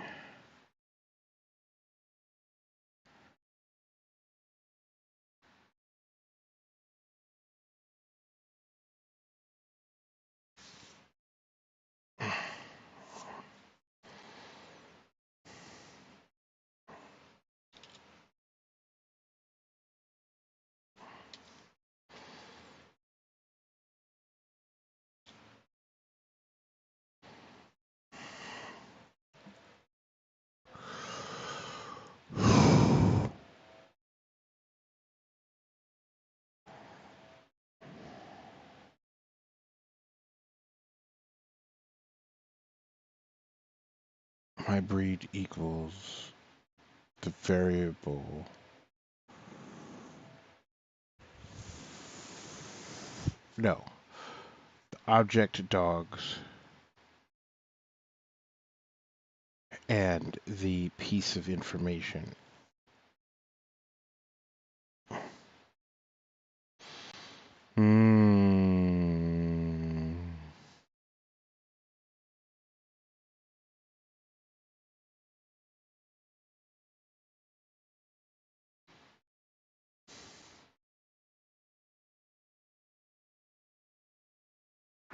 My breed equals the variable no, the object dogs and the piece of information.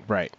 Right.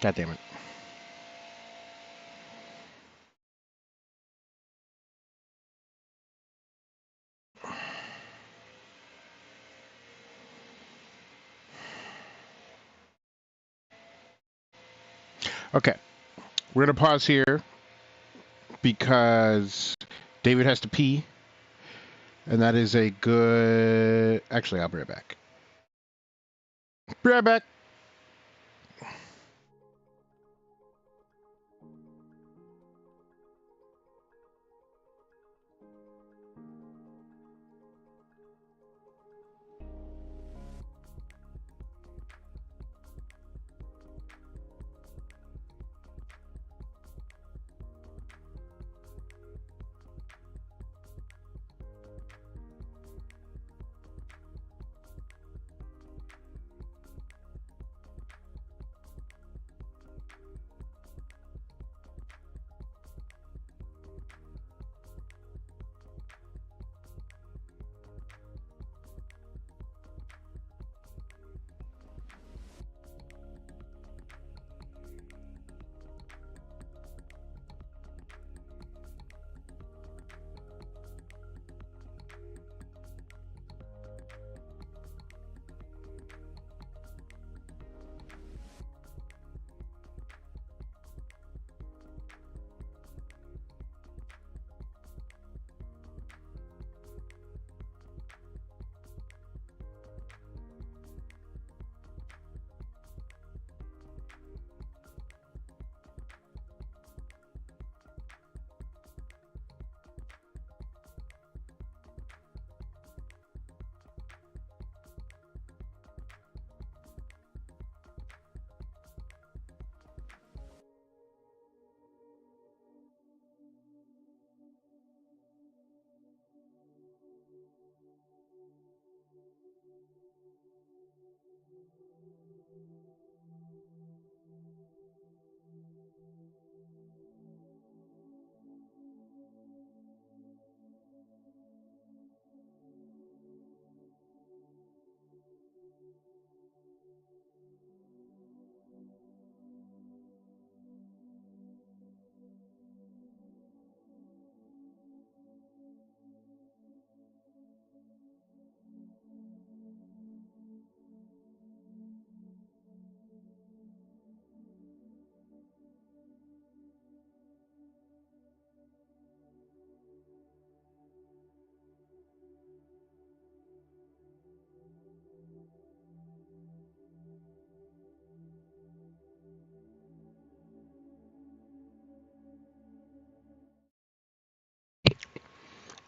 God damn it. Okay. We're going to pause here because David has to pee. And that is a good. Actually, I'll be right back. Be right back.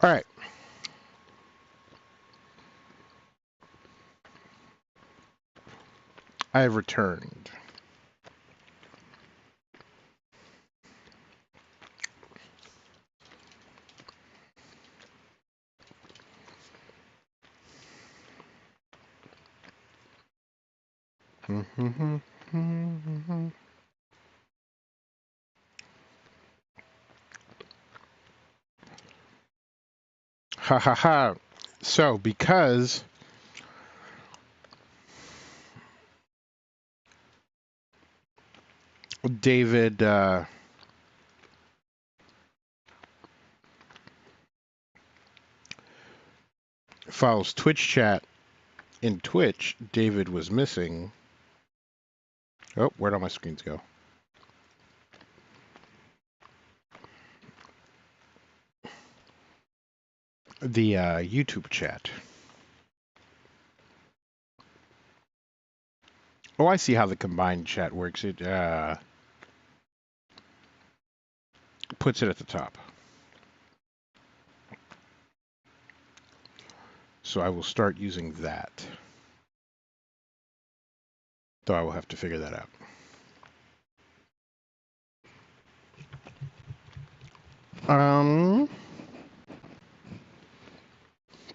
All right. I have returned. Ha ha ha. So, because David follows Twitch chat in Twitch, David was missing. Oh, where'd all my screens go? The YouTube chat. Oh, I see how the combined chat works. It puts it at the top. So I will start using that. Though I will have to figure that out.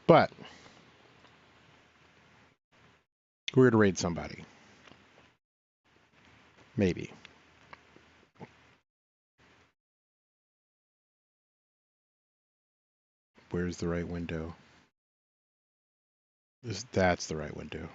But we're gonna raid somebody. Maybe. Where's the right window? That's the right window.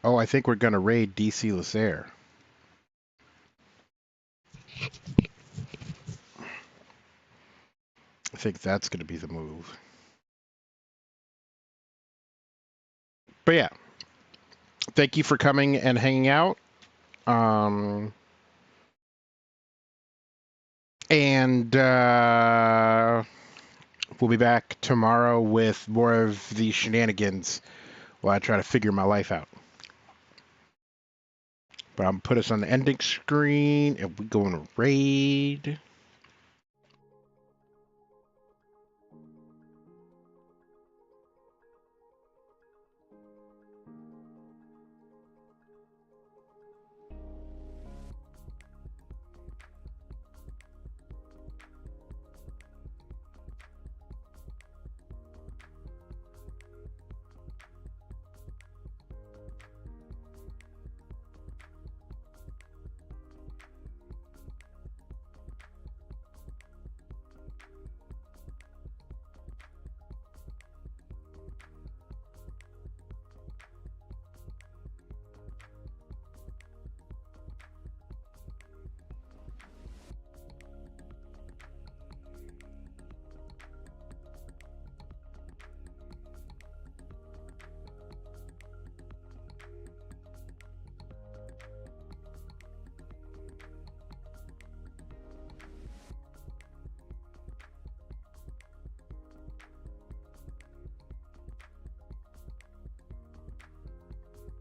Oh, I think we're gonna raid DC Lacer. I think that's gonna be the move. But yeah, thank you for coming and hanging out. And we'll be back tomorrow with more of these shenanigans while I try to figure my life out. But I'm gonna put us on the ending screen and we're going to raid.